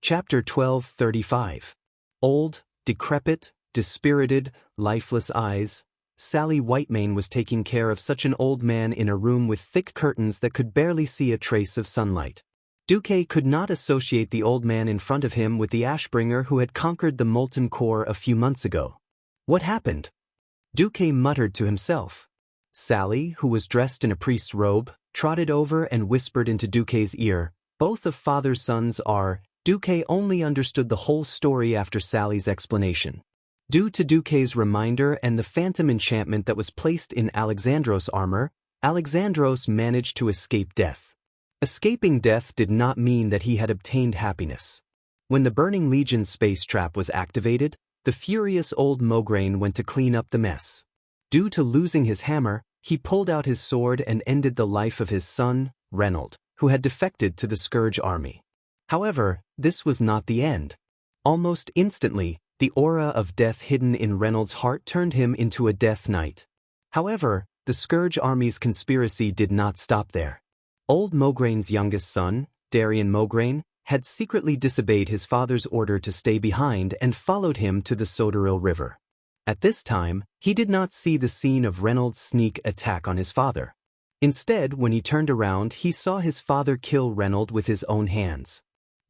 Chapter 12:35. Old, decrepit, dispirited, lifeless eyes. Sally Whitemane was taking care of such an old man in a room with thick curtains that could barely see a trace of sunlight. Duque could not associate the old man in front of him with the Ashbringer who had conquered the molten core a few months ago. What happened? Duque muttered to himself. Sally, who was dressed in a priest's robe, trotted over and whispered into Duque's ear, "Both of father's sons are." Duque only understood the whole story after Sally's explanation. Due to Duque's reminder and the phantom enchantment that was placed in Alexandros' armor, Alexandros managed to escape death. Escaping death did not mean that he had obtained happiness. When the Burning Legion space trap was activated, the furious old Mograine went to clean up the mess. Due to losing his hammer, he pulled out his sword and ended the life of his son, Reynold, who had defected to the Scourge army. However, this was not the end. Almost instantly, the aura of death hidden in Reynold's heart turned him into a Death Knight. However, the Scourge army's conspiracy did not stop there. Old Mograine's youngest son, Darien Mograine, had secretly disobeyed his father's order to stay behind and followed him to the Soderil River. At this time, he did not see the scene of Reynold's sneak attack on his father. Instead, when he turned around, he saw his father kill Reynold with his own hands.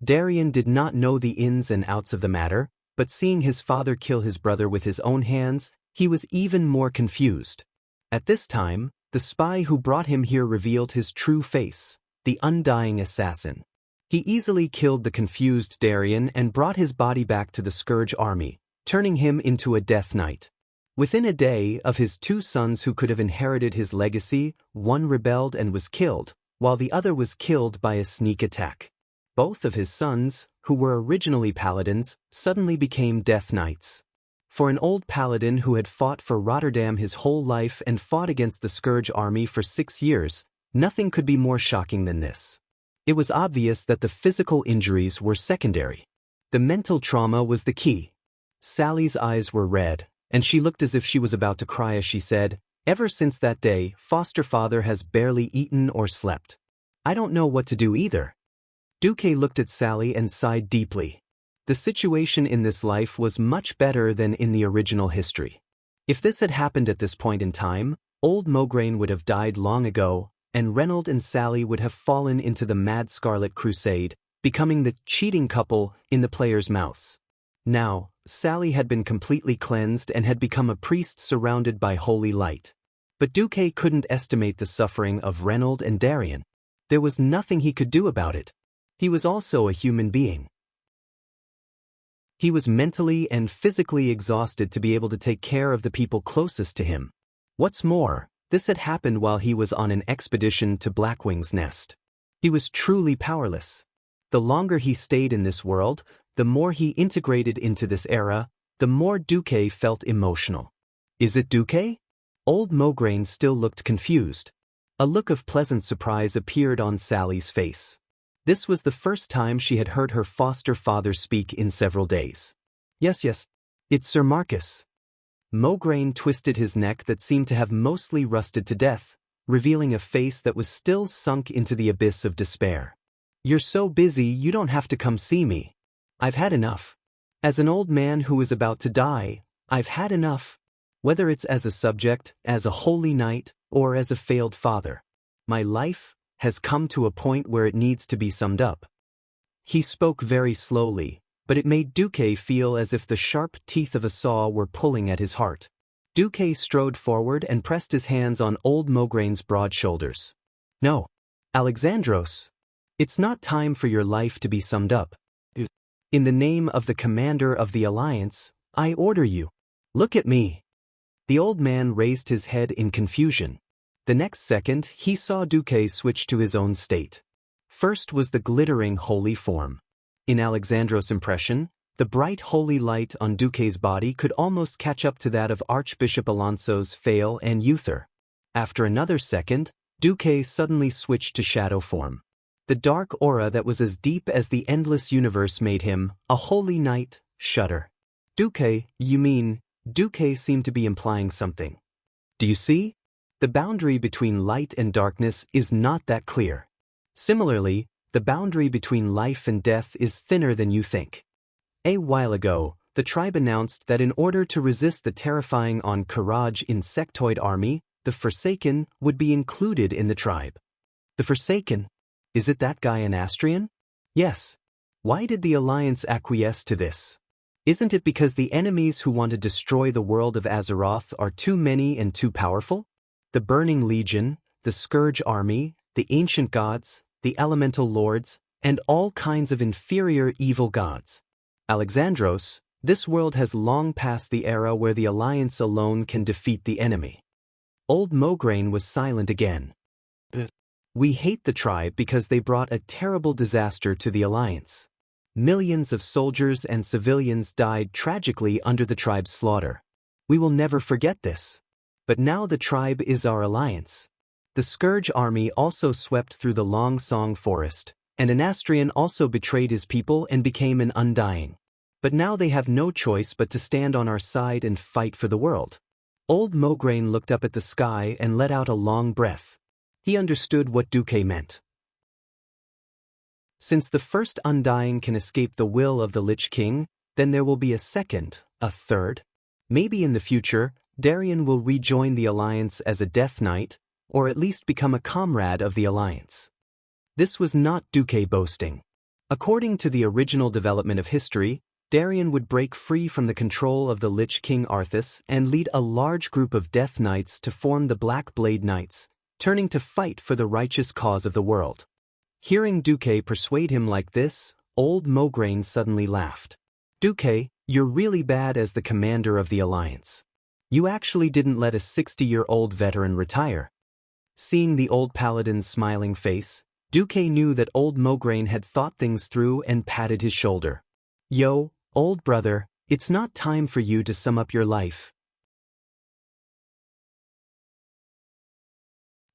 Darien did not know the ins and outs of the matter, but seeing his father kill his brother with his own hands, he was even more confused. At this time, the spy who brought him here revealed his true face, the undying assassin. He easily killed the confused Darien and brought his body back to the Scourge army, turning him into a Death Knight. Within a day of his two sons who could have inherited his legacy, one rebelled and was killed, while the other was killed by a sneak attack. Both of his sons, who were originally paladins, suddenly became Death Knights. For an old paladin who had fought for Rotterdam his whole life and fought against the Scourge army for 6 years, nothing could be more shocking than this. It was obvious that the physical injuries were secondary. The mental trauma was the key. Sally's eyes were red, and she looked as if she was about to cry as she said, "Ever since that day, foster father has barely eaten or slept. I don't know what to do either." Duque looked at Sally and sighed deeply. The situation in this life was much better than in the original history. If this had happened at this point in time, old Mograine would have died long ago, and Reynold and Sally would have fallen into the Mad Scarlet Crusade, becoming the cheating couple in the players' mouths. Now, Sally had been completely cleansed and had become a priest surrounded by holy light. But Duque couldn't estimate the suffering of Reynold and Darien. There was nothing he could do about it. He was also a human being. He was mentally and physically exhausted to be able to take care of the people closest to him. What's more, this had happened while he was on an expedition to Blackwing's nest. He was truly powerless. The longer he stayed in this world, the more he integrated into this era, the more Duque felt emotional. Is it Duque? Old Mograine still looked confused. A look of pleasant surprise appeared on Sally's face. This was the first time she had heard her foster father speak in several days. Yes, it's Sir Marcus. Mograine twisted his neck that seemed to have mostly rusted to death, revealing a face that was still sunk into the abyss of despair. "You're so busy you don't have to come see me. I've had enough. As an old man who is about to die, I've had enough. Whether it's as a subject, as a holy knight, or as a failed father. My life has come to a point where it needs to be summed up." He spoke very slowly, but it made Duque feel as if the sharp teeth of a saw were pulling at his heart. Duque strode forward and pressed his hands on old Mograine's broad shoulders. "No, Alexandros. It's not time for your life to be summed up. In the name of the commander of the Alliance, I order you. Look at me." The old man raised his head in confusion. The next second, he saw Duque switch to his own state. First was the glittering holy form. In Alexandros' impression, the bright holy light on Duque's body could almost catch up to that of Archbishop Alonso's Fail and Uther. After another second, Duque suddenly switched to shadow form. The dark aura that was as deep as the endless universe made him, a holy knight, shudder. "Duque, you mean?" Duque seemed to be implying something. "Do you see? The boundary between light and darkness is not that clear." Similarly, The boundary between life and death is thinner than you think. A while ago, the tribe announced that in order to resist the terrifying insectoid army, the Forsaken would be included in the tribe. The Forsaken? Is it that guy an Astrian? Yes. Why did the Alliance acquiesce to this? Isn't it because the enemies who want to destroy the world of Azeroth are too many and too powerful? The Burning Legion, the Scourge Army, the Ancient Gods, the Elemental Lords, and all kinds of inferior evil gods. Alexandros, this world has long passed the era where the Alliance alone can defeat the enemy. Old Mograine was silent again. We hate the tribe because they brought a terrible disaster to the Alliance. Millions of soldiers and civilians died tragically under the tribe's slaughter. We will never forget this. But now the tribe is our alliance. The Scourge army also swept through the Long Song forest, and an Astrian also betrayed his people and became an Undying. But now they have no choice but to stand on our side and fight for the world. Old Mograine looked up at the sky and let out a long breath. He understood what Duque meant. Since the first Undying can escape the will of the Lich King, then there will be a second, a third. Maybe in the future, Darien will rejoin the Alliance as a Death Knight, or at least become a comrade of the Alliance. This was not Duque boasting. According to the original development of history, Darien would break free from the control of the Lich King Arthas and lead a large group of Death Knights to form the Black Blade Knights, turning to fight for the righteous cause of the world. Hearing Duque persuade him like this, old Mograine suddenly laughed. Duque, you're really bad as the commander of the Alliance. You actually didn't let a 60-year-old veteran retire. Seeing the old paladin's smiling face, Duque knew that old Mograine had thought things through and patted his shoulder. Yo, old brother, it's not time for you to sum up your life.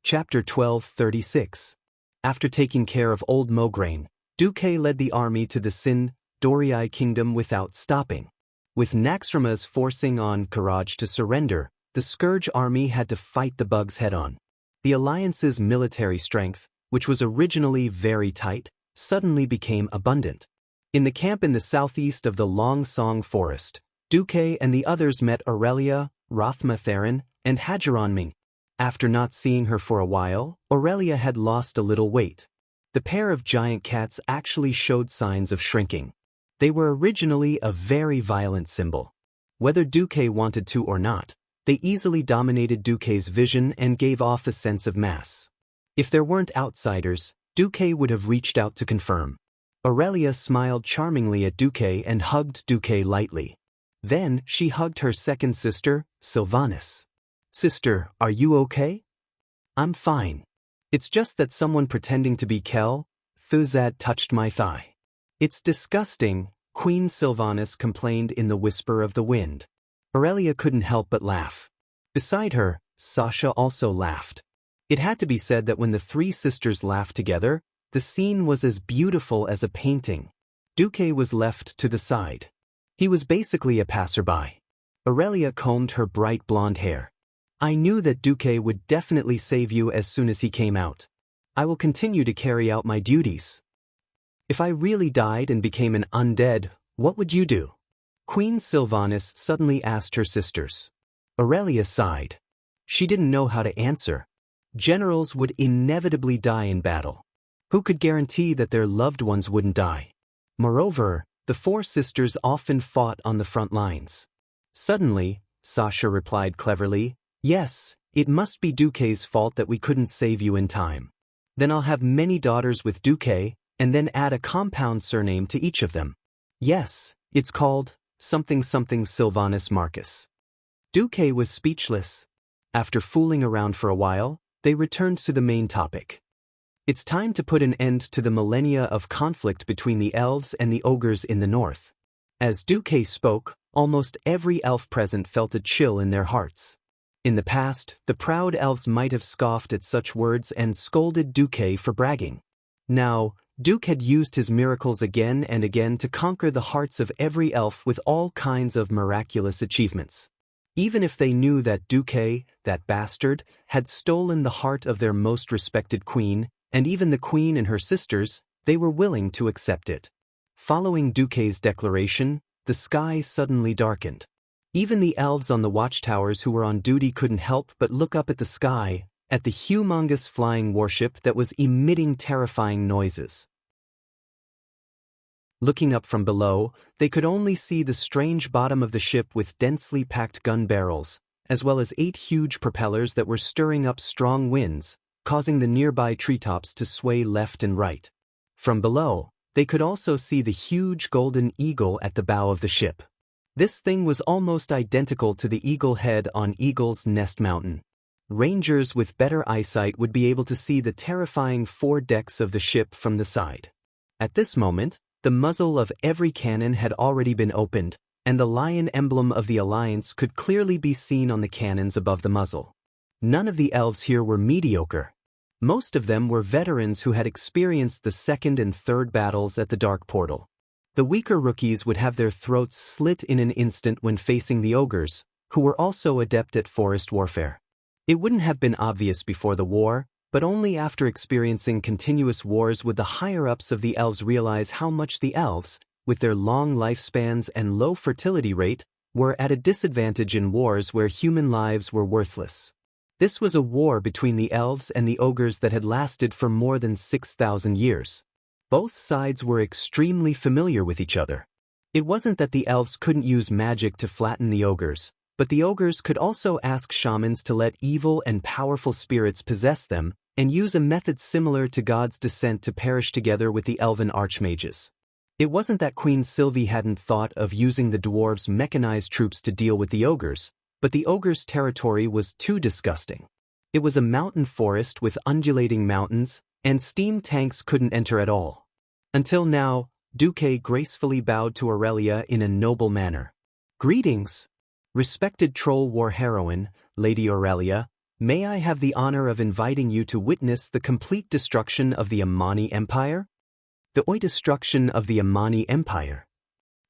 Chapter 12:36. After taking care of old Mograine, Duque led the army to the Dorii kingdom without stopping. With Naxxramas forcing on Karaj to surrender, the Scourge army had to fight the bugs head-on. The Alliance's military strength, which was originally very tight, suddenly became abundant. In the camp in the southeast of the Long Song forest, Duque and the others met Aurelia, Rothma Theron, and Hageronming. After not seeing her for a while, Aurelia had lost a little weight. The pair of giant cats actually showed signs of shrinking. They were originally a very violent symbol. Whether Duque wanted to or not, they easily dominated Duque's vision and gave off a sense of mass. If there weren't outsiders, Duque would have reached out to confirm. Aurelia smiled charmingly at Duque and hugged Duque lightly. Then she hugged her second sister, Sylvanas. Sister, are you okay? I'm fine. It's just that someone pretending to be Kel, Thuzad touched my thigh. It's disgusting, Queen Sylvanas complained in the whisper of the wind. Aurelia couldn't help but laugh. Beside her, Sasha also laughed. It had to be said that when the three sisters laughed together, the scene was as beautiful as a painting. Duque was left to the side. He was basically a passerby. Aurelia combed her bright blonde hair. I knew that Duque would definitely save you as soon as he came out. I will continue to carry out my duties. If I really died and became an undead, what would you do? Queen Sylvanas suddenly asked her sisters. Aurelia sighed. She didn't know how to answer. Generals would inevitably die in battle. Who could guarantee that their loved ones wouldn't die? Moreover, the four sisters often fought on the front lines. Suddenly, Sasha replied cleverly, yes, it must be Duque's fault that we couldn't save you in time. Then I'll have many daughters with Duque, and then add a compound surname to each of them. Yes, it's called something Sylvanas Marcus. Duque was speechless. After fooling around for a while, they returned to the main topic. It's time to put an end to the millennia of conflict between the elves and the ogres in the north. As Duque spoke, almost every elf present felt a chill in their hearts. In the past, the proud elves might have scoffed at such words and scolded Duque for bragging. Now, Duque had used his miracles again and again to conquer the hearts of every elf with all kinds of miraculous achievements. Even if they knew that Duque, that bastard, had stolen the heart of their most respected queen, and even the queen and her sisters, They were willing to accept it. Following Duque's declaration, the sky suddenly darkened. Even the elves on the watchtowers who were on duty couldn't help but look up at the sky, at the humongous flying warship that was emitting terrifying noises. Looking up from below, they could only see the strange bottom of the ship with densely packed gun barrels, as well as 8 huge propellers that were stirring up strong winds, causing the nearby treetops to sway left and right. From below, they could also see the huge golden eagle at the bow of the ship. This thing was almost identical to the eagle head on Eagle's Nest Mountain. Rangers with better eyesight would be able to see the terrifying 4 decks of the ship from the side. At this moment, the muzzle of every cannon had already been opened, and the lion emblem of the Alliance could clearly be seen on the cannons above the muzzle. None of the elves here were mediocre. Most of them were veterans who had experienced the 2nd and 3rd battles at the Dark Portal. The weaker rookies would have their throats slit in an instant when facing the ogres, who were also adept at forest warfare. It wouldn't have been obvious before the war, but only after experiencing continuous wars would the higher-ups of the elves realize how much the elves, with their long lifespans and low fertility rate, were at a disadvantage in wars where human lives were worthless. This was a war between the elves and the ogres that had lasted for more than 6,000 years. Both sides were extremely familiar with each other. It wasn't that the elves couldn't use magic to flatten the ogres, but the ogres could also ask shamans to let evil and powerful spirits possess them, and use a method similar to God's descent to perish together with the elven archmages. It wasn't that Queen Sylvie hadn't thought of using the dwarves' mechanized troops to deal with the ogres, but the ogres' territory was too disgusting. It was a mountain forest with undulating mountains, and steam tanks couldn't enter at all. Until now, Duque gracefully bowed to Aurelia in a noble manner. "Greetings, respected troll war heroine, Lady Aurelia. May I have the honor of inviting you to witness the complete destruction of the Amani Empire?" The destruction of the Amani Empire.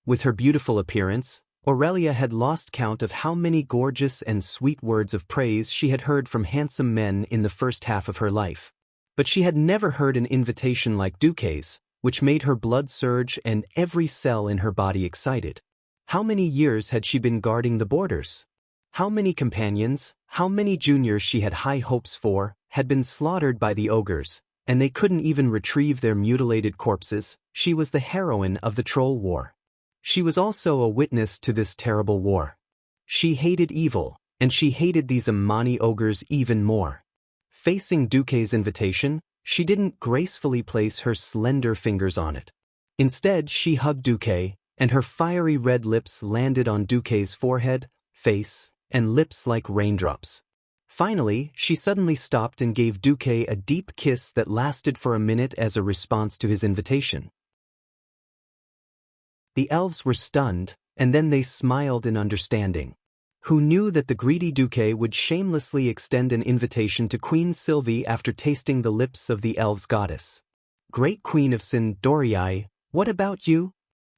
With her beautiful appearance, Aurelia had lost count of how many gorgeous and sweet words of praise she had heard from handsome men in the first half of her life. But she had never heard an invitation like Duque's, which made her blood surge and every cell in her body excited. How many years had she been guarding the borders? How many companions, how many juniors she had high hopes for, had been slaughtered by the ogres, and they couldn't even retrieve their mutilated corpses. She was the heroine of the troll war. She was also a witness to this terrible war. She hated evil, and she hated these Amani ogres even more. Facing Duque's invitation, she didn't gracefully place her slender fingers on it. Instead, she hugged Duque, and her fiery red lips landed on Duque's forehead, face, and lips like raindrops. Finally, she suddenly stopped and gave Duque a deep kiss that lasted for a minute as a response to his invitation. The elves were stunned, and then they smiled in understanding. Who knew that the greedy Duque would shamelessly extend an invitation to Queen Sylvie after tasting the lips of the elves' goddess? "Great Queen of Sindorii, what about you?"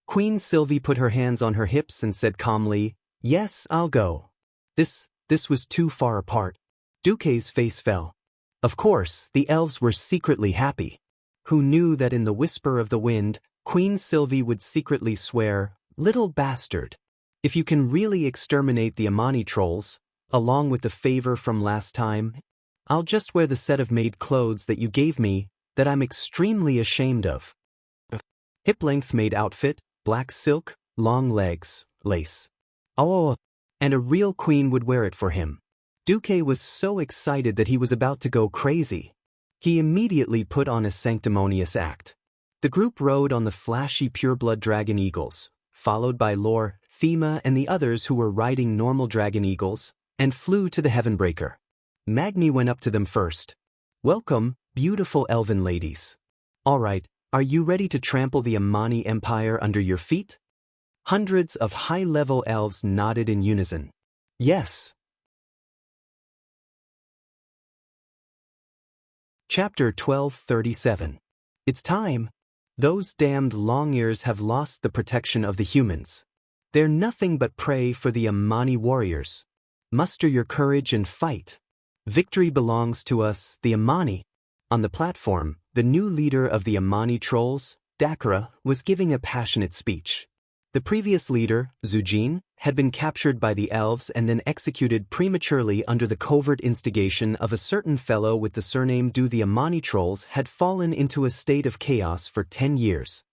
Queen Sylvie put her hands on her hips and said calmly, "Yes, I'll go." This was too far apart. Duque's face fell. Of course, the elves were secretly happy. Who knew that in the whisper of the wind, Queen Sylvie would secretly swear, "Little bastard. If you can really exterminate the Amani trolls, along with the favor from last time, I'll just wear the set of maid clothes that you gave me, that I'm extremely ashamed of." Hip-length maid outfit, black silk, long legs, lace. Oh, and a real queen would wear it for him. Duque was so excited that he was about to go crazy. He immediately put on a sanctimonious act. The group rode on the flashy pureblood dragon eagles, followed by Lore, Thema and the others who were riding normal dragon eagles, and flew to the Heavenbreaker. Magni went up to them first. "Welcome, beautiful elven ladies. All right, are you ready to trample the Amani Empire under your feet?" Hundreds of high-level elves nodded in unison. Yes. Chapter 1237. It's time. Those damned long-ears have lost the protection of the humans. They're nothing but prey for the Amani warriors. Muster your courage and fight. Victory belongs to us, the Amani. On the platform, the new leader of the Amani trolls, Dakra, was giving a passionate speech. The previous leader, Zujin, had been captured by the elves and then executed prematurely under the covert instigation of a certain fellow with the surname Du. The Amani trolls had fallen into a state of chaos for 10 years.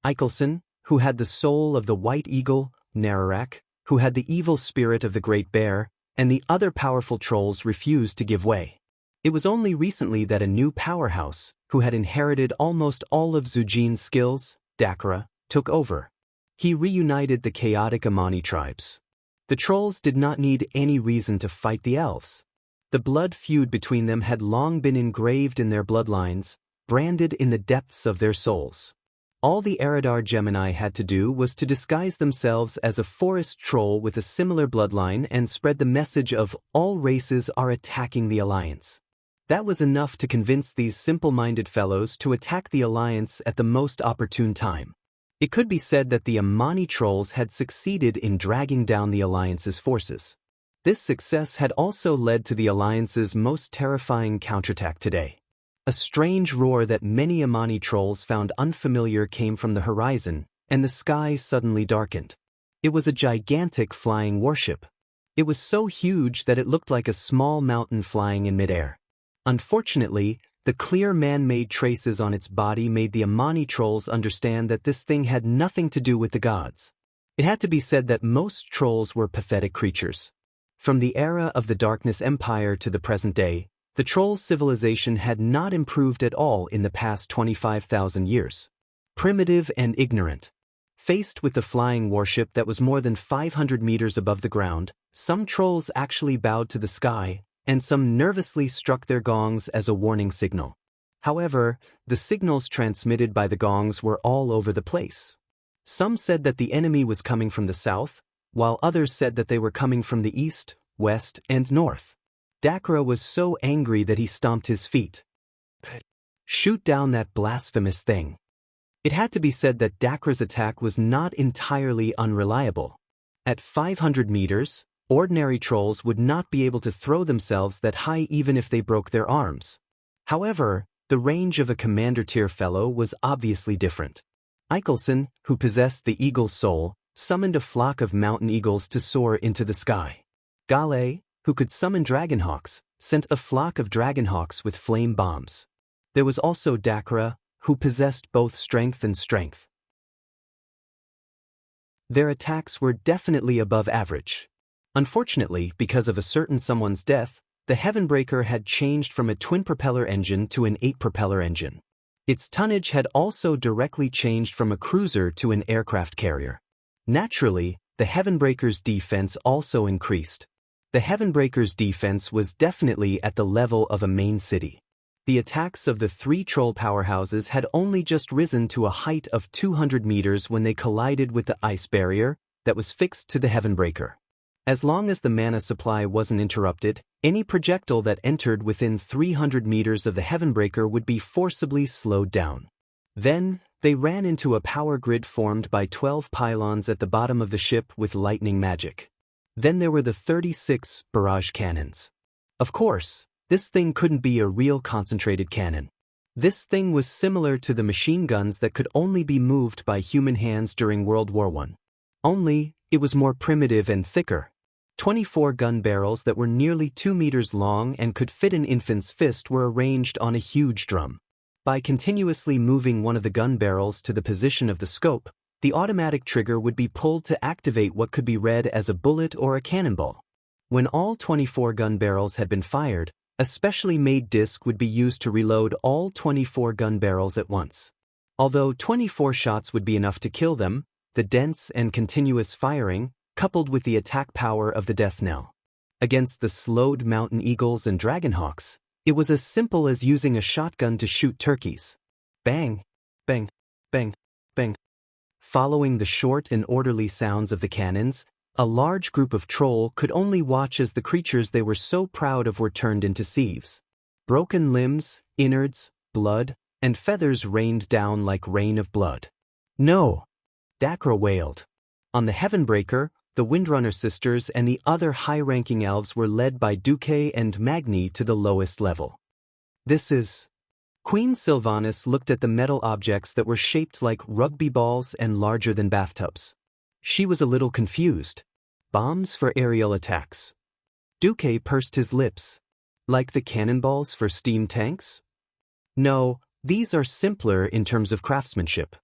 Eichelson, who had the soul of the white eagle, Nararak, who had the evil spirit of the great bear, and the other powerful trolls refused to give way. It was only recently that a new powerhouse, who had inherited almost all of Zujin's skills, Dakra, took over. He reunited the chaotic Amani tribes. The trolls did not need any reason to fight the elves. The blood feud between them had long been engraved in their bloodlines, branded in the depths of their souls. All the Eridar Gemini had to do was to disguise themselves as a forest troll with a similar bloodline and spread the message of all races are attacking the Alliance. That was enough to convince these simple-minded fellows to attack the Alliance at the most opportune time. It could be said that the Amani trolls had succeeded in dragging down the Alliance's forces. This success had also led to the Alliance's most terrifying counterattack today. A strange roar that many Amani trolls found unfamiliar came from the horizon, and the sky suddenly darkened. It was a gigantic flying warship. It was so huge that it looked like a small mountain flying in midair. Unfortunately, the clear man-made traces on its body made the Amani trolls understand that this thing had nothing to do with the gods. It had to be said that most trolls were pathetic creatures. From the era of the Darkness Empire to the present day, the troll civilization had not improved at all in the past 25,000 years. Primitive and ignorant. Faced with the flying warship that was more than 500 meters above the ground, some trolls actually bowed to the sky, and some nervously struck their gongs as a warning signal. However, the signals transmitted by the gongs were all over the place. Some said that the enemy was coming from the south, while others said that they were coming from the east, west, and north. Dakra was so angry that he stomped his feet. Shoot down that blasphemous thing. It had to be said that Dakra's attack was not entirely unreliable. At 500 meters, ordinary trolls would not be able to throw themselves that high even if they broke their arms. However, the range of a commander-tier fellow was obviously different. Eichelson, who possessed the eagle's soul, summoned a flock of mountain eagles to soar into the sky. Gale, who could summon dragonhawks, sent a flock of dragonhawks with flame bombs. There was also Dakra, who possessed both strength and strength. Their attacks were definitely above average. Unfortunately, because of a certain someone's death, the Heavenbreaker had changed from a twin-propeller engine to an 8-propeller engine. Its tonnage had also directly changed from a cruiser to an aircraft carrier. Naturally, the Heavenbreaker's defense also increased. The Heavenbreaker's defense was definitely at the level of a main city. The attacks of the 3 troll powerhouses had only just risen to a height of 200 meters when they collided with the ice barrier that was fixed to the Heavenbreaker. As long as the mana supply wasn't interrupted, any projectile that entered within 300 meters of the Heavenbreaker would be forcibly slowed down. Then, they ran into a power grid formed by 12 pylons at the bottom of the ship with lightning magic. Then there were the 36 barrage cannons. Of course, this thing couldn't be a real concentrated cannon. This thing was similar to the machine guns that could only be moved by human hands during World War I. Only, it was more primitive and thicker. 24 gun barrels that were nearly 2 meters long and could fit an infant's fist were arranged on a huge drum. By continuously moving one of the gun barrels to the position of the scope, the automatic trigger would be pulled to activate what could be read as a bullet or a cannonball. When all 24 gun barrels had been fired, a specially made disc would be used to reload all 24 gun barrels at once. Although 24 shots would be enough to kill them, the dense and continuous firing, coupled with the attack power of the death knell. Against the slowed mountain eagles and dragonhawks, it was as simple as using a shotgun to shoot turkeys. Bang, bang, bang, bang. Following the short and orderly sounds of the cannons, a large group of troll could only watch as the creatures they were so proud of were turned into sieves. Broken limbs, innards, blood, and feathers rained down like rain of blood. No! Dakra wailed. On the Heavenbreaker, the Windrunner sisters and the other high-ranking elves were led by Duque and Magni to the lowest level. This is Queen Sylvanas looked at the metal objects that were shaped like rugby balls and larger than bathtubs. She was a little confused. Bombs for aerial attacks. Duque pursed his lips. Like the cannonballs for steam tanks? No, these are simpler in terms of craftsmanship.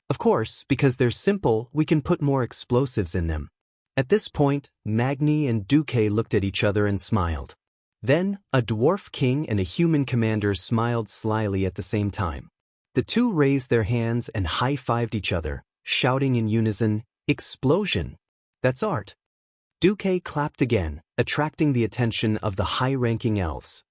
Of course, because they're simple, we can put more explosives in them. At this point, Magni and Duque looked at each other and smiled. Then, a dwarf king and a human commander smiled slyly at the same time. The two raised their hands and high-fived each other, shouting in unison, "Explosion! That's art!" Duque clapped again, attracting the attention of the high-ranking elves.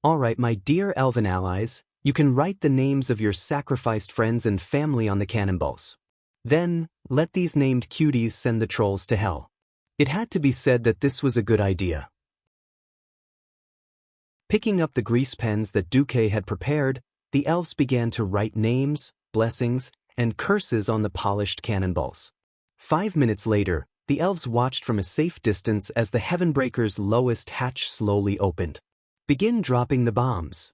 "All right, my dear elven allies, you can write the names of your sacrificed friends and family on the cannonballs. Then, let these named cuties send the trolls to hell." It had to be said that this was a good idea. Picking up the grease pens that Duque had prepared, the elves began to write names, blessings, and curses on the polished cannonballs. 5 minutes later, the elves watched from a safe distance as the Heavenbreaker's lowest hatch slowly opened. "Begin dropping the bombs,"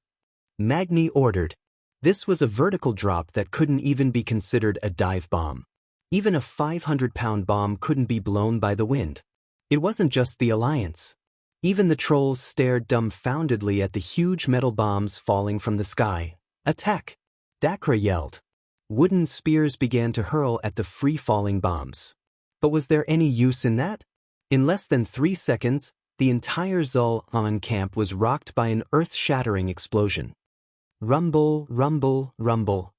Magni ordered. This was a vertical drop that couldn't even be considered a dive bomb. Even a 500-pound bomb couldn't be blown by the wind. It wasn't just the Alliance. Even the trolls stared dumbfoundedly at the huge metal bombs falling from the sky. "Attack!" Dakra yelled. Wooden spears began to hurl at the free-falling bombs. But was there any use in that? In less than 3 seconds, the entire Zul-On camp was rocked by an earth-shattering explosion. Rumble, rumble, rumble.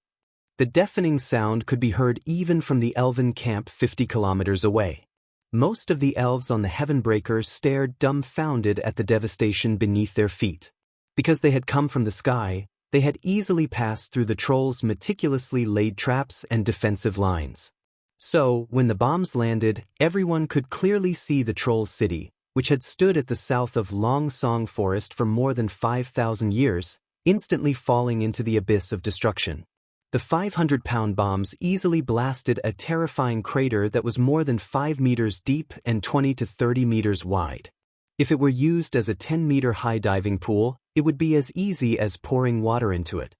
The deafening sound could be heard even from the elven camp 50 kilometers away. Most of the elves on the Heavenbreaker stared dumbfounded at the devastation beneath their feet. Because they had come from the sky, they had easily passed through the trolls' meticulously laid traps and defensive lines. So, when the bombs landed, everyone could clearly see the trolls' city, which had stood at the south of Long Song Forest for more than 5,000 years, instantly falling into the abyss of destruction. The 500-pound bombs easily blasted a terrifying crater that was more than 5 meters deep and 20 to 30 meters wide. If it were used as a 10-meter high diving pool, it would be as easy as pouring water into it.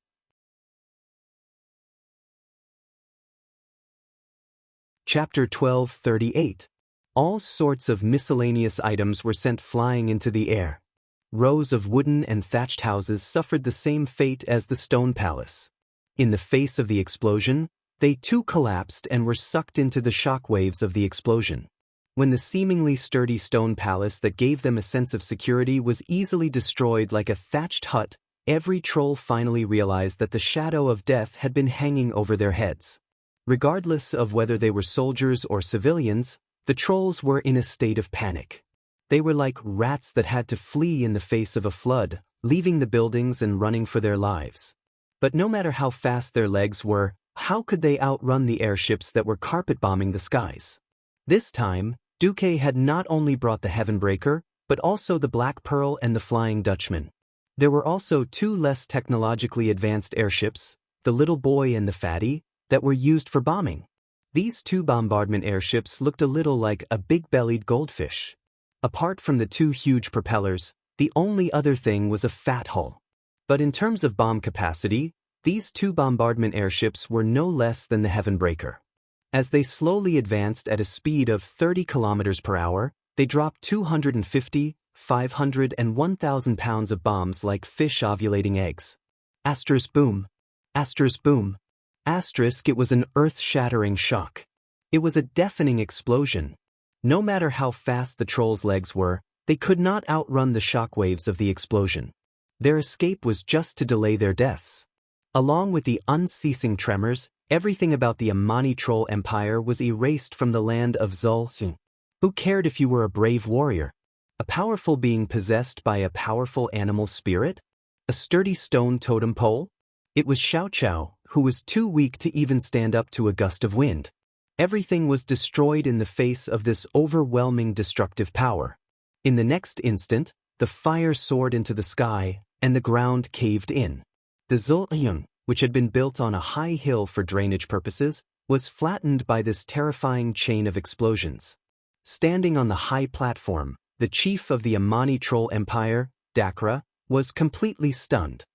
Chapter 12:38. All sorts of miscellaneous items were sent flying into the air. Rows of wooden and thatched houses suffered the same fate as the stone palace. In the face of the explosion, they too collapsed and were sucked into the shock waves of the explosion. When the seemingly sturdy stone palace that gave them a sense of security was easily destroyed like a thatched hut, every troll finally realized that the shadow of death had been hanging over their heads. Regardless of whether they were soldiers or civilians, the trolls were in a state of panic. They were like rats that had to flee in the face of a flood, leaving the buildings and running for their lives. But no matter how fast their legs were, how could they outrun the airships that were carpet-bombing the skies? This time, Duque had not only brought the Heavenbreaker, but also the Black Pearl and the Flying Dutchman. There were also 2 less technologically advanced airships, the Little Boy and the Fatty, that were used for bombing. These 2 bombardment airships looked a little like a big-bellied goldfish. Apart from the 2 huge propellers, the only other thing was a fat hull. But in terms of bomb capacity, these 2 bombardment airships were no less than the Heavenbreaker. As they slowly advanced at a speed of 30 kilometers per hour, they dropped 250, 500, and 1,000 pounds of bombs like fish ovulating eggs. Asterisk boom. Asterisk boom. Asterisk, it was an earth-shattering shock. It was a deafening explosion. No matter how fast the trolls' legs were, they could not outrun the shock waves of the explosion. Their escape was just to delay their deaths. Along with the unceasing tremors, everything about the Amani troll empire was erased from the land of Zul. Who cared if you were a brave warrior? A powerful being possessed by a powerful animal spirit? A sturdy stone totem pole? It was Xiao Xiao, who was too weak to even stand up to a gust of wind. Everything was destroyed in the face of this overwhelming destructive power. In the next instant, the fire soared into the sky, and the ground caved in. The Zul-On, which had been built on a high hill for drainage purposes, was flattened by this terrifying chain of explosions. Standing on the high platform, the chief of the Amani troll empire, Dakra, was completely stunned.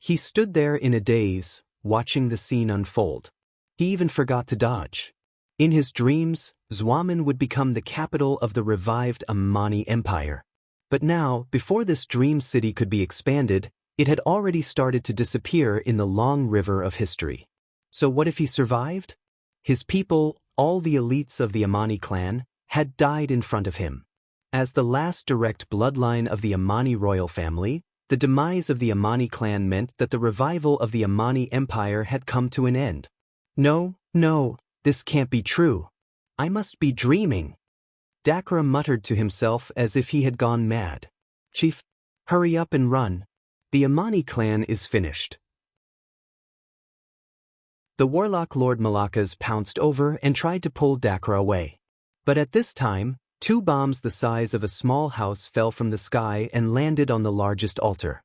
He stood there in a daze, watching the scene unfold. He even forgot to dodge. In his dreams, Xuamen would become the capital of the revived Amani Empire. But now, before this dream city could be expanded, it had already started to disappear in the long river of history. So what if he survived? His people, all the elites of the Amani clan, had died in front of him. As the last direct bloodline of the Amani royal family, the demise of the Amani clan meant that the revival of the Amani Empire had come to an end. No, this can't be true. I must be dreaming. Dakra muttered to himself as if he had gone mad. Chief, hurry up and run. The Amani clan is finished. The warlock Lord Malakas pounced over and tried to pull Dakra away. But at this time, 2 bombs the size of a small house fell from the sky and landed on the largest altar.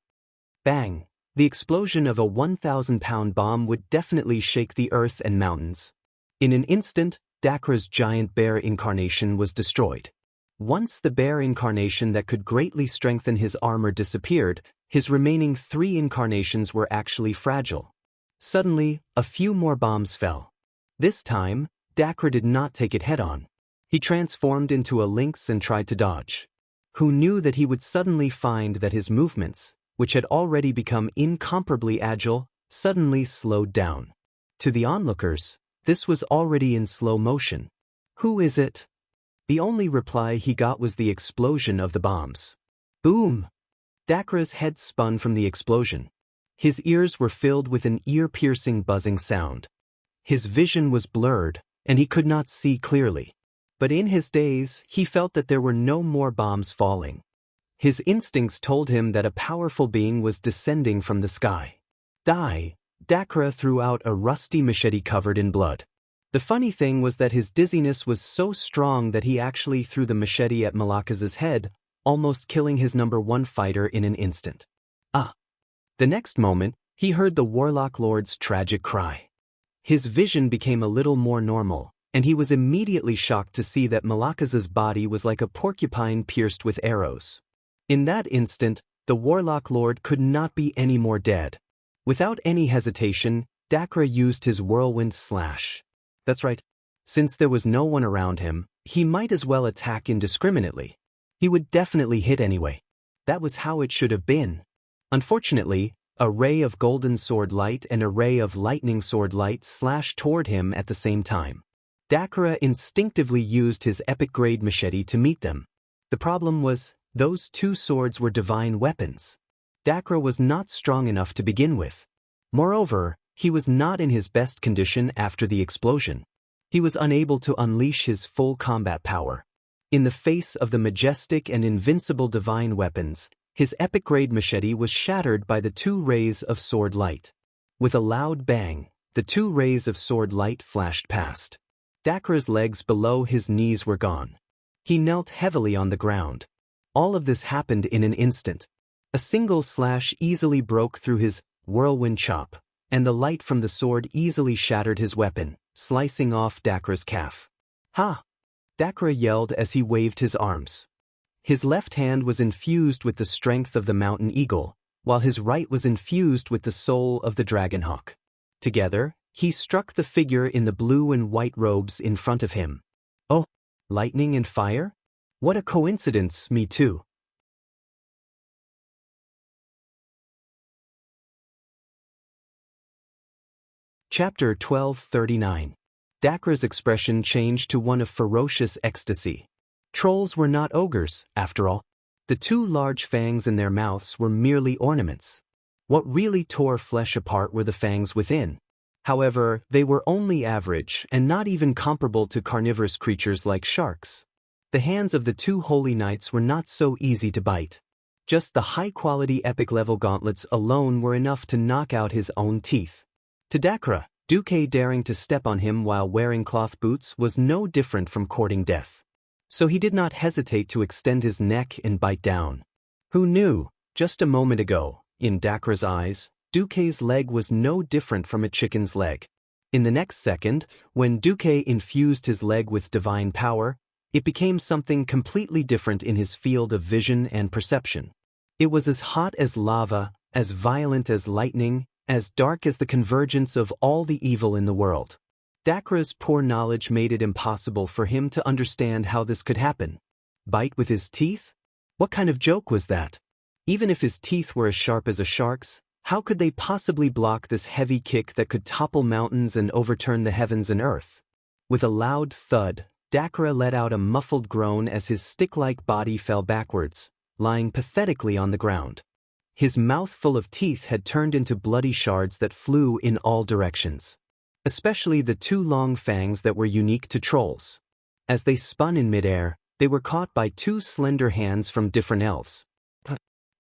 Bang! The explosion of a 1,000-pound bomb would definitely shake the earth and mountains. In an instant, Dakra's giant bear incarnation was destroyed. Once the bear incarnation that could greatly strengthen his armor disappeared, his remaining 3 incarnations were actually fragile. Suddenly, a few more bombs fell. This time, Dakra did not take it head-on. He transformed into a lynx and tried to dodge. Who knew that he would suddenly find that his movements, which had already become incomparably agile, suddenly slowed down. To the onlookers, this was already in slow motion. Who is it? The only reply he got was the explosion of the bombs. Boom! Dakra's head spun from the explosion. His ears were filled with an ear-piercing buzzing sound. His vision was blurred, and he could not see clearly. But in his daze, he felt that there were no more bombs falling. His instincts told him that a powerful being was descending from the sky. Die! Dakra threw out a rusty machete covered in blood. The funny thing was that his dizziness was so strong that he actually threw the machete at Malakas's head, almost killing his #1 fighter in an instant. The next moment, he heard the Warlock Lord's tragic cry. His vision became a little more normal, and he was immediately shocked to see that Malakas's body was like a porcupine pierced with arrows. In that instant, the Warlock Lord could not be any more dead. Without any hesitation, Dakra used his whirlwind slash. That's right. Since there was no one around him, he might as well attack indiscriminately. He would definitely hit anyway. That was how it should have been. Unfortunately, a ray of golden sword light and a ray of lightning sword light slashed toward him at the same time. Dakra instinctively used his epic-grade machete to meet them. The problem was, those 2 swords were divine weapons. Dakra was not strong enough to begin with. Moreover, he was not in his best condition after the explosion. He was unable to unleash his full combat power. In the face of the majestic and invincible divine weapons, his epic-grade machete was shattered by the 2 rays of sword light. With a loud bang, the 2 rays of sword light flashed past. Dakra's legs below his knees were gone. He knelt heavily on the ground. All of this happened in an instant. A single slash easily broke through his whirlwind chop, and the light from the sword easily shattered his weapon, slicing off Dakra's calf. Ha! Dakra yelled as he waved his arms. His left hand was infused with the strength of the mountain eagle, while his right was infused with the soul of the dragonhawk. Together, he struck the figure in the blue and white robes in front of him. Oh, lightning and fire? What a coincidence, me too. Chapter 1239. Dakra's expression changed to one of ferocious ecstasy. Trolls were not ogres, after all. The 2 large fangs in their mouths were merely ornaments. What really tore flesh apart were the fangs within. However, they were only average and not even comparable to carnivorous creatures like sharks. The hands of the 2 holy knights were not so easy to bite. Just the high-quality epic-level gauntlets alone were enough to knock out his own teeth. To Dakra, Duque daring to step on him while wearing cloth boots was no different from courting death. So he did not hesitate to extend his neck and bite down. Who knew, just a moment ago, in Dakra's eyes, Duque's leg was no different from a chicken's leg. In the next second, when Duque infused his leg with divine power, it became something completely different in his field of vision and perception. It was as hot as lava, as violent as lightning, as dark as the convergence of all the evil in the world. Dakra's poor knowledge made it impossible for him to understand how this could happen. Bite with his teeth? What kind of joke was that? Even if his teeth were as sharp as a shark's, how could they possibly block this heavy kick that could topple mountains and overturn the heavens and earth? With a loud thud, Dakra let out a muffled groan as his stick-like body fell backwards, lying pathetically on the ground. His mouth full of teeth had turned into bloody shards that flew in all directions. Especially the two long fangs that were unique to trolls. As they spun in midair, they were caught by two slender hands from different elves.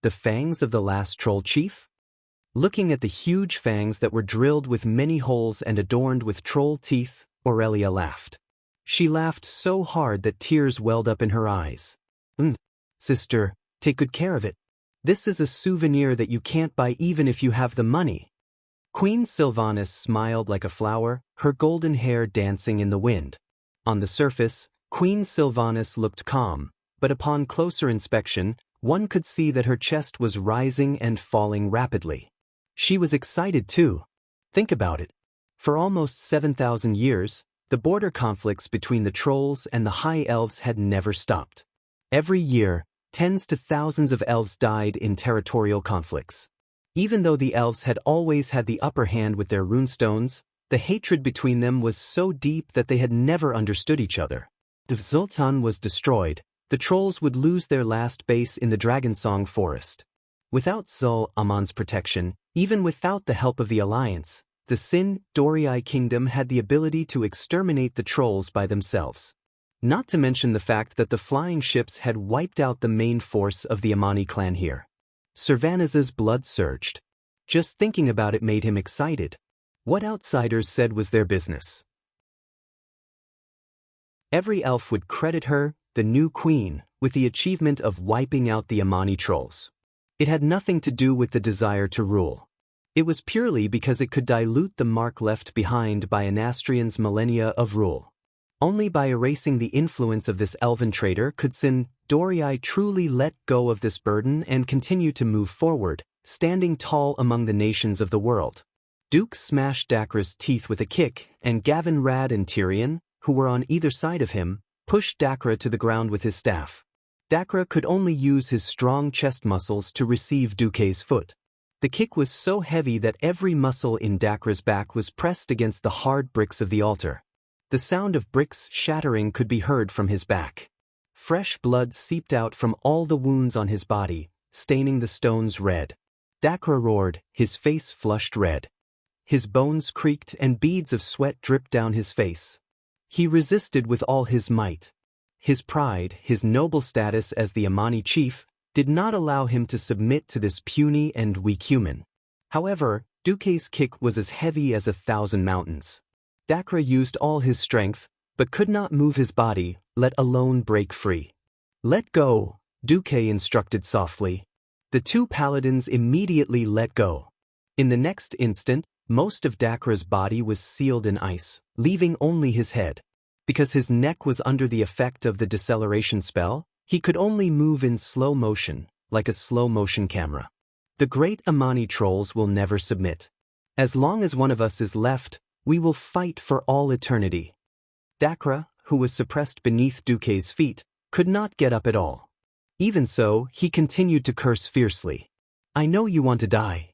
The fangs of the last troll chief? Looking at the huge fangs that were drilled with many holes and adorned with troll teeth, Aurelia laughed. She laughed so hard that tears welled up in her eyes. Sister, take good care of it. This is a souvenir that you can't buy even if you have the money. Queen Sylvanas smiled like a flower, her golden hair dancing in the wind. On the surface, Queen Sylvanas looked calm, but upon closer inspection, one could see that her chest was rising and falling rapidly. She was excited too. Think about it. For almost 7,000 years, the border conflicts between the trolls and the high elves had never stopped. Every year, tens to thousands of elves died in territorial conflicts. Even though the elves had always had the upper hand with their runestones, the hatred between them was so deep that they had never understood each other. If Zoltan was destroyed, the trolls would lose their last base in the Dragonsong Forest. Without Zul Amon's protection, even without the help of the Alliance, the Sin Dorii Kingdom had the ability to exterminate the trolls by themselves. Not to mention the fact that the flying ships had wiped out the main force of the Amani clan here. Servanaz's blood surged. Just thinking about it made him excited. What outsiders said was their business. Every elf would credit her, the new queen, with the achievement of wiping out the Amani trolls. It had nothing to do with the desire to rule. It was purely because it could dilute the mark left behind by Anastrian's millennia of rule. Only by erasing the influence of this elven traitor could Sin Dorii truly let go of this burden and continue to move forward, standing tall among the nations of the world. Duke smashed Dakra's teeth with a kick, and Gavin, Rad and Tyrion, who were on either side of him, pushed Dakra to the ground with his staff. Dakra could only use his strong chest muscles to receive Duke's foot. The kick was so heavy that every muscle in Dakra's back was pressed against the hard bricks of the altar. The sound of bricks shattering could be heard from his back. Fresh blood seeped out from all the wounds on his body, staining the stones red. Dakra roared, his face flushed red. His bones creaked and beads of sweat dripped down his face. He resisted with all his might. His pride, his noble status as the Amani chief, did not allow him to submit to this puny and weak human. However, Duke's kick was as heavy as 1,000 mountains. Dakra used all his strength, but could not move his body, let alone break free. Let go, Duke instructed softly. The two paladins immediately let go. In the next instant, most of Dakra's body was sealed in ice, leaving only his head. Because his neck was under the effect of the deceleration spell, he could only move in slow motion, like a slow-motion camera. The great Amani trolls will never submit. As long as one of us is left, we will fight for all eternity. Dakra, who was suppressed beneath Duke's feet, could not get up at all. Even so, he continued to curse fiercely. I know you want to die.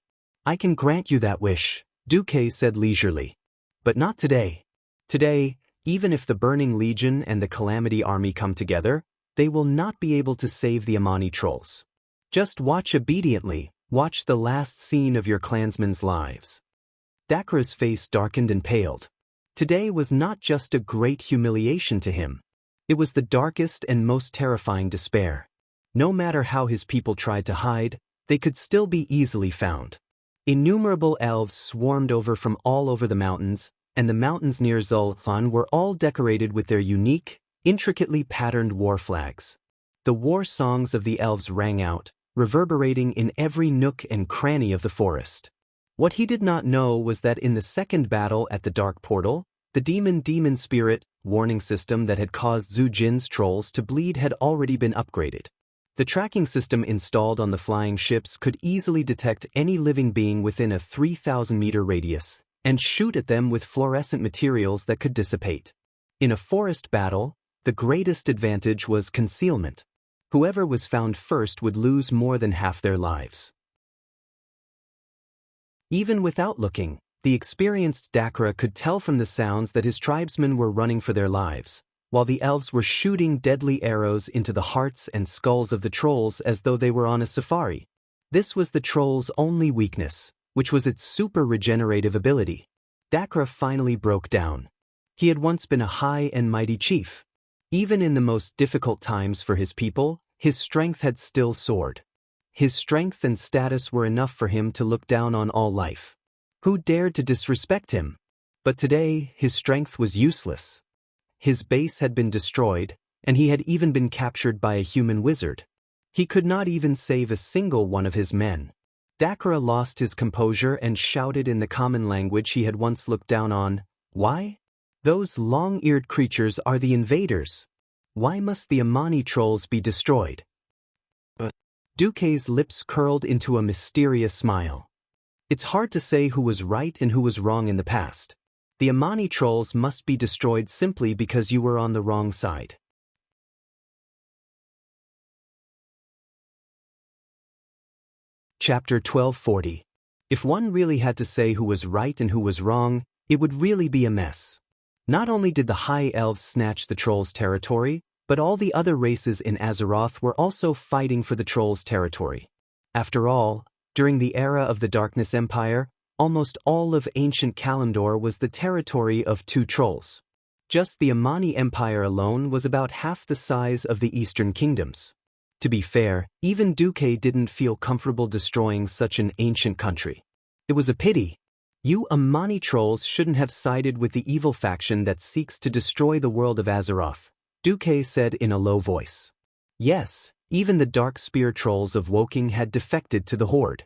I can grant you that wish, Duke said leisurely. But not today. Today, even if the Burning Legion and the Calamity Army come together, they will not be able to save the Amani trolls. Just watch obediently, watch the last scene of your clansmen's lives. Dakra's face darkened and paled. Today was not just a great humiliation to him. It was the darkest and most terrifying despair. No matter how his people tried to hide, they could still be easily found. Innumerable elves swarmed over from all over the mountains, and the mountains near Zoltan were all decorated with their unique, intricately patterned war flags. The war songs of the elves rang out, reverberating in every nook and cranny of the forest. What he did not know was that in the second battle at the Dark Portal, the demon spirit warning system that had caused Zhu Jin's trolls to bleed had already been upgraded. The tracking system installed on the flying ships could easily detect any living being within a 3,000-meter radius and shoot at them with fluorescent materials that could dissipate. In a forest battle, the greatest advantage was concealment. Whoever was found first would lose more than half their lives. Even without looking, the experienced Dakra could tell from the sounds that his tribesmen were running for their lives, while the elves were shooting deadly arrows into the hearts and skulls of the trolls as though they were on a safari. This was the troll's only weakness, which was its super regenerative ability. Dakra finally broke down. He had once been a high and mighty chief. Even in the most difficult times for his people, his strength had still soared. His strength and status were enough for him to look down on all life. Who dared to disrespect him? But today, his strength was useless. His base had been destroyed, and he had even been captured by a human wizard. He could not even save a single one of his men. Dakra lost his composure and shouted in the common language he had once looked down on, "Why? Those long-eared creatures are the invaders. Why must the Amani trolls be destroyed?" But Duque's lips curled into a mysterious smile. It's hard to say who was right and who was wrong in the past. The Amani trolls must be destroyed simply because you were on the wrong side. Chapter 1240. If one really had to say who was right and who was wrong, it would really be a mess. Not only did the High Elves snatch the trolls' territory, but all the other races in Azeroth were also fighting for the trolls' territory. After all, during the era of the Darkness Empire, almost all of ancient Kalimdor was the territory of 2 trolls. Just the Amani Empire alone was about half the size of the Eastern Kingdoms. To be fair, even Duque didn't feel comfortable destroying such an ancient country. It was a pity. You Amani trolls shouldn't have sided with the evil faction that seeks to destroy the world of Azeroth, Duque said in a low voice. Yes, even the dark spear trolls of Woking had defected to the Horde.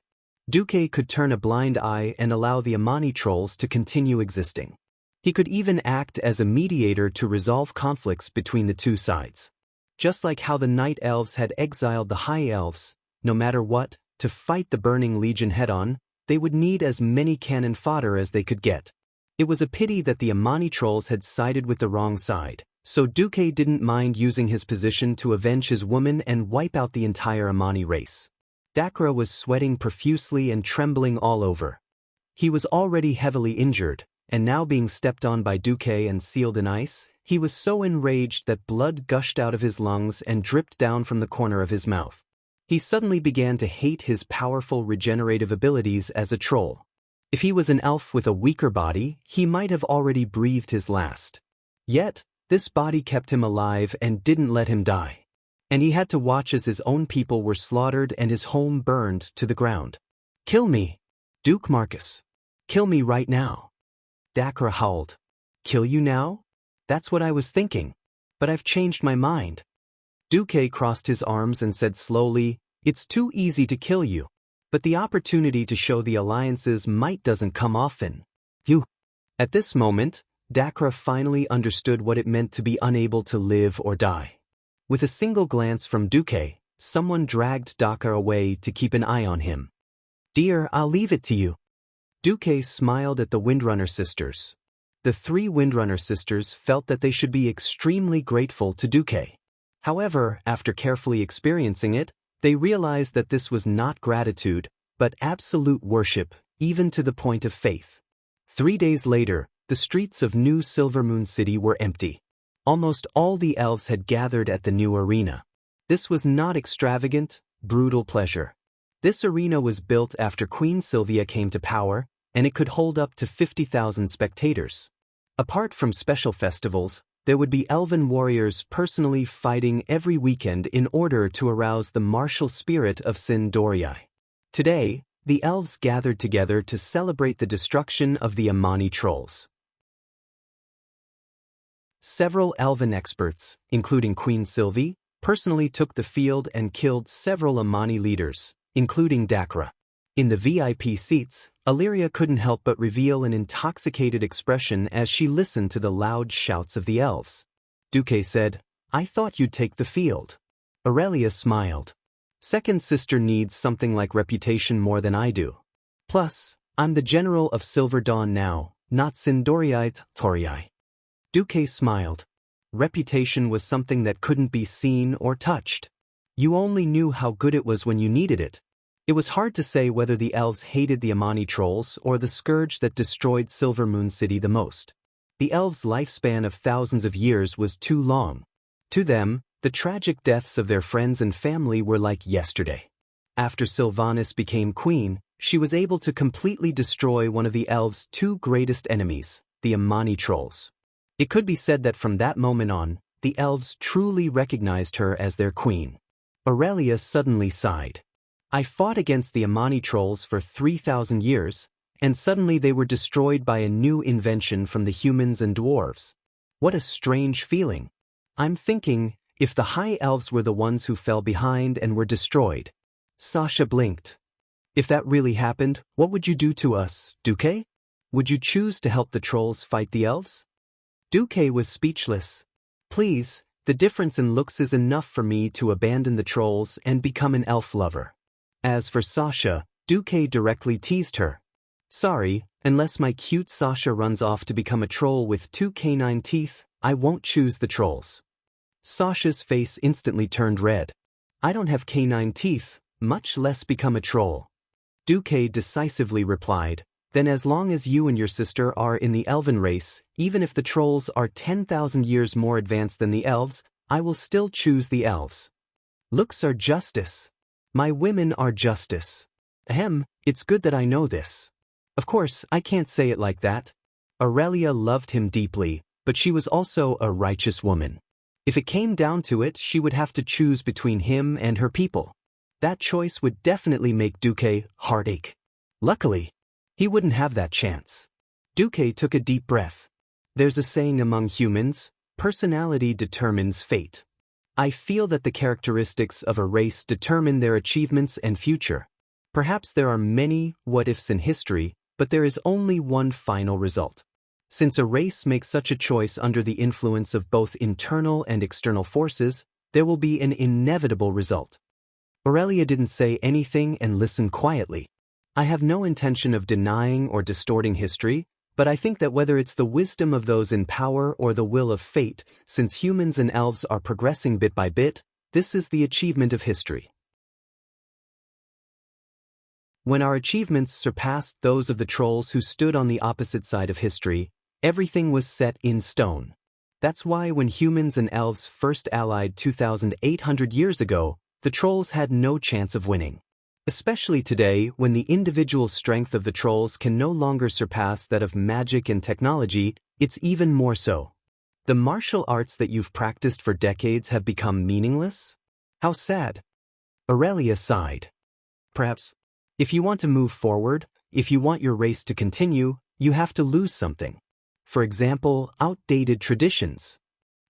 Duque could turn a blind eye and allow the Amani trolls to continue existing. He could even act as a mediator to resolve conflicts between the 2 sides. Just like how the Night Elves had exiled the High Elves, no matter what, to fight the Burning Legion head-on, they would need as many cannon fodder as they could get. It was a pity that the Amani trolls had sided with the wrong side, so Duque didn't mind using his position to avenge his woman and wipe out the entire Amani race. Dakra was sweating profusely and trembling all over. He was already heavily injured, and now being stepped on by Duque and sealed in ice, he was so enraged that blood gushed out of his lungs and dripped down from the corner of his mouth. He suddenly began to hate his powerful regenerative abilities as a troll. If he was an elf with a weaker body, he might have already breathed his last. Yet, this body kept him alive and didn't let him die. And he had to watch as his own people were slaughtered and his home burned to the ground. "Kill me, Duke Marcus. Kill me right now." Dakra howled. "Kill you now? That's what I was thinking. But I've changed my mind." Duque crossed his arms and said slowly, "It's too easy to kill you. But the opportunity to show the Alliance's might doesn't come often. You." At this moment, Dakra finally understood what it meant to be unable to live or die. With a single glance from Duque, someone dragged Dakra away to keep an eye on him. "Dear, I'll leave it to you." Duque smiled at the Windrunner sisters. The 3 Windrunner sisters felt that they should be extremely grateful to Duque. However, after carefully experiencing it, they realized that this was not gratitude, but absolute worship, even to the point of faith. 3 days later, the streets of New Silvermoon City were empty. Almost all the elves had gathered at the new arena. This was not extravagant, brutal pleasure. This arena was built after Queen Sylvia came to power, and it could hold up to 50,000 spectators. Apart from special festivals, there would be elven warriors personally fighting every weekend in order to arouse the martial spirit of Sin Dorii. Today, the elves gathered together to celebrate the destruction of the Amani trolls. Several elven experts, including Queen Sylvie, personally took the field and killed several Amani leaders, including Dakra. In the VIP seats, Illyria couldn't help but reveal an intoxicated expression as she listened to the loud shouts of the elves. Duque said, "I thought you'd take the field." Aurelia smiled. Second sister needs something like reputation more than I do. Plus, I'm the general of Silver Dawn now, not Sindoriite Toriai. Duque smiled. Reputation was something that couldn't be seen or touched. You only knew how good it was when you needed it. It was hard to say whether the elves hated the Amani trolls or the scourge that destroyed Silver Moon City the most. The elves' lifespan of thousands of years was too long. To them, the tragic deaths of their friends and family were like yesterday. After Sylvanas became queen, she was able to completely destroy one of the elves' two greatest enemies, the Amani trolls. It could be said that from that moment on, the elves truly recognized her as their queen. Aurelia suddenly sighed. I fought against the Amani trolls for 3,000 years, and suddenly they were destroyed by a new invention from the humans and dwarves. What a strange feeling. I'm thinking, if the high elves were the ones who fell behind and were destroyed. Sasha blinked. If that really happened, what would you do to us, Duque? Would you choose to help the trolls fight the elves? Duque was speechless. Please, the difference in looks is enough for me to abandon the trolls and become an elf lover. As for Sasha, Duque directly teased her. Sorry, unless my cute Sasha runs off to become a troll with 2 canine teeth, I won't choose the trolls. Sasha's face instantly turned red. I don't have canine teeth, much less become a troll. Duque decisively replied, then as long as you and your sister are in the elven race, even if the trolls are 10,000 years more advanced than the elves, I will still choose the elves. Looks are justice. My women are justice. Ahem, it's good that I know this. Of course, I can't say it like that. Aurelia loved him deeply, but she was also a righteous woman. If it came down to it, she would have to choose between him and her people. That choice would definitely make Duque heartache. Luckily, he wouldn't have that chance. Duque took a deep breath. There's a saying among humans, personality determines fate. I feel that the characteristics of a race determine their achievements and future. Perhaps there are many what-ifs in history, but there is only one final result. Since a race makes such a choice under the influence of both internal and external forces, there will be an inevitable result. Aurelia didn't say anything and listened quietly. I have no intention of denying or distorting history, but I think that whether it's the wisdom of those in power or the will of fate, since humans and elves are progressing bit by bit, this is the achievement of history. When our achievements surpassed those of the trolls who stood on the opposite side of history, everything was set in stone. That's why when humans and elves first allied 2,800 years ago, the trolls had no chance of winning. Especially today, when the individual strength of the trolls can no longer surpass that of magic and technology, it's even more so. The martial arts that you've practiced for decades have become meaningless? How sad. Aurelia sighed. Perhaps, if you want to move forward, if you want your race to continue, you have to lose something. For example, outdated traditions.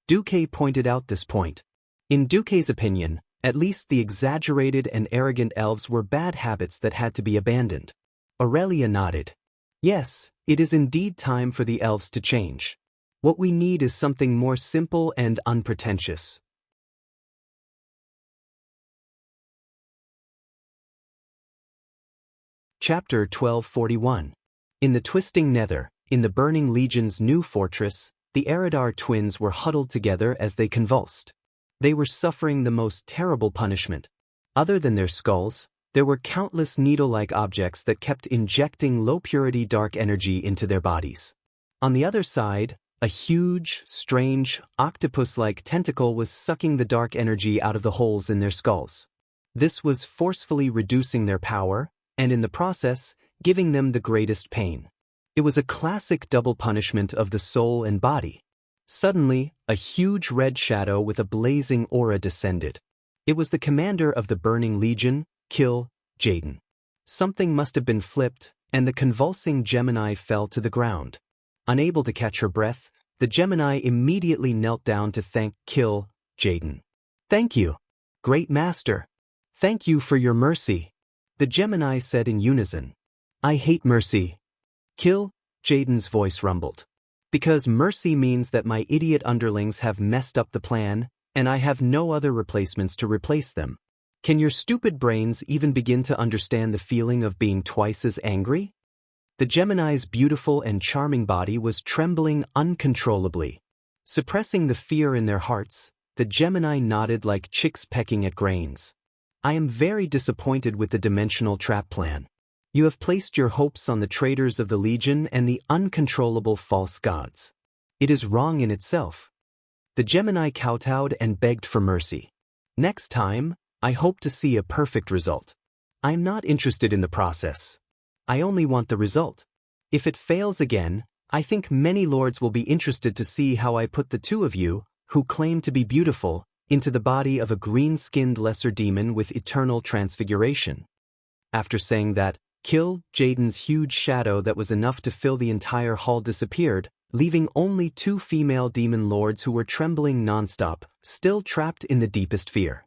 Duque pointed out this point. In Duque's opinion, at least the exaggerated and arrogant elves were bad habits that had to be abandoned. Aurelia nodded. Yes, it is indeed time for the elves to change. What we need is something more simple and unpretentious. Chapter 1241. In the twisting nether, in the Burning Legion's new fortress, the Eridar twins were huddled together as they convulsed. They were suffering the most terrible punishment. Other than their skulls, there were countless needle-like objects that kept injecting low-purity dark energy into their bodies. On the other side, a huge, strange, octopus-like tentacle was sucking the dark energy out of the holes in their skulls. This was forcefully reducing their power, and in the process, giving them the greatest pain. It was a classic double punishment of the soul and body. Suddenly, a huge red shadow with a blazing aura descended. It was the commander of the Burning Legion, Jaden. Something must have been flipped, and the convulsing Gemini fell to the ground. Unable to catch her breath, the Gemini immediately knelt down to thank Jaden. Thank you, Great Master. Thank you for your mercy. The Gemini said in unison. I hate mercy. Jaden's voice rumbled. Because mercy means that my idiot underlings have messed up the plan, and I have no other replacements to replace them. Can your stupid brains even begin to understand the feeling of being twice as angry? The Gemini's beautiful and charming body was trembling uncontrollably. Suppressing the fear in their hearts, the Gemini nodded like chicks pecking at grains. I am very disappointed with the dimensional trap plan. You have placed your hopes on the traitors of the Legion and the uncontrollable false gods. It is wrong in itself. The Gemini kowtowed and begged for mercy. Next time, I hope to see a perfect result. I am not interested in the process. I only want the result. If it fails again, I think many lords will be interested to see how I put the two of you, who claim to be beautiful, into the body of a green-skinned lesser demon with eternal transfiguration. After saying that, Kill Jaden's huge shadow that was enough to fill the entire hall disappeared, leaving only two female demon lords who were trembling nonstop, still trapped in the deepest fear.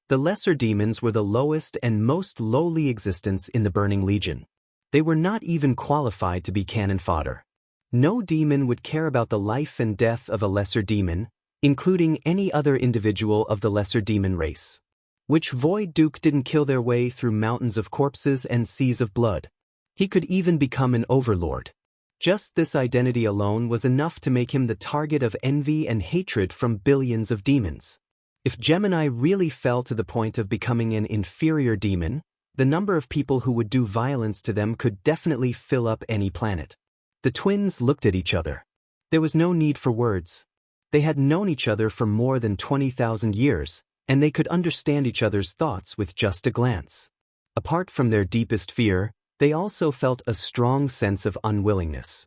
The lesser demons were the lowest and most lowly existence in the Burning Legion. They were not even qualified to be cannon fodder. No demon would care about the life and death of a lesser demon, including any other individual of the lesser demon race. Which Void Duke didn't kill their way through mountains of corpses and seas of blood. He could even become an overlord. Just this identity alone was enough to make him the target of envy and hatred from billions of demons. If Gemini really fell to the point of becoming an inferior demon, the number of people who would do violence to them could definitely fill up any planet. The twins looked at each other. There was no need for words. They had known each other for more than 20,000 years, and they could understand each other's thoughts with just a glance. Apart from their deepest fear, they also felt a strong sense of unwillingness.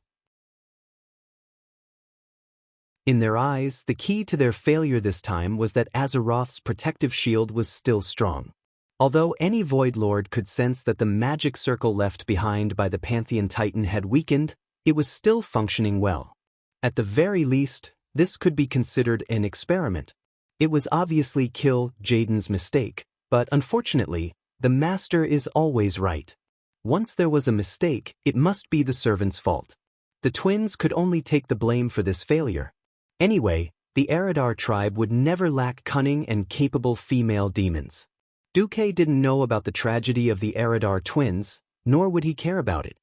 In their eyes, the key to their failure this time was that Azeroth's protective shield was still strong. Although any Void Lord could sense that the magic circle left behind by the Pantheon Titan had weakened, it was still functioning well. At the very least, this could be considered an experiment. It was obviously Kill Jaden's mistake, but unfortunately, the master is always right. Once there was a mistake, it must be the servant's fault. The twins could only take the blame for this failure. Anyway, the Eridar tribe would never lack cunning and capable female demons. Duque didn't know about the tragedy of the Eridar twins, nor would he care about it.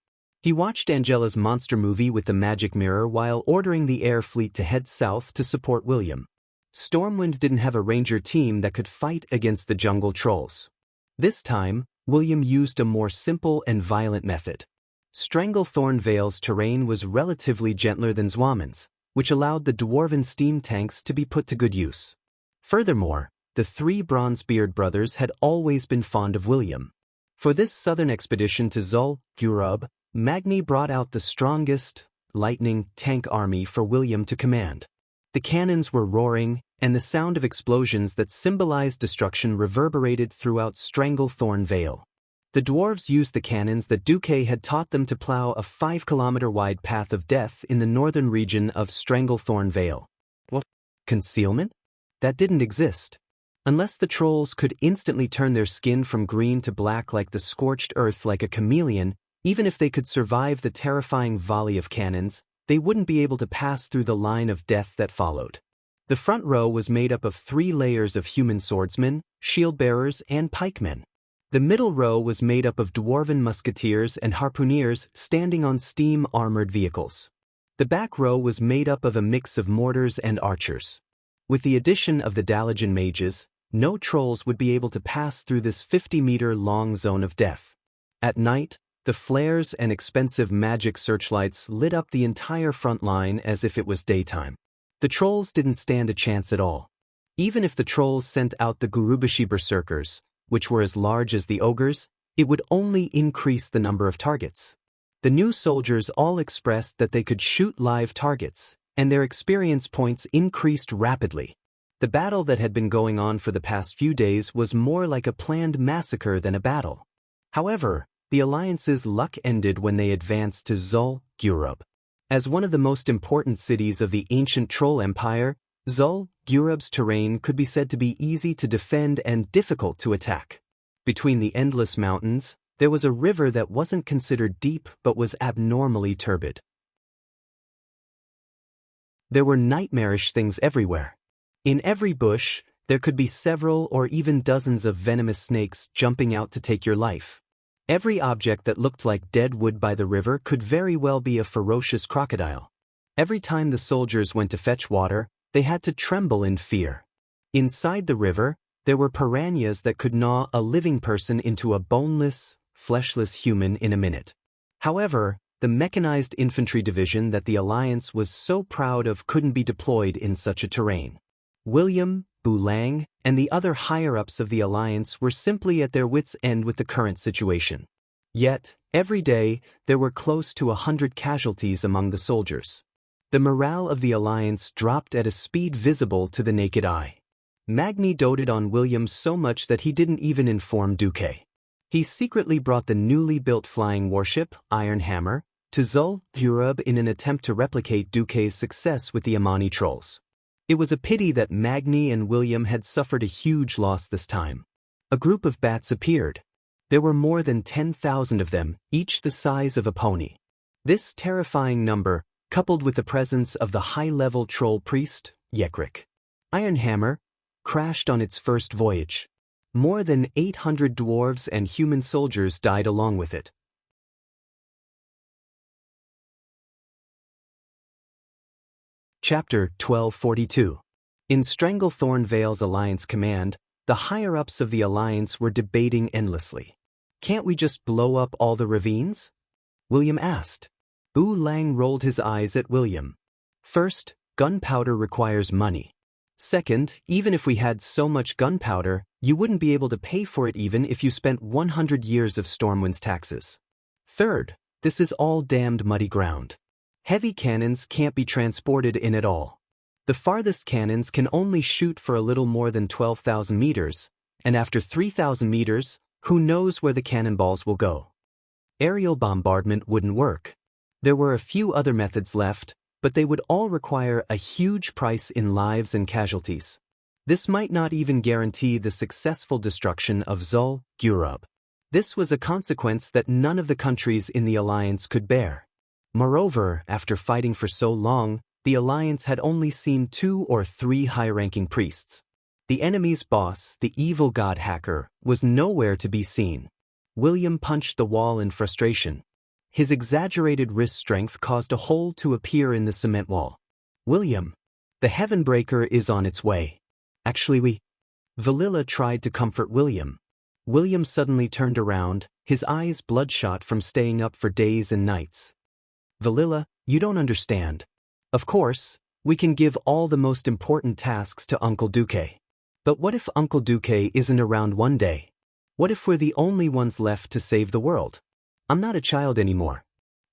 He watched Angela's monster movie with the magic mirror while ordering the air fleet to head south to support William. Stormwind didn't have a ranger team that could fight against the jungle trolls. This time, William used a more simple and violent method. Stranglethorn Vale's terrain was relatively gentler than Zwaman's, which allowed the dwarven steam tanks to be put to good use. Furthermore, the three Bronzebeard brothers had always been fond of William. For this southern expedition to Zul Gurub, Magni brought out the strongest, lightning tank army for William to command. The cannons were roaring, and the sound of explosions that symbolized destruction reverberated throughout Stranglethorn Vale. The dwarves used the cannons that Duque had taught them to plow a 5-kilometer-wide path of death in the northern region of Stranglethorn Vale. What? Concealment? That didn't exist. Unless the trolls could instantly turn their skin from green to black like the scorched earth like a chameleon, even if they could survive the terrifying volley of cannons, they wouldn't be able to pass through the line of death that followed. The front row was made up of 3 layers of human swordsmen, shield-bearers, and pikemen. The middle row was made up of dwarven musketeers and harpooneers standing on steam-armored vehicles. The back row was made up of a mix of mortars and archers. With the addition of the Dalajan mages, no trolls would be able to pass through this 50-meter-long zone of death. At night, the flares and expensive magic searchlights lit up the entire front line as if it was daytime. The trolls didn't stand a chance at all. Even if the trolls sent out the Gurubashi berserkers, which were as large as the ogres, it would only increase the number of targets. The new soldiers all expressed that they could shoot live targets, and their experience points increased rapidly. The battle that had been going on for the past few days was more like a planned massacre than a battle. However, the Alliance's luck ended when they advanced to Zul Gurub. As one of the most important cities of the ancient Troll Empire, Zul Gurub's terrain could be said to be easy to defend and difficult to attack. Between the endless mountains, there was a river that wasn't considered deep but was abnormally turbid. There were nightmarish things everywhere. In every bush, there could be several or even dozens of venomous snakes jumping out to take your life. Every object that looked like dead wood by the river could very well be a ferocious crocodile. Every time the soldiers went to fetch water, they had to tremble in fear. Inside the river, there were piranhas that could gnaw a living person into a boneless, fleshless human in a minute. However, the mechanized infantry division that the Alliance was so proud of couldn't be deployed in such a terrain. William, Bulang, and the other higher-ups of the Alliance were simply at their wits' end with the current situation. Yet, every day, there were close to 100 casualties among the soldiers. The morale of the Alliance dropped at a speed visible to the naked eye. Magni doted on William so much that he didn't even inform Duque. He secretly brought the newly built flying warship, Iron Hammer, to Zul, Europe in an attempt to replicate Duque's success with the Amani trolls. It was a pity that Magni and William had suffered a huge loss this time. A group of bats appeared. There were more than 10,000 of them, each the size of a pony. This terrifying number, coupled with the presence of the high-level troll priest, Yekrik, Iron Hammer, crashed on its first voyage. More than 800 dwarves and human soldiers died along with it. Chapter 1242. In Stranglethorn Vale's Alliance command, the higher-ups of the Alliance were debating endlessly. "Can't we just blow up all the ravines?" William asked. Bulang rolled his eyes at William. "First, gunpowder requires money. Second, even if we had so much gunpowder, you wouldn't be able to pay for it even if you spent 100 years of Stormwind's taxes. Third, this is all damned muddy ground. Heavy cannons can't be transported in at all. The farthest cannons can only shoot for a little more than 12,000 meters, and after 3,000 meters, who knows where the cannonballs will go. Aerial bombardment wouldn't work. There were a few other methods left, but they would all require a huge price in lives and casualties. This might not even guarantee the successful destruction of Zul, Europe. This was a consequence that none of the countries in the Alliance could bear. Moreover, after fighting for so long, the Alliance had only seen 2 or 3 high-ranking priests. The enemy's boss, the evil god hacker, was nowhere to be seen. William punched the wall in frustration. His exaggerated wrist strength caused a hole to appear in the cement wall. "William, the Heavenbreaker is on its way. Actually, Valilla tried to comfort William. William suddenly turned around, his eyes bloodshot from staying up for days and nights. "Valilla, you don't understand. Of course, we can give all the most important tasks to Uncle Duque. But what if Uncle Duque isn't around one day? What if we're the only ones left to save the world? I'm not a child anymore.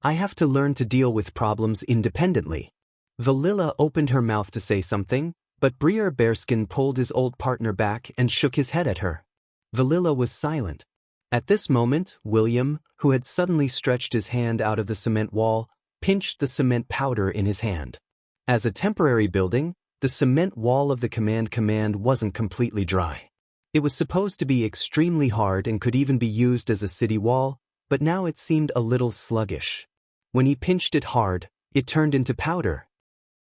I have to learn to deal with problems independently." Valilla opened her mouth to say something, but Breer Bearskin pulled his old partner back and shook his head at her. Valilla was silent. At this moment, William, who had suddenly stretched his hand out of the cement wall, pinched the cement powder in his hand. As a temporary building, the cement wall of the command wasn't completely dry. It was supposed to be extremely hard and could even be used as a city wall, but now it seemed a little sluggish. When he pinched it hard, it turned into powder.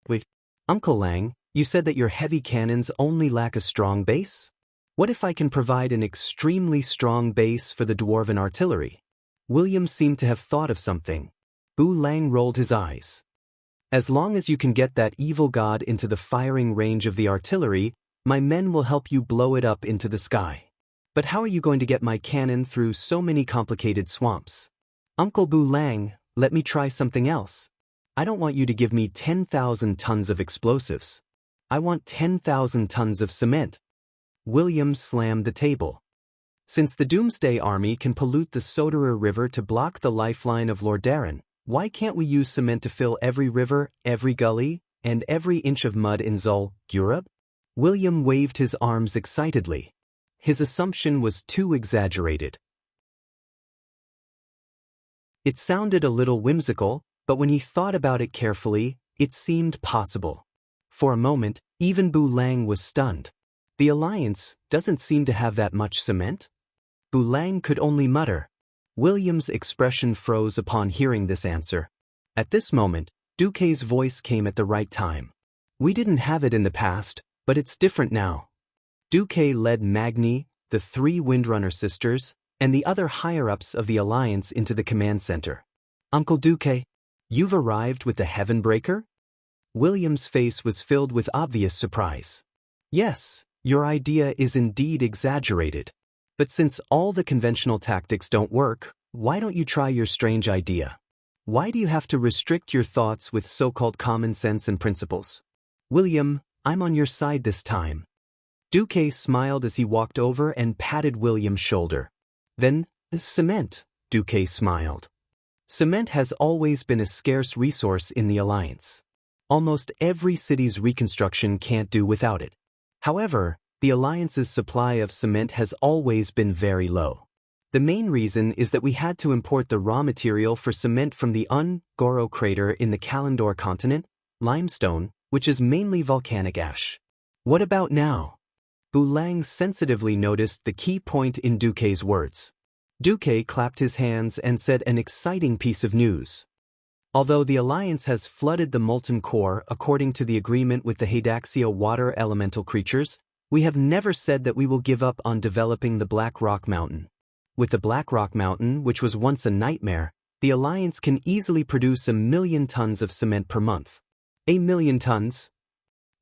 "Wait, Uncle Lang, you said that your heavy cannons only lack a strong base? What if I can provide an extremely strong base for the dwarven artillery?" William seemed to have thought of something. Bulang rolled his eyes. "As long as you can get that evil god into the firing range of the artillery, my men will help you blow it up into the sky. But how are you going to get my cannon through so many complicated swamps?" "Uncle Bulang, let me try something else. I don't want you to give me 10,000 tons of explosives. I want 10,000 tons of cement." William slammed the table. "Since the Doomsday Army can pollute the Soderer River to block the lifeline of Lordaeron, why can't we use cement to fill every river, every gully, and every inch of mud in Zul, Europe?" William waved his arms excitedly. His assumption was too exaggerated. It sounded a little whimsical, but when he thought about it carefully, it seemed possible. For a moment, even Bulang was stunned. "The Alliance doesn't seem to have that much cement?" Bulang could only mutter. William's expression froze upon hearing this answer. At this moment, Duque's voice came at the right time. "We didn't have it in the past, but it's different now. Duque led Magni, the three Windrunner sisters, and the other higher-ups of the Alliance into the command center. Uncle Duque, you've arrived with the Heavenbreaker? William's face was filled with obvious surprise. Yes, your idea is indeed exaggerated. But since all the conventional tactics don't work, why don't you try your strange idea? Why do you have to restrict your thoughts with so-called common sense and principles? William, I'm on your side this time. Duque smiled as he walked over and patted William's shoulder. Then, cement, Duque smiled. Cement has always been a scarce resource in the Alliance. Almost every city's reconstruction can't do without it. However, the Alliance's supply of cement has always been very low. The main reason is that we had to import the raw material for cement from the Goro crater in the Kalandor continent, limestone, which is mainly volcanic ash. What about now? Bulang sensitively noticed the key point in Duque's words. Duque clapped his hands and said an exciting piece of news. Although the Alliance has flooded the molten core according to the agreement with the Hydaxia water elemental creatures, we have never said that we will give up on developing the Black Rock Mountain. With the Black Rock Mountain, which was once a nightmare, the Alliance can easily produce 1 million tons of cement per month. 1 million tons?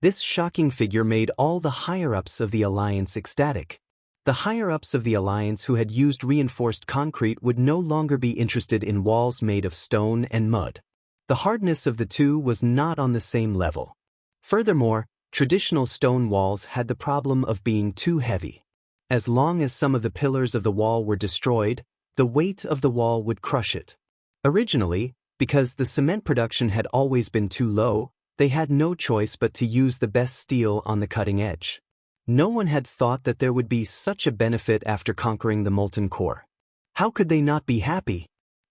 This shocking figure made all the higher-ups of the Alliance ecstatic. The higher-ups of the Alliance who had used reinforced concrete would no longer be interested in walls made of stone and mud. The hardness of the two was not on the same level. Furthermore, traditional stone walls had the problem of being too heavy. As long as some of the pillars of the wall were destroyed, the weight of the wall would crush it. Originally, because the cement production had always been too low, they had no choice but to use the best steel on the cutting edge. No one had thought that there would be such a benefit after conquering the molten core. How could they not be happy?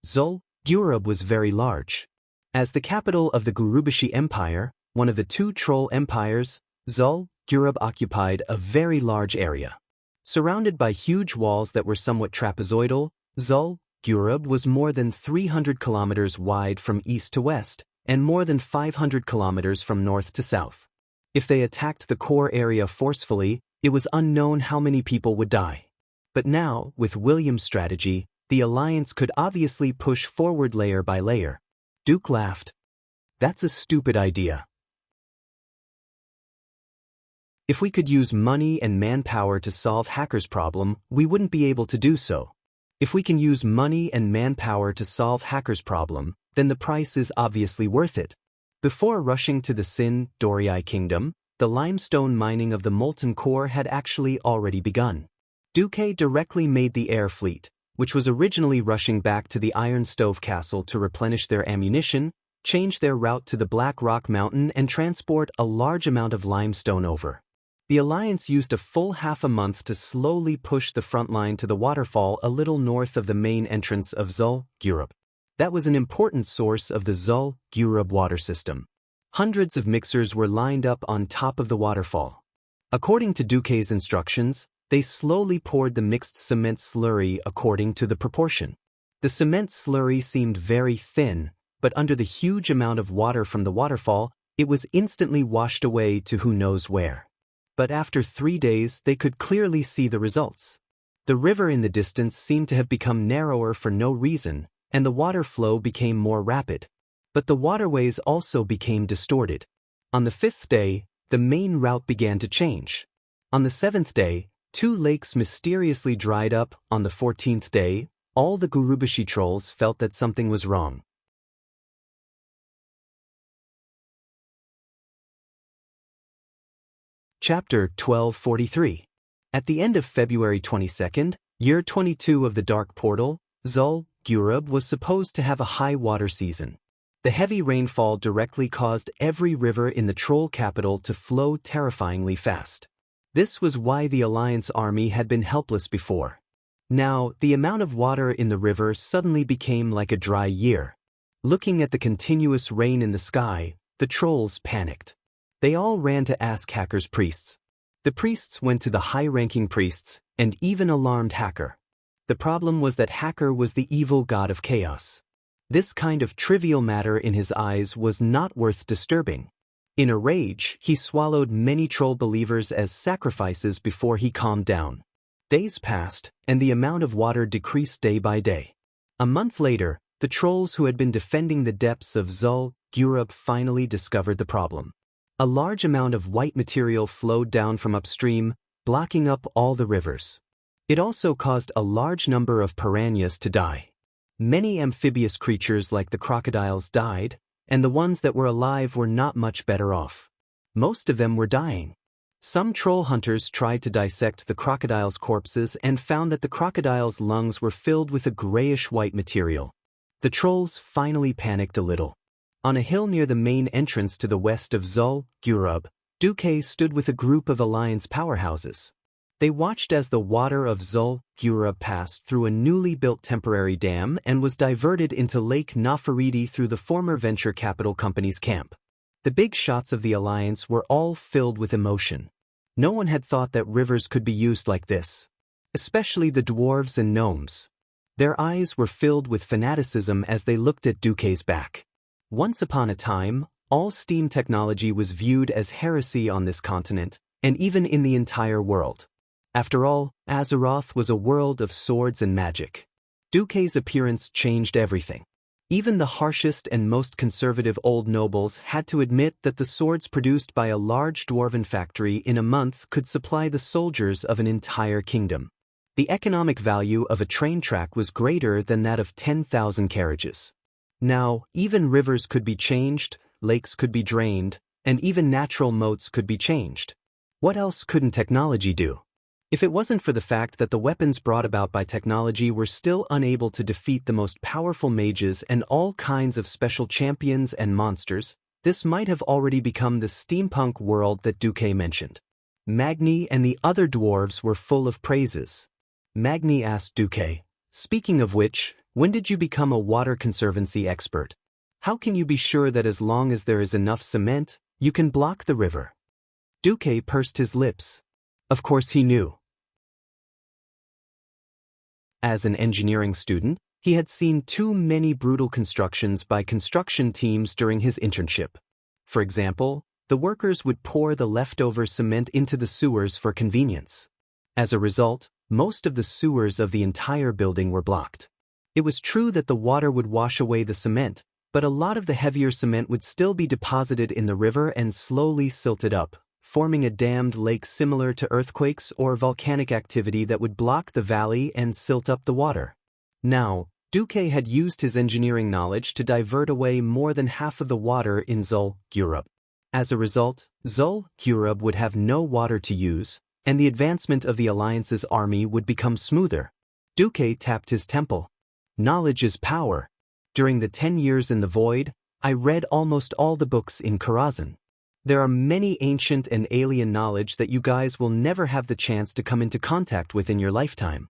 Zul-Gurub was very large. As the capital of the Gurubashi Empire, one of the two troll empires, Zul-Gurub occupied a very large area. Surrounded by huge walls that were somewhat trapezoidal, Zul-Gurub was more than 300 kilometers wide from east to west, and more than 500 kilometers from north to south. If they attacked the core area forcefully, it was unknown how many people would die. But now, with William's strategy, the Alliance could obviously push forward layer by layer. Duke laughed. That's a stupid idea. If we could use money and manpower to solve hackers' problem, we wouldn't be able to do so. If we can use money and manpower to solve hackers' problem, then the price is obviously worth it. Before rushing to the Sin-Dorii kingdom, the limestone mining of the molten core had actually already begun. Duque directly made the air fleet, which was originally rushing back to the Iron Stove Castle to replenish their ammunition, change their route to the Black Rock Mountain and transport a large amount of limestone over. The Alliance used a full half a month to slowly push the front line to the waterfall a little north of the main entrance of Zul-Gurub. That was an important source of the Zul-Gurub water system. Hundreds of mixers were lined up on top of the waterfall. According to Duque's instructions, they slowly poured the mixed cement slurry according to the proportion. The cement slurry seemed very thin, but under the huge amount of water from the waterfall, it was instantly washed away to who knows where. But after 3 days, they could clearly see the results. The river in the distance seemed to have become narrower for no reason, and the water flow became more rapid. But the waterways also became distorted. On the 5th day, the main route began to change. On the 7th day, 2 lakes mysteriously dried up. On the 14th day, all the Gurubashi trolls felt that something was wrong. Chapter 1243. At the end of February 22nd, year 22 of the Dark Portal, Zul-Gurub was supposed to have a high water season. The heavy rainfall directly caused every river in the troll capital to flow terrifyingly fast. This was why the Alliance army had been helpless before. Now, the amount of water in the river suddenly became like a dry year. Looking at the continuous rain in the sky, the trolls panicked. They all ran to ask Hacker's priests. The priests went to the high-ranking priests, and even alarmed Hacker. The problem was that Hacker was the evil god of chaos. This kind of trivial matter in his eyes was not worth disturbing. In a rage, he swallowed many troll believers as sacrifices before he calmed down. Days passed, and the amount of water decreased day by day. A month later, the trolls who had been defending the depths of Zul, Europe finally discovered the problem. A large amount of white material flowed down from upstream, blocking up all the rivers. It also caused a large number of piranhas to die. Many amphibious creatures like the crocodiles died, and the ones that were alive were not much better off. Most of them were dying. Some troll hunters tried to dissect the crocodiles' corpses and found that the crocodiles' lungs were filled with a grayish-white material. The trolls finally panicked a little. On a hill near the main entrance to the west of Zul, Europe, Duque stood with a group of Alliance powerhouses. They watched as the water of Zul, Europe passed through a newly built temporary dam and was diverted into Lake Nafaridi through the former venture capital company's camp. The big shots of the Alliance were all filled with emotion. No one had thought that rivers could be used like this. Especially the dwarves and gnomes. Their eyes were filled with fanaticism as they looked at Duque's back. Once upon a time, all steam technology was viewed as heresy on this continent, and even in the entire world. After all, Azeroth was a world of swords and magic. Duque's appearance changed everything. Even the harshest and most conservative old nobles had to admit that the swords produced by a large dwarven factory in a month could supply the soldiers of an entire kingdom. The economic value of a train track was greater than that of 10,000 carriages. Now, even rivers could be changed, lakes could be drained, and even natural moats could be changed. What else couldn't technology do? If it wasn't for the fact that the weapons brought about by technology were still unable to defeat the most powerful mages and all kinds of special champions and monsters, this might have already become the steampunk world that Duque mentioned. Magni and the other dwarves were full of praises. Magni asked Duque, "Speaking of which, when did you become a water conservancy expert? How can you be sure that as long as there is enough cement, you can block the river?" Duque pursed his lips. Of course he knew. As an engineering student, he had seen too many brutal constructions by construction teams during his internship. For example, the workers would pour the leftover cement into the sewers for convenience. As a result, most of the sewers of the entire building were blocked. It was true that the water would wash away the cement, but a lot of the heavier cement would still be deposited in the river and slowly silted up, forming a dammed lake similar to earthquakes or volcanic activity that would block the valley and silt up the water. Now, Duque had used his engineering knowledge to divert away more than half of the water in Zul, Europe. As a result, Zul, Europe would have no water to use, and the advancement of the Alliance's army would become smoother. Duque tapped his temple. Knowledge is power. During the 10 years in the Void, I read almost all the books in Karazhan. There are many ancient and alien knowledge that you guys will never have the chance to come into contact with in your lifetime.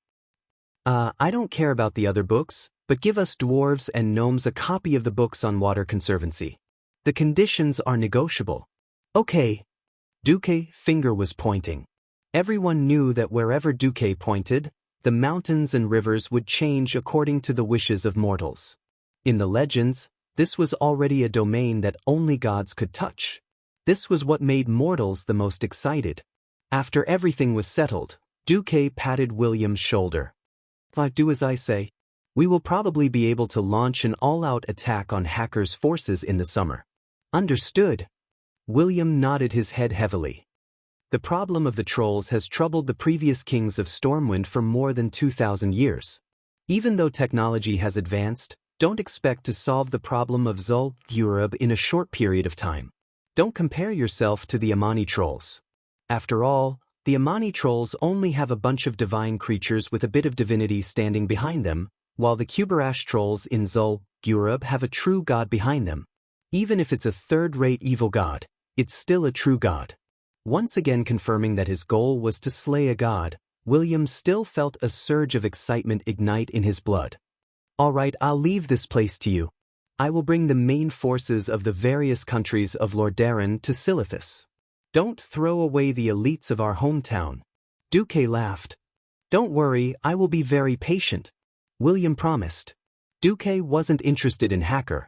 I don't care about the other books, but give us dwarves and gnomes a copy of the books on water conservancy. The conditions are negotiable. Okay. Duque's finger was pointing. Everyone knew that wherever Duque pointed, the mountains and rivers would change according to the wishes of mortals. In the legends, this was already a domain that only gods could touch. This was what made mortals the most excited. After everything was settled, Duque patted William's shoulder. Do as I say. We will probably be able to launch an all-out attack on hackers' forces in the summer. Understood. William nodded his head heavily. The problem of the trolls has troubled the previous kings of Stormwind for more than 2,000 years. Even though technology has advanced, don't expect to solve the problem of Zul, Europe in a short period of time. Don't compare yourself to the Amani trolls. After all, the Amani trolls only have a bunch of divine creatures with a bit of divinity standing behind them, while the Kuberash trolls in Zul, Europe have a true god behind them. Even if it's a third-rate evil god, it's still a true god. Once again confirming that his goal was to slay a god, William still felt a surge of excitement ignite in his blood. All right, I'll leave this place to you. I will bring the main forces of the various countries of Lordaeron to Silithus. Don't throw away the elites of our hometown. Duque laughed. Don't worry, I will be very patient. William promised. Duque wasn't interested in Hacker.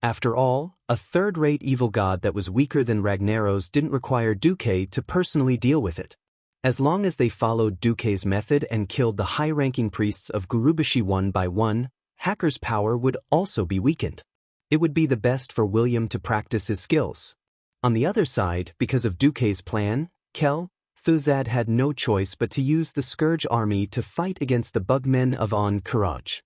After all, a third-rate evil god that was weaker than Ragnaros didn't require Duque to personally deal with it. As long as they followed Duque's method and killed the high-ranking priests of Gurubashi one by one, Hacker's power would also be weakened. It would be the best for William to practice his skills. On the other side, because of Duque's plan, Kel Thuzad had no choice but to use the Scourge army to fight against the Bugmen of Karaj.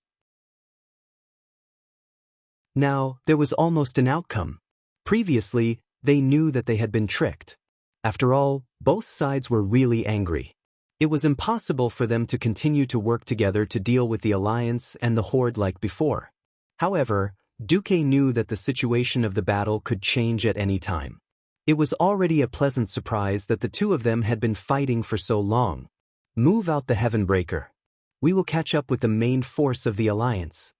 Now, there was almost an outcome. Previously, they knew that they had been tricked. After all, both sides were really angry. It was impossible for them to continue to work together to deal with the Alliance and the Horde like before. However, Duque knew that the situation of the battle could change at any time. It was already a pleasant surprise that the two of them had been fighting for so long. Move out the Heavenbreaker. We will catch up with the main force of the Alliance.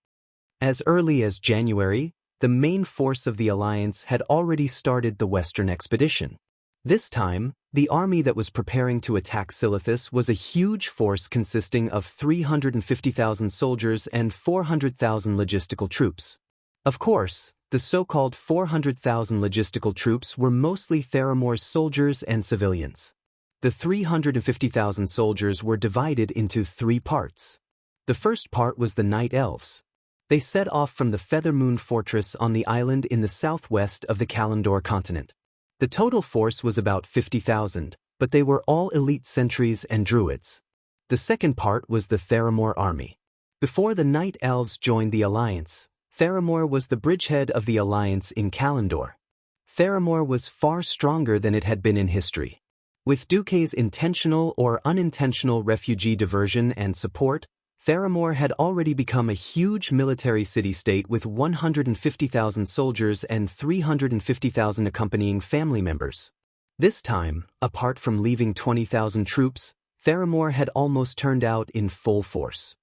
As early as January, the main force of the Alliance had already started the Western expedition. This time, the army that was preparing to attack Silithus was a huge force consisting of 350,000 soldiers and 400,000 logistical troops. Of course, the so-called 400,000 logistical troops were mostly Theramor's soldiers and civilians. The 350,000 soldiers were divided into three parts. The first part was the Night Elves. They set off from the Feather Moon Fortress on the island in the southwest of the Kalandor continent. The total force was about 50,000, but they were all elite sentries and druids. The second part was the Theramor army. Before the Night Elves joined the Alliance, Theramor was the bridgehead of the Alliance in Kalandor. Theramor was far stronger than it had been in history. With Duque's intentional or unintentional refugee diversion and support, Theramor had already become a huge military city-state with 150,000 soldiers and 350,000 accompanying family members. This time, apart from leaving 20,000 troops, Theramor had almost turned out in full force.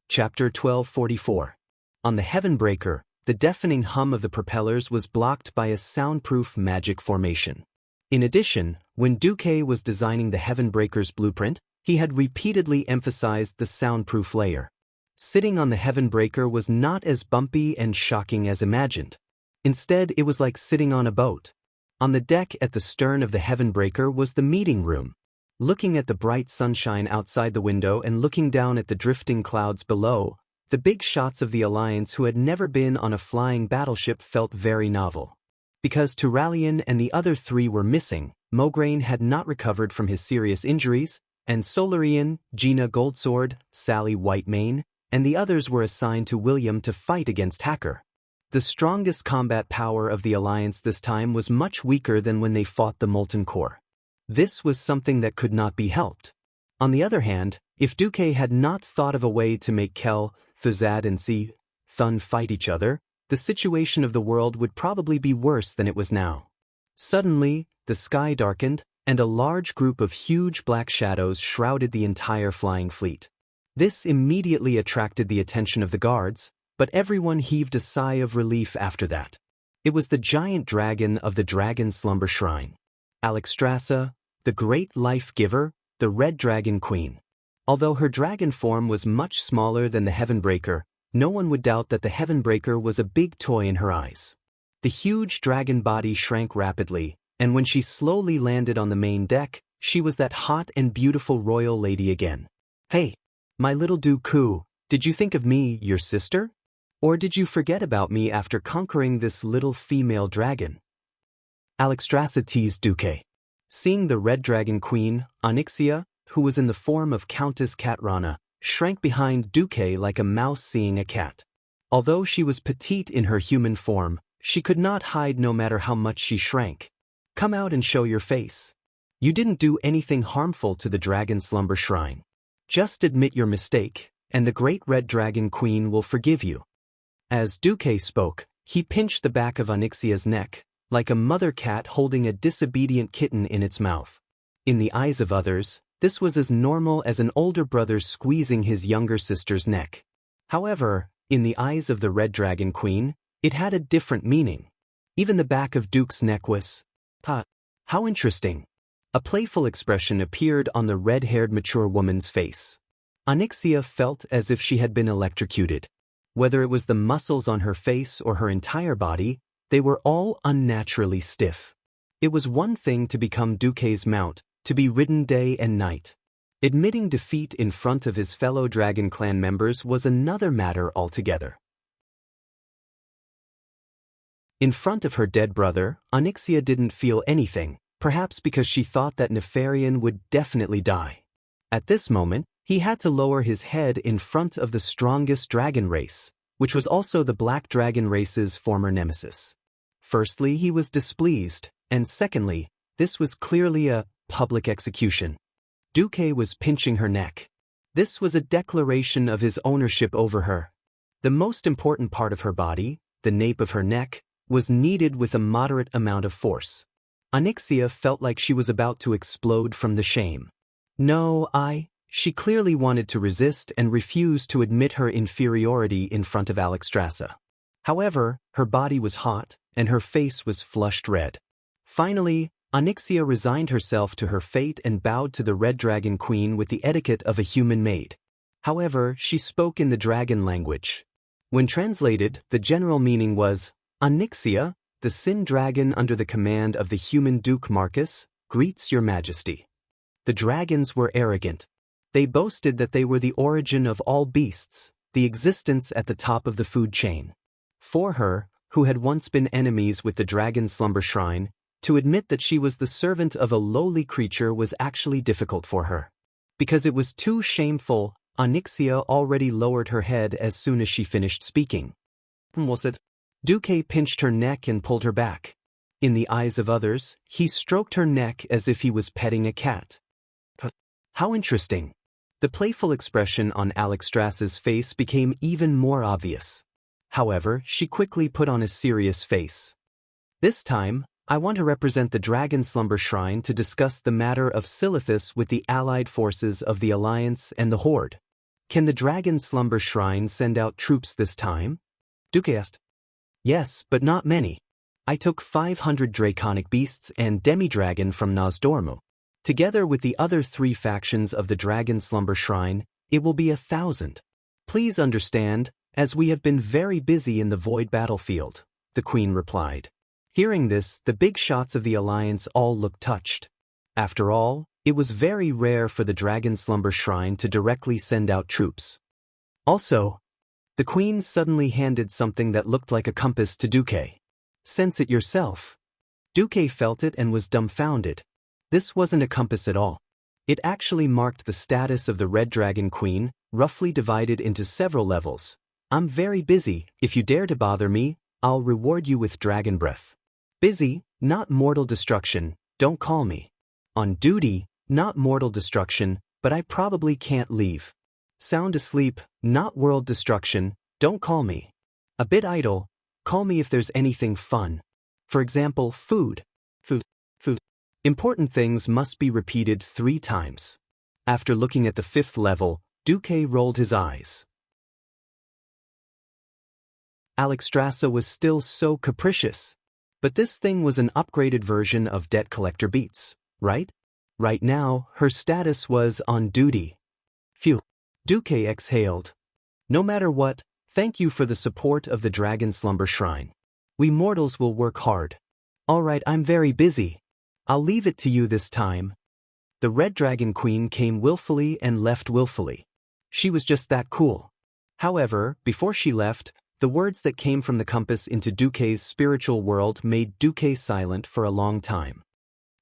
Chapter 1244. On the Heavenbreaker, the deafening hum of the propellers was blocked by a soundproof magic formation. In addition, when Duque was designing the Heavenbreaker's blueprint, he had repeatedly emphasized the soundproof layer. Sitting on the Heavenbreaker was not as bumpy and shocking as imagined. Instead, it was like sitting on a boat. On the deck at the stern of the Heavenbreaker was the meeting room. Looking at the bright sunshine outside the window and looking down at the drifting clouds below, the big shots of the Alliance who had never been on a flying battleship felt very novel. Because Turalian and the other three were missing, Mograine had not recovered from his serious injuries, and Solarian, Gina Goldsword, Sally Whitemane, and the others were assigned to William to fight against Hacker. The strongest combat power of the Alliance this time was much weaker than when they fought the Molten Core. This was something that could not be helped. On the other hand, if Duque had not thought of a way to make Kel, Thuzad and Thun fight each other, the situation of the world would probably be worse than it was now. Suddenly, the sky darkened, and a large group of huge black shadows shrouded the entire flying fleet. This immediately attracted the attention of the guards, but everyone heaved a sigh of relief after that. It was the giant dragon of the Dragon Slumber Shrine. Alexstrasza, the great life-giver, the Red Dragon Queen. Although her dragon form was much smaller than the Heavenbreaker, no one would doubt that the Heavenbreaker was a big toy in her eyes. The huge dragon body shrank rapidly, and when she slowly landed on the main deck, she was that hot and beautiful royal lady again. "Hey, my little Dooku, did you think of me, your sister? Or did you forget about me after conquering this little female dragon?" Alexstrasza teased Duque. Seeing the Red Dragon Queen, Onyxia, who was in the form of Countess Katrana, shrank behind Duque like a mouse seeing a cat. Although she was petite in her human form, she could not hide no matter how much she shrank. "Come out and show your face. You didn't do anything harmful to the Dragon Slumber Shrine. Just admit your mistake, and the great Red Dragon Queen will forgive you." As Duque spoke, he pinched the back of Onyxia's neck, like a mother cat holding a disobedient kitten in its mouth. In the eyes of others, this was as normal as an older brother squeezing his younger sister's neck. However, in the eyes of the Red Dragon Queen, it had a different meaning. Even the back of Duke's neck was, how interesting." A playful expression appeared on the red-haired mature woman's face. Xianxia felt as if she had been electrocuted. Whether it was the muscles on her face or her entire body, they were all unnaturally stiff. It was one thing to become Duque's mount, to be ridden day and night. Admitting defeat in front of his fellow Dragon Clan members was another matter altogether. In front of her dead brother, Xianxia didn't feel anything, perhaps because she thought that Nefarian would definitely die. At this moment, he had to lower his head in front of the strongest dragon race, which was also the Black Dragon race's former nemesis. Firstly, he was displeased, and secondly, this was clearly a public execution. Duque was pinching her neck. This was a declaration of his ownership over her. The most important part of her body, the nape of her neck, was kneaded with a moderate amount of force. Xianxia felt like she was about to explode from the shame. She clearly wanted to resist and refused to admit her inferiority in front of Alexstrasza. However, her body was hot, and her face was flushed red. Finally, Xianxia resigned herself to her fate and bowed to the Red Dragon Queen with the etiquette of a human maid. However, she spoke in the dragon language. When translated, the general meaning was, "Xianxia, the Sin Dragon under the command of the human Duke Marcus, greets your majesty." The dragons were arrogant. They boasted that they were the origin of all beasts, the existence at the top of the food chain. For her, who had once been enemies with the Dragon Slumber Shrine, to admit that she was the servant of a lowly creature was actually difficult for her. Because it was too shameful, Xianxia already lowered her head as soon as she finished speaking. Was it? Duque pinched her neck and pulled her back. In the eyes of others, he stroked her neck as if he was petting a cat. How interesting. The playful expression on Alexstrasza's face became even more obvious. However, she quickly put on a serious face. This time, I want to represent the Dragon Slumber Shrine to discuss the matter of Silithus with the allied forces of the Alliance and the Horde. Can the Dragon Slumber Shrine send out troops this time? Duque asked. Yes, but not many. I took 500 draconic beasts and demi-dragon from Nozdormu. Together with the other 3 factions of the Dragon Slumber Shrine, it will be 1,000. Please understand, as we have been very busy in the Void battlefield, the Queen replied. Hearing this, the big shots of the Alliance all looked touched. After all, it was very rare for the Dragon Slumber Shrine to directly send out troops. Also, the Queen suddenly handed something that looked like a compass to Duque. Sense it yourself. Duque felt it and was dumbfounded. This wasn't a compass at all. It actually marked the status of the Red Dragon Queen, roughly divided into several levels. I'm very busy. If you dare to bother me, I'll reward you with dragon breath. Busy, not mortal destruction, don't call me. On duty, not mortal destruction, but I probably can't leave. Sound asleep, not world destruction, don't call me. A bit idle, call me if there's anything fun. For example, food. Food. Important things must be repeated 3 times. After looking at the 5th level, Duque rolled his eyes. Alexstrasza was still so capricious. But this thing was an upgraded version of Debt Collector Beats, right? Right now, her status was on duty. Phew. Duque exhaled. No matter what, thank you for the support of the Dragon Slumber Shrine. We mortals will work hard. Alright, I'm very busy. I'll leave it to you this time. The Red Dragon Queen came willfully and left willfully. She was just that cool. However, before she left, the words that came from the compass into Duque's spiritual world made Duque silent for a long time.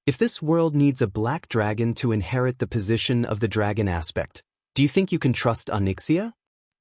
If this world needs a black dragon to inherit the position of the dragon aspect, do you think you can trust Xianxia?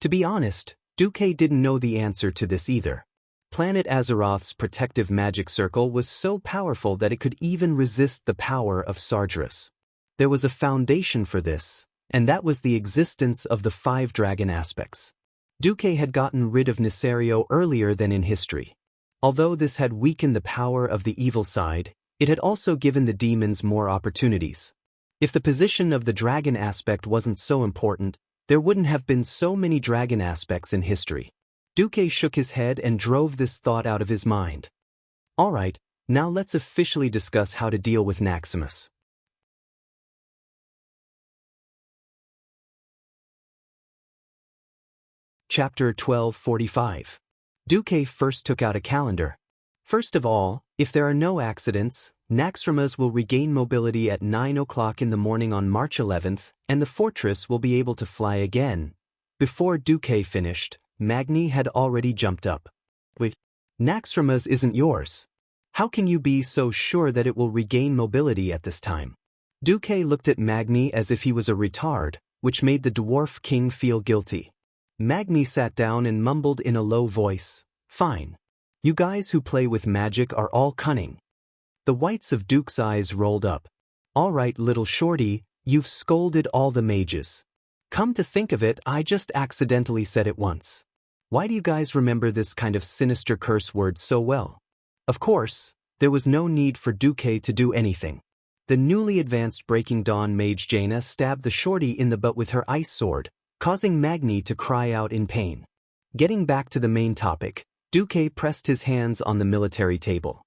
To be honest, Duque didn't know the answer to this either. Planet Azeroth's protective magic circle was so powerful that it could even resist the power of Sargeras. There was a foundation for this, and that was the existence of the 5 dragon aspects. Duque had gotten rid of Nesario earlier than in history. Although this had weakened the power of the evil side, it had also given the demons more opportunities. If the position of the dragon aspect wasn't so important, there wouldn't have been so many dragon aspects in history. Duque shook his head and drove this thought out of his mind. Alright, now let's officially discuss how to deal with Naximus. Chapter 1245. Duque first took out a calendar. First of all, if there are no accidents, Naxxramas will regain mobility at 9 o'clock in the morning on March 11th, and the fortress will be able to fly again. Before Duque finished, Magni had already jumped up. Wait, Naxxramas isn't yours. How can you be so sure that it will regain mobility at this time? Duque looked at Magni as if he was a retard, which made the dwarf king feel guilty. Magni sat down and mumbled in a low voice, "Fine. You guys who play with magic are all cunning." The whites of Duke's eyes rolled up. "All right, little shorty, you've scolded all the mages. Come to think of it, I just accidentally said it once. Why do you guys remember this kind of sinister curse word so well?" Of course, there was no need for Duque to do anything. The newly advanced Breaking Dawn mage Jaina stabbed the shorty in the butt with her ice sword, causing Magni to cry out in pain. Getting back to the main topic, Duque pressed his hands on the military table.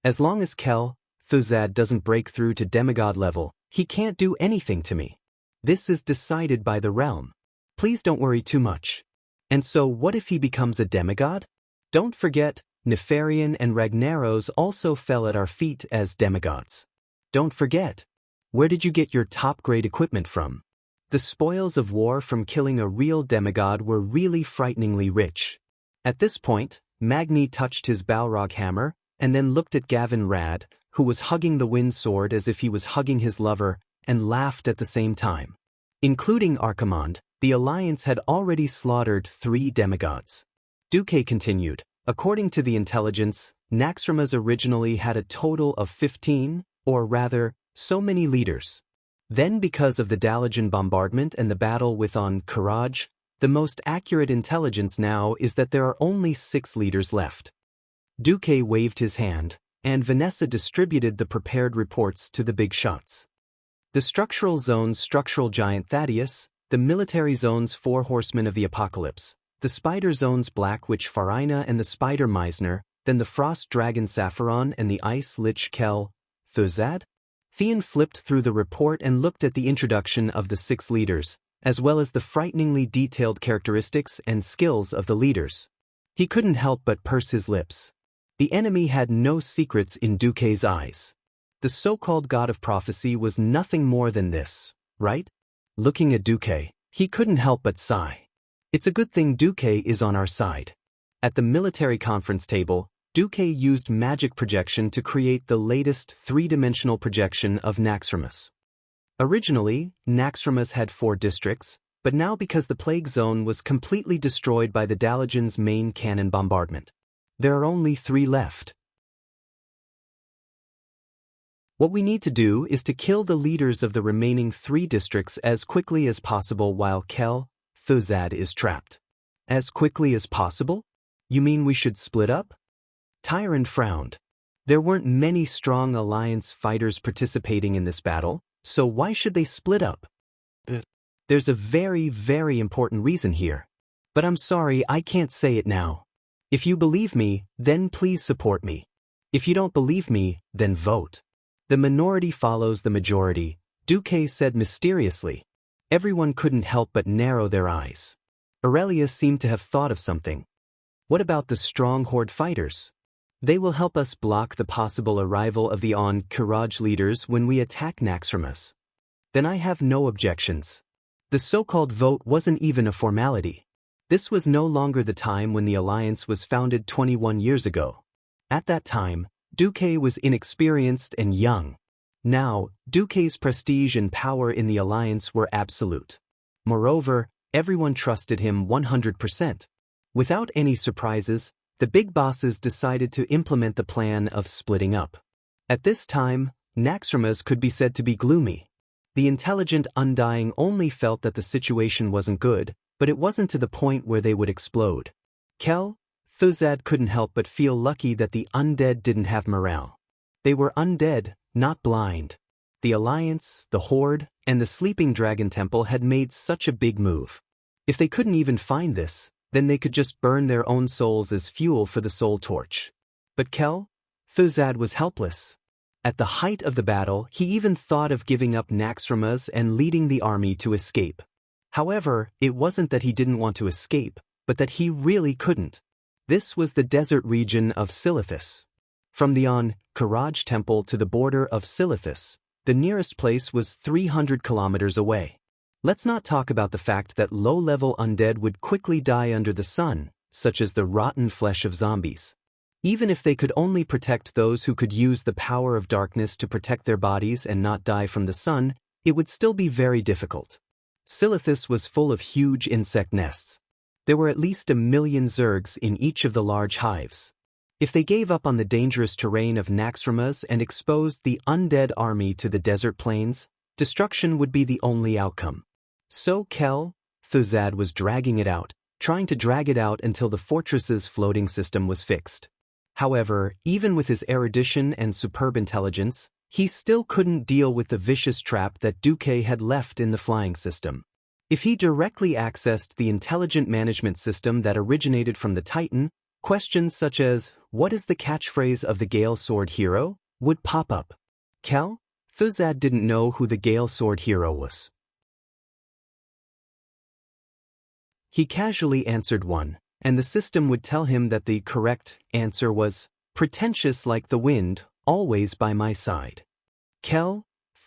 As long as Thuzad doesn't break through to demigod level, he can't do anything to me. This is decided by the realm. Please don't worry too much. And so what if he becomes a demigod? Don't forget, Nefarian and Ragnaros also fell at our feet as demigods. Don't forget. Where did you get your top-grade equipment from? The spoils of war from killing a real demigod were really frighteningly rich. At this point, Magni touched his Balrog hammer, and then looked at Gavin Rad, who was hugging the wind sword as if he was hugging his lover, and laughed at the same time. Including Archimond, the Alliance had already slaughtered 3 demigods. Duque continued, according to the intelligence, Naxxramas originally had a total of 15, or rather, so many leaders. Then because of the Dalajan bombardment and the battle with Karaj, the most accurate intelligence now is that there are only 6 leaders left. Duque waved his hand, and Vanessa distributed the prepared reports to the big shots. The structural zone's structural giant Thaddeus, the military zone's 4 horsemen of the apocalypse, the spider zone's Black Witch Farina and the spider Meisner, then the frost dragon Sapphiron and the ice lich Thuzad? Theon flipped through the report and looked at the introduction of the 6 leaders, as well as the frighteningly detailed characteristics and skills of the leaders. He couldn't help but purse his lips. The enemy had no secrets in Duque's eyes. The so-called god of prophecy was nothing more than this, right? Looking at Duque, he couldn't help but sigh. It's a good thing Duque is on our side. At the military conference table, Duque used magic projection to create the latest 3-dimensional projection of Naxxramas. Originally, Naxxramas had 4 districts, but now because the plague zone was completely destroyed by the Dalajan's main cannon bombardment, there are only 3 left. What we need to do is to kill the leaders of the remaining 3 districts as quickly as possible while Thuzad is trapped. As quickly as possible? You mean we should split up? Tyron frowned. There weren't many strong Alliance fighters participating in this battle, so why should they split up? There's a very, very important reason here. But I'm sorry, I can't say it now. If you believe me, then please support me. If you don't believe me, then vote. The minority follows the majority, Duque said mysteriously. Everyone couldn't help but narrow their eyes. Aurelia seemed to have thought of something. What about the strong horde fighters? They will help us block the possible arrival of the Karaj leaders when we attack Naxxramas. Then I have no objections. The so-called vote wasn't even a formality. This was no longer the time when the Alliance was founded 21 years ago. At that time, Duque was inexperienced and young. Now, Duque's prestige and power in the Alliance were absolute. Moreover, everyone trusted him 100%. Without any surprises, the big bosses decided to implement the plan of splitting up. At this time, Naxxramas could be said to be gloomy. The intelligent Undying only felt that the situation wasn't good, but it wasn't to the point where they would explode. Thuzad couldn't help but feel lucky that the undead didn't have morale. They were undead, not blind. The Alliance, the Horde, and the Sleeping Dragon Temple had made such a big move. If they couldn't even find this, then they could just burn their own souls as fuel for the soul torch. But Thuzad was helpless. At the height of the battle, he even thought of giving up Naxxramas and leading the army to escape. However, it wasn't that he didn't want to escape, but that he really couldn't. This was the desert region of Silithus. From the Karaj temple to the border of Silithus, the nearest place was 300 kilometers away. Let's not talk about the fact that low-level undead would quickly die under the sun, such as the rotten flesh of zombies. Even if they could only protect those who could use the power of darkness to protect their bodies and not die from the sun, it would still be very difficult. Silithus was full of huge insect nests. There were at least 1 million zergs in each of the large hives. If they gave up on the dangerous terrain of Naxxramas and exposed the undead army to the desert plains, destruction would be the only outcome. So Thuzad was dragging it out, trying to drag it out until the fortress's floating system was fixed. However, even with his erudition and superb intelligence, he still couldn't deal with the vicious trap that Duque had left in the flying system. If he directly accessed the intelligent management system that originated from the Titan, questions such as, "What is the catchphrase of the Gale Sword Hero?" would pop up. Thuzad didn't know who the Gale Sword Hero was. He casually answered one, and the system would tell him that the correct answer was, "Pretentious like the wind, always by my side."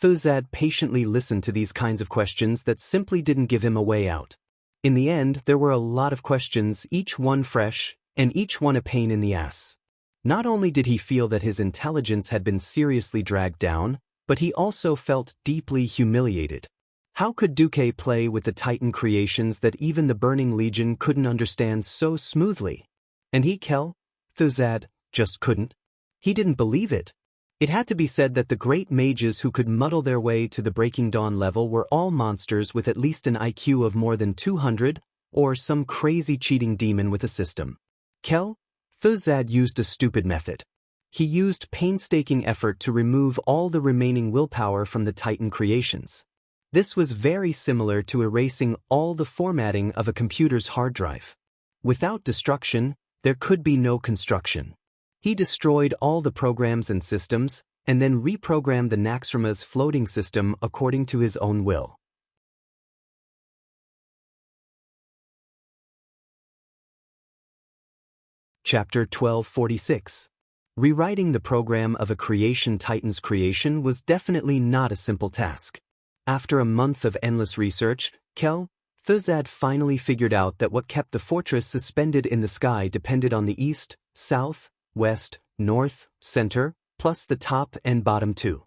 Thuzad patiently listened to these kinds of questions that simply didn't give him a way out. In the end, there were a lot of questions, each one fresh, and each one a pain in the ass. Not only did he feel that his intelligence had been seriously dragged down, but he also felt deeply humiliated. How could Duque play with the Titan creations that even the Burning Legion couldn't understand so smoothly? And he, Thuzad, just couldn't. He didn't believe it. It had to be said that the great mages who could muddle their way to the Breaking Dawn level were all monsters with at least an IQ of more than 200, or some crazy cheating demon with a system. Thuzad used a stupid method. He used painstaking effort to remove all the remaining willpower from the Titan creations. This was very similar to erasing all the formatting of a computer's hard drive. Without destruction, there could be no construction. He destroyed all the programs and systems, and then reprogrammed the Naxxramas floating system according to his own will. Chapter 1246. Rewriting the program of a creation Titan's creation was definitely not a simple task. After a month of endless research, Thuzad finally figured out that what kept the fortress suspended in the sky depended on the east, south, west, north, center, plus the top and bottom two.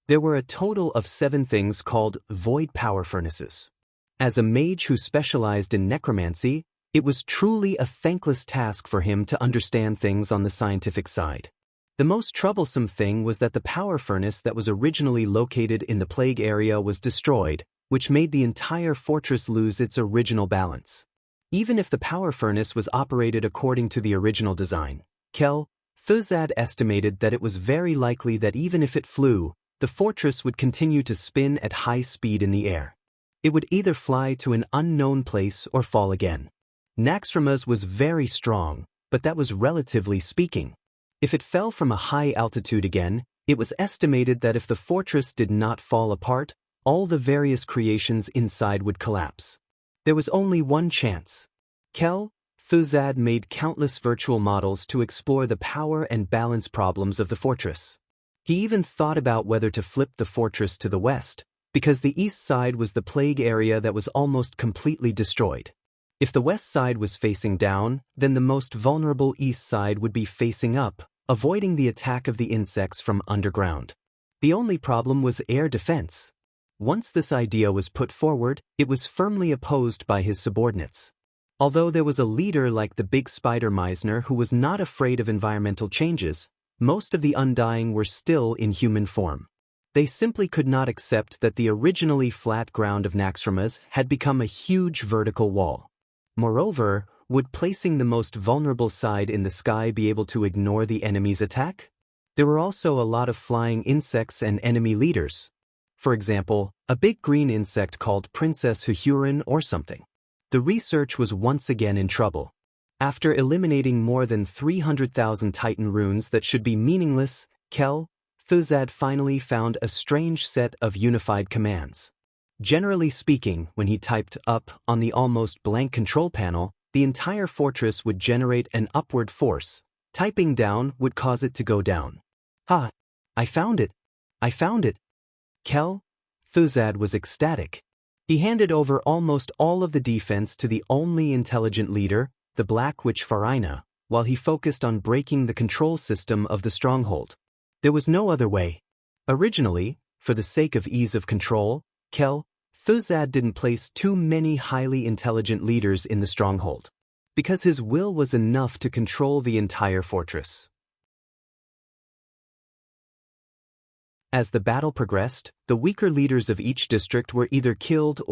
There were a total of 7 things called void power furnaces. As a mage who specialized in necromancy, it was truly a thankless task for him to understand things on the scientific side. The most troublesome thing was that the power furnace that was originally located in the plague area was destroyed, which made the entire fortress lose its original balance. Even if the power furnace was operated according to the original design, Thuzad estimated that it was very likely that even if it flew, the fortress would continue to spin at high speed in the air. It would either fly to an unknown place or fall again. Naxxramas was very strong, but that was relatively speaking. If it fell from a high altitude again, it was estimated that if the fortress did not fall apart, all the various creations inside would collapse. There was only one chance. Thuzad made countless virtual models to explore the power and balance problems of the fortress. He even thought about whether to flip the fortress to the west, because the east side was the plague area that was almost completely destroyed. If the west side was facing down, then the most vulnerable east side would be facing up, avoiding the attack of the insects from underground. The only problem was air defense. Once this idea was put forward, it was firmly opposed by his subordinates. Although there was a leader like the Big Spider Meisner who was not afraid of environmental changes, most of the Undying were still in human form. They simply could not accept that the originally flat ground of Naxxramas had become a huge vertical wall. Moreover, would placing the most vulnerable side in the sky be able to ignore the enemy's attack? There were also a lot of flying insects and enemy leaders. For example, a big green insect called Princess Huhurin or something. The research was once again in trouble. After eliminating more than 300,000 Titan runes that should be meaningless, Thuzad finally found a strange set of unified commands. Generally speaking, when he typed up on the almost blank control panel, the entire fortress would generate an upward force. Typing down would cause it to go down. Ha! I found it! I found it! Kel Thuzad was ecstatic. He handed over almost all of the defense to the only intelligent leader, the Black Witch Farina, while he focused on breaking the control system of the stronghold. There was no other way. Originally, for the sake of ease of control, Kel Thuzad didn't place too many highly intelligent leaders in the stronghold, because his will was enough to control the entire fortress. As the battle progressed, the weaker leaders of each district were either killed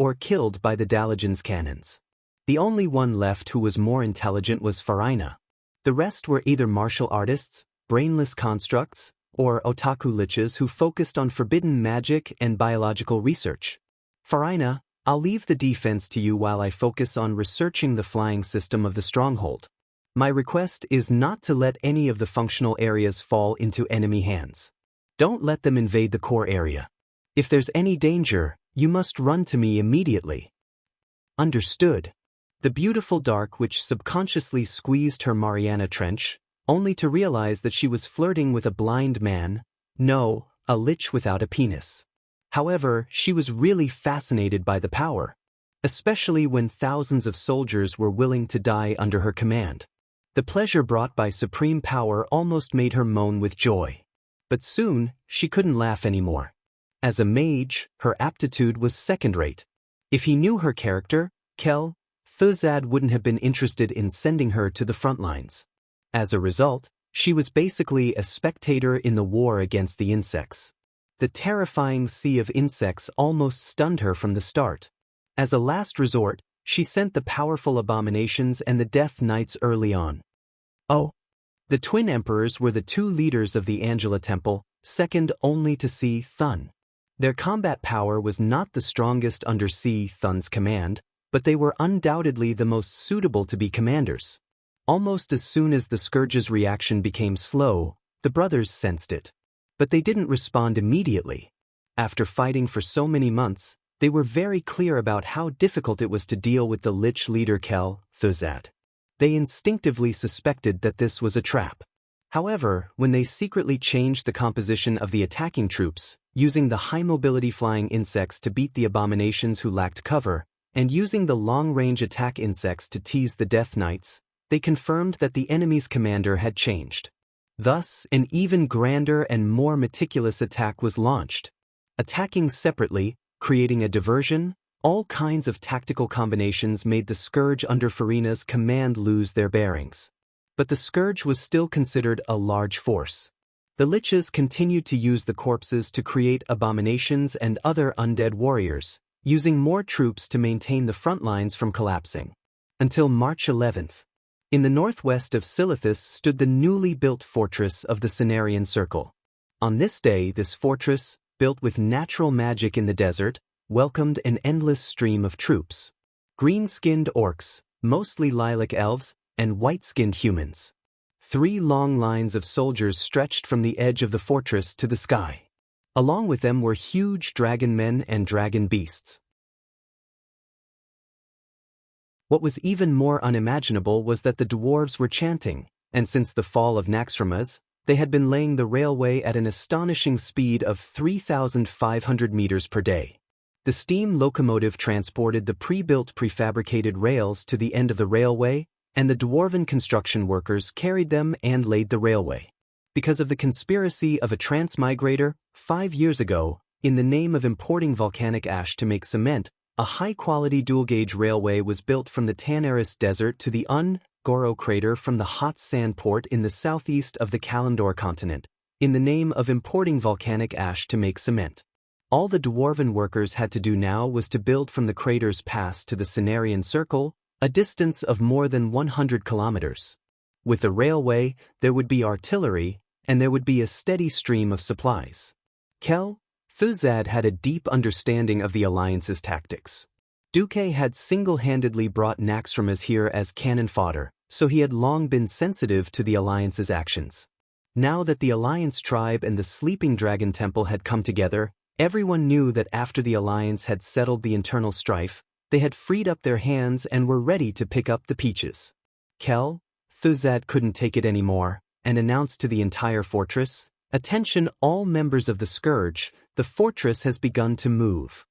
by the Dalajan's cannons. The only one left who was more intelligent was Farina. The rest were either martial artists, brainless constructs, or otaku liches who focused on forbidden magic and biological research. Farina, I'll leave the defense to you while I focus on researching the flying system of the stronghold. My request is not to let any of the functional areas fall into enemy hands. Don't let them invade the core area. If there's any danger, you must run to me immediately. Understood. The beautiful Dark Witch subconsciously squeezed her Mariana trench, only to realize that she was flirting with a blind man, no, a lich without a penis. However, she was really fascinated by the power, especially when thousands of soldiers were willing to die under her command. The pleasure brought by supreme power almost made her moan with joy. But soon, she couldn't laugh anymore. As a mage, her aptitude was second-rate. If he knew her character, Kel Thuzad wouldn't have been interested in sending her to the front lines. As a result, she was basically a spectator in the war against the insects. The terrifying sea of insects almost stunned her from the start. As a last resort, she sent the powerful abominations and the death knights early on. Oh! The twin emperors were the two leaders of the Angela Temple, second only to Si Thun. Their combat power was not the strongest under Si Thun's command, but they were undoubtedly the most suitable to be commanders. Almost as soon as the Scourge's reaction became slow, the brothers sensed it. But they didn't respond immediately. After fighting for so many months, they were very clear about how difficult it was to deal with the lich leader Kel Thuzad. They instinctively suspected that this was a trap. However, when they secretly changed the composition of the attacking troops, using the high-mobility flying insects to beat the abominations who lacked cover, and using the long-range attack insects to tease the Death Knights, they confirmed that the enemy's commander had changed. Thus, an even grander and more meticulous attack was launched. Attacking separately, creating a diversion, all kinds of tactical combinations made the Scourge under Farina's command lose their bearings. But the Scourge was still considered a large force. The liches continued to use the corpses to create abominations and other undead warriors, using more troops to maintain the front lines from collapsing. Until March 11th. In the northwest of Silithus stood the newly built fortress of the Cenarian Circle. On this day, this fortress, built with natural magic in the desert, welcomed an endless stream of troops. Green-skinned orcs, mostly lilac elves, and white-skinned humans. 3 long lines of soldiers stretched from the edge of the fortress to the sky. Along with them were huge dragon men and dragon beasts. What was even more unimaginable was that the dwarves were chanting, and since the fall of Naxxramas, they had been laying the railway at an astonishing speed of 3,500 meters per day. The steam locomotive transported the pre-built prefabricated rails to the end of the railway, and the dwarven construction workers carried them and laid the railway. Because of the conspiracy of a transmigrator, 5 years ago, in the name of importing volcanic ash to make cement, a high-quality dual-gauge railway was built from the Tanaris Desert to the Goro crater from the hot sand port in the southeast of the Kalimdor continent, in the name of importing volcanic ash to make cement. All the dwarven workers had to do now was to build from the crater's pass to the Cenarian Circle, a distance of more than 100 kilometers. With the railway, there would be artillery, and there would be a steady stream of supplies. Kel Thuzad had a deep understanding of the Alliance's tactics. Duque had single-handedly brought Naxxramas here as cannon fodder, so he had long been sensitive to the Alliance's actions. Now that the Alliance tribe and the Sleeping Dragon Temple had come together, everyone knew that after the Alliance had settled the internal strife, They had freed up their hands and were ready to pick up the peaches. Kel, Thuzad couldn't take it anymore, and announced to the entire fortress, "Attention all members of the Scourge, the fortress has begun to move."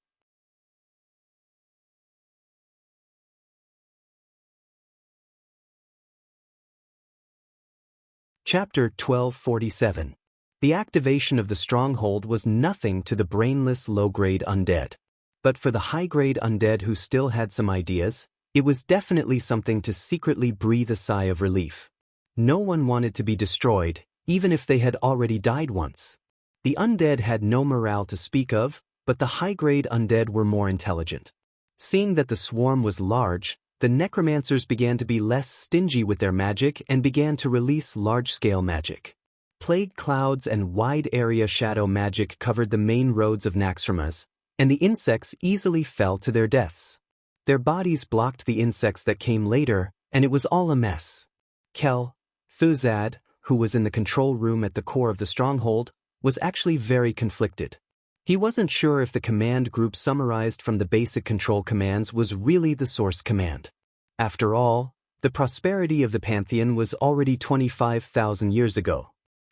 Chapter 1247. The activation of the stronghold was nothing to the brainless low-grade undead. But for the high-grade undead who still had some ideas, it was definitely something to secretly breathe a sigh of relief. No one wanted to be destroyed, even if they had already died once. The undead had no morale to speak of, but the high-grade undead were more intelligent. Seeing that the swarm was large, the necromancers began to be less stingy with their magic and began to release large-scale magic. Plague clouds and wide-area shadow magic covered the main roads of Naxxramas, and the insects easily fell to their deaths. Their bodies blocked the insects that came later, and it was all a mess. Kel, Thuzad, who was in the control room at the core of the stronghold, was actually very conflicted. He wasn't sure if the command group summarized from the basic control commands was really the source command. After all, the prosperity of the Pantheon was already 25,000 years ago.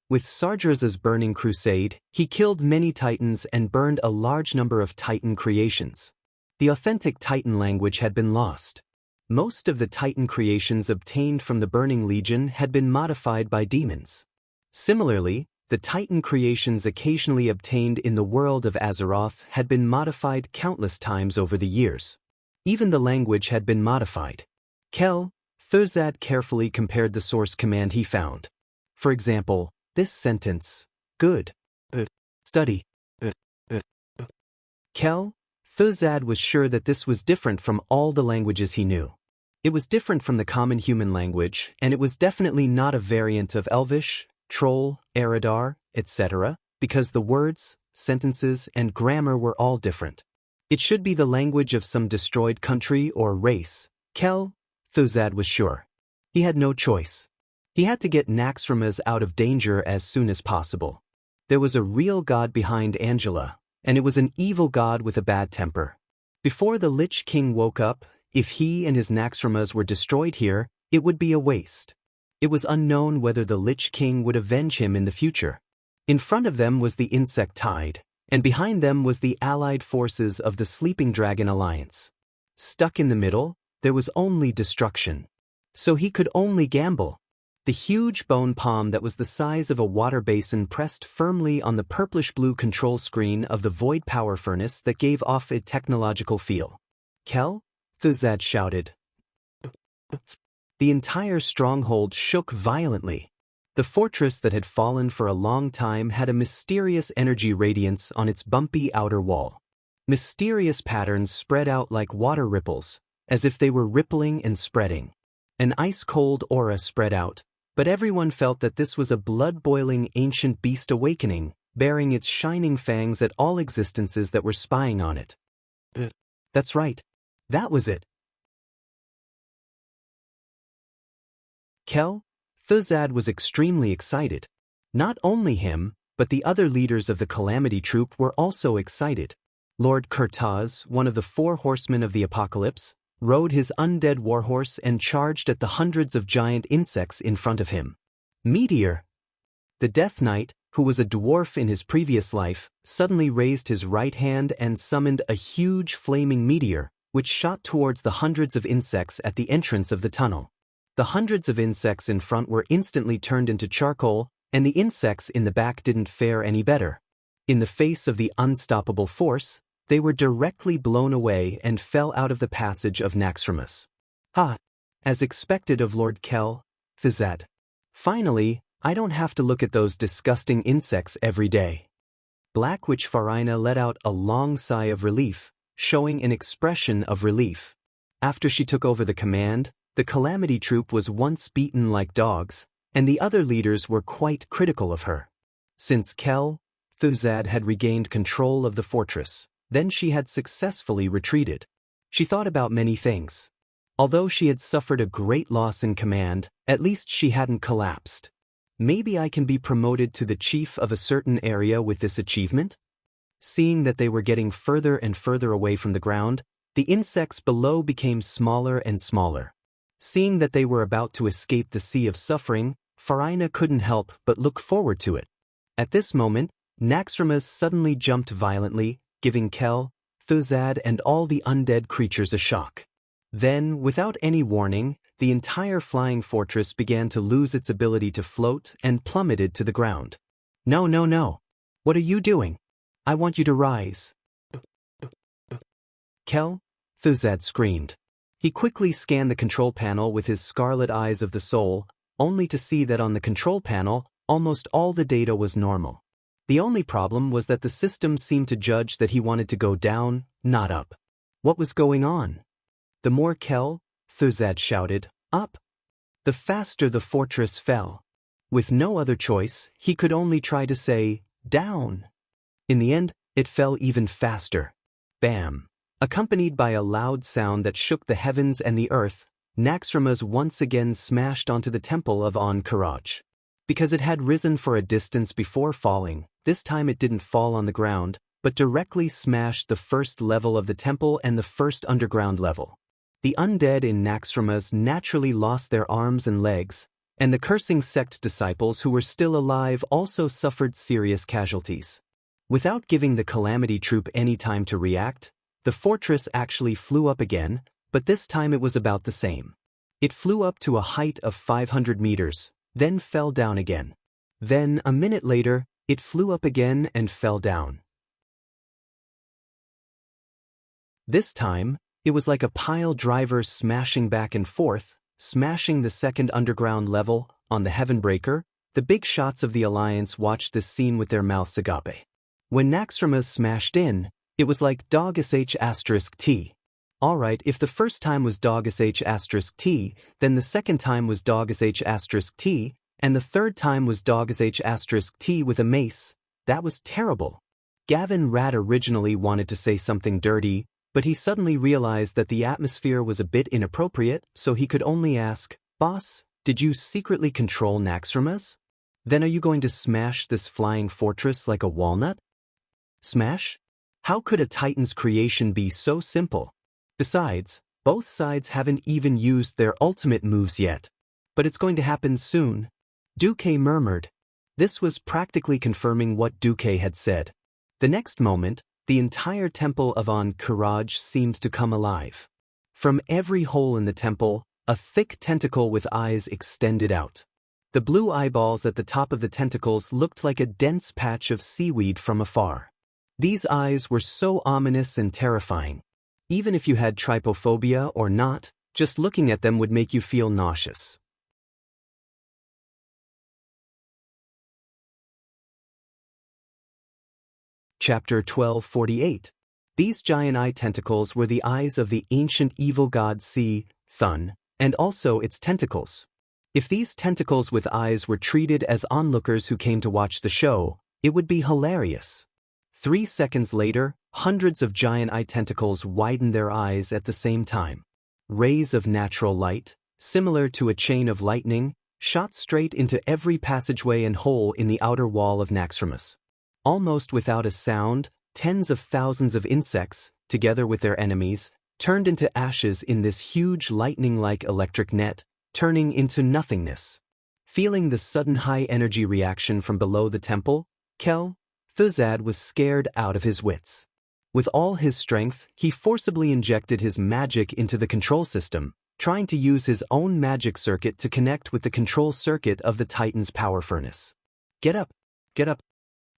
With Sardra's burning crusade, he killed many titans and burned a large number of titan creations. The authentic titan language had been lost. Most of the titan creations obtained from the Burning Legion had been modified by demons. Similarly, the titan creations occasionally obtained in the world of Azeroth had been modified countless times over the years. Even the language had been modified. Kel, Thuzad carefully compared the source command he found. For example, this sentence, "Good. Study." Kel, Thuzad was sure that this was different from all the languages he knew. It was different from the common human language, and it was definitely not a variant of Elvish, Troll, Eridar, etc., because the words, sentences, and grammar were all different. It should be the language of some destroyed country or race. Kel, Thuzad was sure. He had no choice. He had to get Naxxramas out of danger as soon as possible. There was a real god behind Angela, and it was an evil god with a bad temper. Before the Lich King woke up, if he and his Naxxramas were destroyed here, it would be a waste. It was unknown whether the Lich King would avenge him in the future. In front of them was the Insect Tide, and behind them was the allied forces of the Sleeping Dragon Alliance. Stuck in the middle, there was only destruction. So he could only gamble. The huge bone palm that was the size of a water basin pressed firmly on the purplish-blue control screen of the void power furnace that gave off a technological feel. "Kel?" Thuzad shouted. The entire stronghold shook violently. The fortress that had fallen for a long time had a mysterious energy radiance on its bumpy outer wall. Mysterious patterns spread out like water ripples, as if they were rippling and spreading. An ice-cold aura spread out, but everyone felt that this was a blood-boiling ancient beast awakening, bearing its shining fangs at all existences that were spying on it. That's right. That was it. Kel, Thuzad was extremely excited. Not only him, but the other leaders of the Calamity Troop were also excited. Lord Kurtaz, one of the 4 horsemen of the apocalypse, rode his undead warhorse and charged at the hundreds of giant insects in front of him. Meteor! The Death Knight, who was a dwarf in his previous life, suddenly raised his right hand and summoned a huge flaming meteor, which shot towards the hundreds of insects at the entrance of the tunnel. The hundreds of insects in front were instantly turned into charcoal, and the insects in the back didn't fare any better. In the face of the unstoppable force, they were directly blown away and fell out of the passage of Naxxramas. As expected of Lord Kel, Thuzad. Finally, I don't have to look at those disgusting insects every day. Black Witch Farina let out a long sigh of relief, showing an expression of relief. After she took over the command, the Calamity Troop was once beaten like dogs, and the other leaders were quite critical of her. Since Kel, Thuzad had regained control of the fortress, then she had successfully retreated. She thought about many things. Although she had suffered a great loss in command, at least she hadn't collapsed. Maybe I can be promoted to the chief of a certain area with this achievement? Seeing that they were getting further and further away from the ground, The insects below became smaller and smaller. Seeing that they were about to escape the sea of suffering, Farina couldn't help but look forward to it. At this moment, Naxxramas suddenly jumped violently, giving Kel, Thuzad and all the undead creatures a shock. Then, without any warning, the entire flying fortress began to lose its ability to float and plummeted to the ground. No, no, no. What are you doing? I want you to rise. Kel, Thuzad screamed. He quickly scanned the control panel with his scarlet eyes of the soul, only to see that on the control panel, almost all the data was normal. The only problem was that the system seemed to judge that he wanted to go down, not up. What was going on? The more Kel, Thuzad shouted, up, the faster the fortress fell. With no other choice, he could only try to say, down. In the end, it fell even faster. Bam! Accompanied by a loud sound that shook the heavens and the earth, Naxxramas once again smashed onto the temple of An-Karaj. Because it had risen for a distance before falling, this time it didn't fall on the ground, but directly smashed the first level of the temple and the first underground level. The undead in Naxxramas naturally lost their arms and legs, and the cursing sect disciples who were still alive also suffered serious casualties. Without giving the Calamity Troop any time to react, the fortress actually flew up again, but this time it was about the same. It flew up to a height of 500 meters, then fell down again. Then, a minute later, it flew up again and fell down. This time, it was like a pile driver smashing back and forth, smashing the second underground level. On the Heavenbreaker, the big shots of the Alliance watched this scene with their mouths agape. When Naxxramas smashed in, it was like Dog-T. Alright, if the first time was Dog-T, then the second time was Dog-T, and the third time was Dog-T with a mace. That was terrible. Gavin Rat originally wanted to say something dirty, but he suddenly realized that the atmosphere was a bit inappropriate, so he could only ask, Boss, did you secretly control Naxxramas? Then are you going to smash this flying fortress like a walnut? Smash? How could a Titan's creation be so simple? Besides, both sides haven't even used their ultimate moves yet. But it's going to happen soon. Duque murmured. This was practically confirming what Duque had said. The next moment, the entire temple of An-Karaj seemed to come alive. From every hole in the temple, a thick tentacle with eyes extended out. The blue eyeballs at the top of the tentacles looked like a dense patch of seaweed from afar. These eyes were so ominous and terrifying. Even if you had trypophobia or not, just looking at them would make you feel nauseous. Chapter 1248. These giant eye tentacles were the eyes of the ancient evil god Thun, and also its tentacles. If these tentacles with eyes were treated as onlookers who came to watch the show, it would be hilarious. 3 seconds later, hundreds of giant eye tentacles widened their eyes at the same time. Rays of natural light, similar to a chain of lightning, shot straight into every passageway and hole in the outer wall of Naxxramas. Almost without a sound, tens of thousands of insects, together with their enemies, turned into ashes in this huge lightning-like electric net, turning into nothingness. Feeling the sudden high-energy reaction from below the temple, Thuzad was scared out of his wits. With all his strength, he forcibly injected his magic into the control system, trying to use his own magic circuit to connect with the control circuit of the Titan's power furnace. Get up! Get up!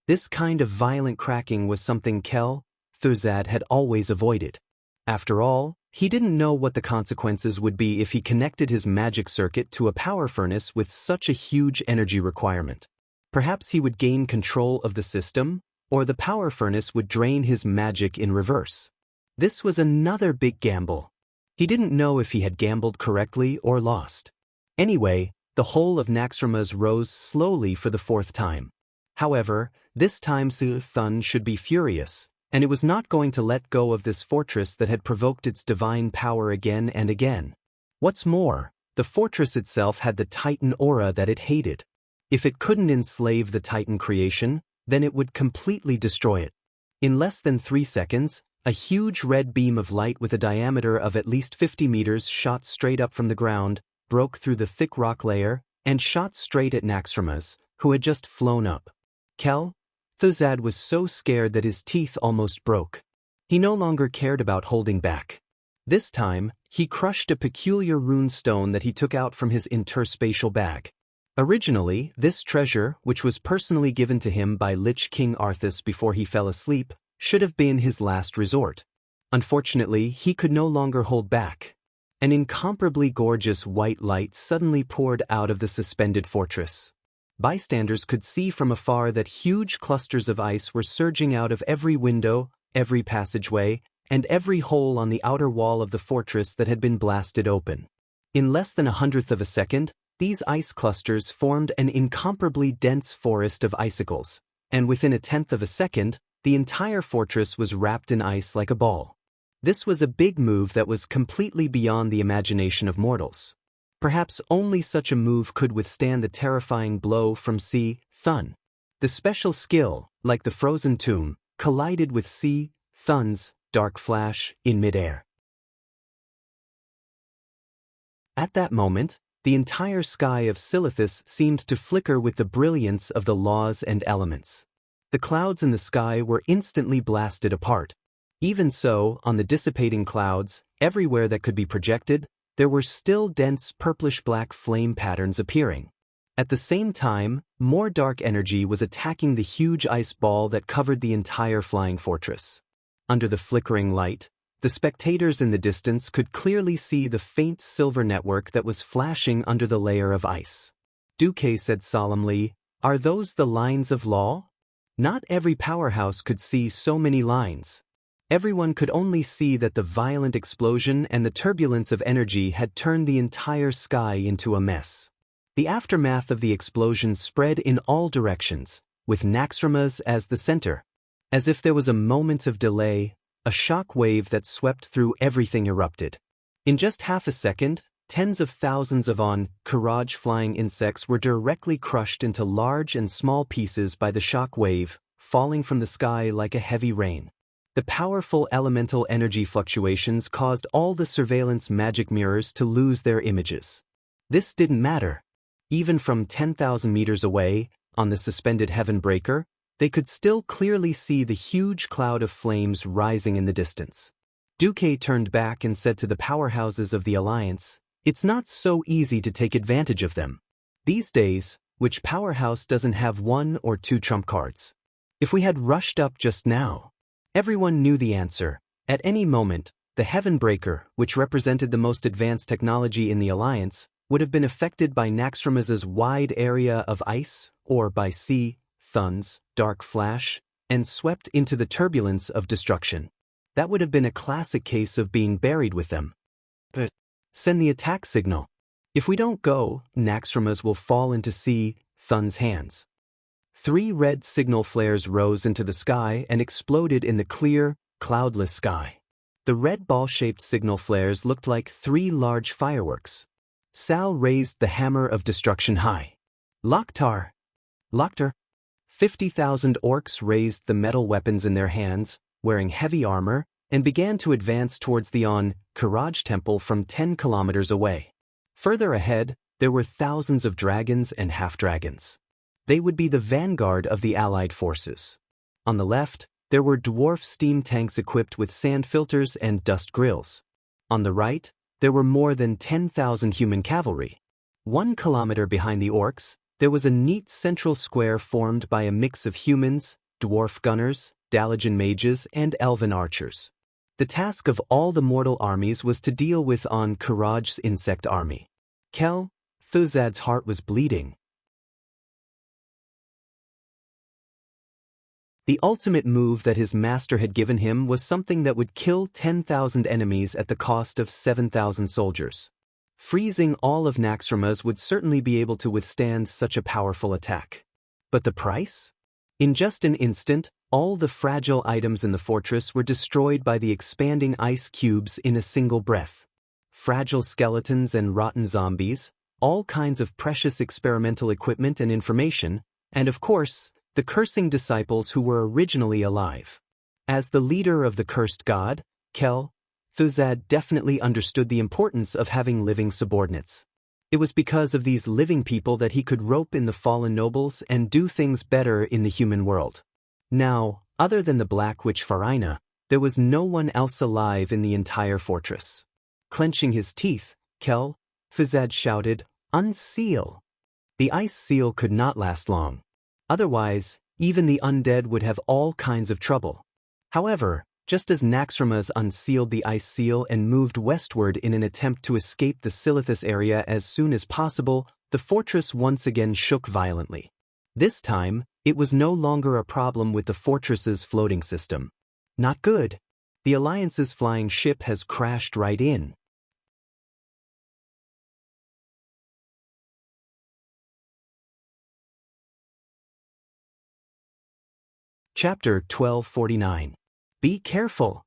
This kind of violent cracking was something Thuzad had always avoided. After all, he didn't know what the consequences would be if he connected his magic circuit to a power furnace with such a huge energy requirement. Perhaps he would gain control of the system, or the power furnace would drain his magic in reverse. This was another big gamble. He didn't know if he had gambled correctly or lost. Anyway, the whole of Naxxramas rose slowly for the 4th time. However, this time Thun should be furious, and it was not going to let go of this fortress that had provoked its divine power again and again. What's more, the fortress itself had the Titan aura that it hated. If it couldn't enslave the Titan creation, then it would completely destroy it. In less than 3 seconds, A huge red beam of light with a diameter of at least 50 meters shot straight up from the ground, broke through the thick rock layer, and shot straight at Naxxramas, who had just flown up. Thuzad was so scared that his teeth almost broke. He no longer cared about holding back. This time, he crushed a peculiar rune stone that he took out from his interspatial bag. Originally, this treasure, which was personally given to him by Lich King Arthas before he fell asleep, should have been his last resort. Unfortunately, he could no longer hold back. An incomparably gorgeous white light suddenly poured out of the suspended fortress. Bystanders could see from afar that huge clusters of ice were surging out of every window, every passageway, and every hole on the outer wall of the fortress that had been blasted open. In less than 1/100th of a second, these ice clusters formed an incomparably dense forest of icicles, and within 1/10th of a second, the entire fortress was wrapped in ice like a ball. This was a big move that was completely beyond the imagination of mortals. Perhaps only such a move could withstand the terrifying blow from Thun. The special skill, like the frozen tomb, collided with Thun's dark flash in midair. At that moment, the entire sky of Silithus seemed to flicker with the brilliance of the laws and elements. The clouds in the sky were instantly blasted apart. Even so, on the dissipating clouds, everywhere that could be projected, there were still dense purplish-black flame patterns appearing. At the same time, more dark energy was attacking the huge ice ball that covered the entire flying fortress. Under the flickering light, the spectators in the distance could clearly see the faint silver network that was flashing under the layer of ice. Duque said solemnly, "Are those the lines of law?" Not every powerhouse could see so many lines. Everyone could only see that the violent explosion and the turbulence of energy had turned the entire sky into a mess. The aftermath of the explosion spread in all directions, with Naxxramas as the center. As if there was a moment of delay, a shock wave that swept through everything erupted. In just half a second, tens of thousands of courage flying insects were directly crushed into large and small pieces by the shock wave, falling from the sky like a heavy rain. The powerful elemental energy fluctuations caused all the surveillance magic mirrors to lose their images. This didn't matter. Even from 10,000 meters away, on the suspended heaven breaker, they could still clearly see the huge cloud of flames rising in the distance. Duque turned back and said to the powerhouses of the Alliance, "It's not so easy to take advantage of them. These days, which powerhouse doesn't have 1 or 2 trump cards? If we had rushed up just now..." Everyone knew the answer. At any moment, the Heaven Breaker, which represented the most advanced technology in the Alliance, would have been affected by Naxxramas's wide area of ice, or by Thun's dark flash, and swept into the turbulence of destruction. That would have been a classic case of being buried with them. But send the attack signal. If we don't go, Naxxramas will fall into Thun's hands. 3 red signal flares rose into the sky and exploded in the clear, cloudless sky. The red ball-shaped signal flares looked like 3 large fireworks. Sal raised the hammer of destruction high. Lokhtar! 50,000 orcs raised the metal weapons in their hands, wearing heavy armor, and began to advance towards the Courage Temple from 10 kilometers away. Further ahead, there were thousands of dragons and half-dragons. They would be the vanguard of the Allied forces. On the left, there were dwarf steam tanks equipped with sand filters and dust grills. On the right, there were more than 10,000 human cavalry. 1 kilometer behind the orcs, there was a neat central square formed by a mix of humans, dwarf gunners, Dalajan mages, and elven archers. The task of all the mortal armies was to deal with Courage's insect army. Thuzad's heart was bleeding. The ultimate move that his master had given him was something that would kill 10,000 enemies at the cost of 7,000 soldiers. Freezing all of Naxxramas would certainly be able to withstand such a powerful attack. But the price? In just an instant, all the fragile items in the fortress were destroyed by the expanding ice cubes in a single breath. Fragile skeletons and rotten zombies, all kinds of precious experimental equipment and information, and of course, the cursing disciples who were originally alive. As the leader of the cursed god, Kel, Thuzad definitely understood the importance of having living subordinates. It was because of these living people that he could rope in the fallen nobles and do things better in the human world. Now, other than the Black Witch Farina, there was no one else alive in the entire fortress. Clenching his teeth, Kel, Thuzad shouted, "Unseal!" The ice seal could not last long. Otherwise, even the undead would have all kinds of trouble. However, just as Naxxramas unsealed the ice seal and moved westward in an attempt to escape the Silithus area as soon as possible, the fortress once again shook violently. This time, it was no longer a problem with the fortress's floating system. Not good. The Alliance's flying ship has crashed right in. Chapter 1249. Be careful.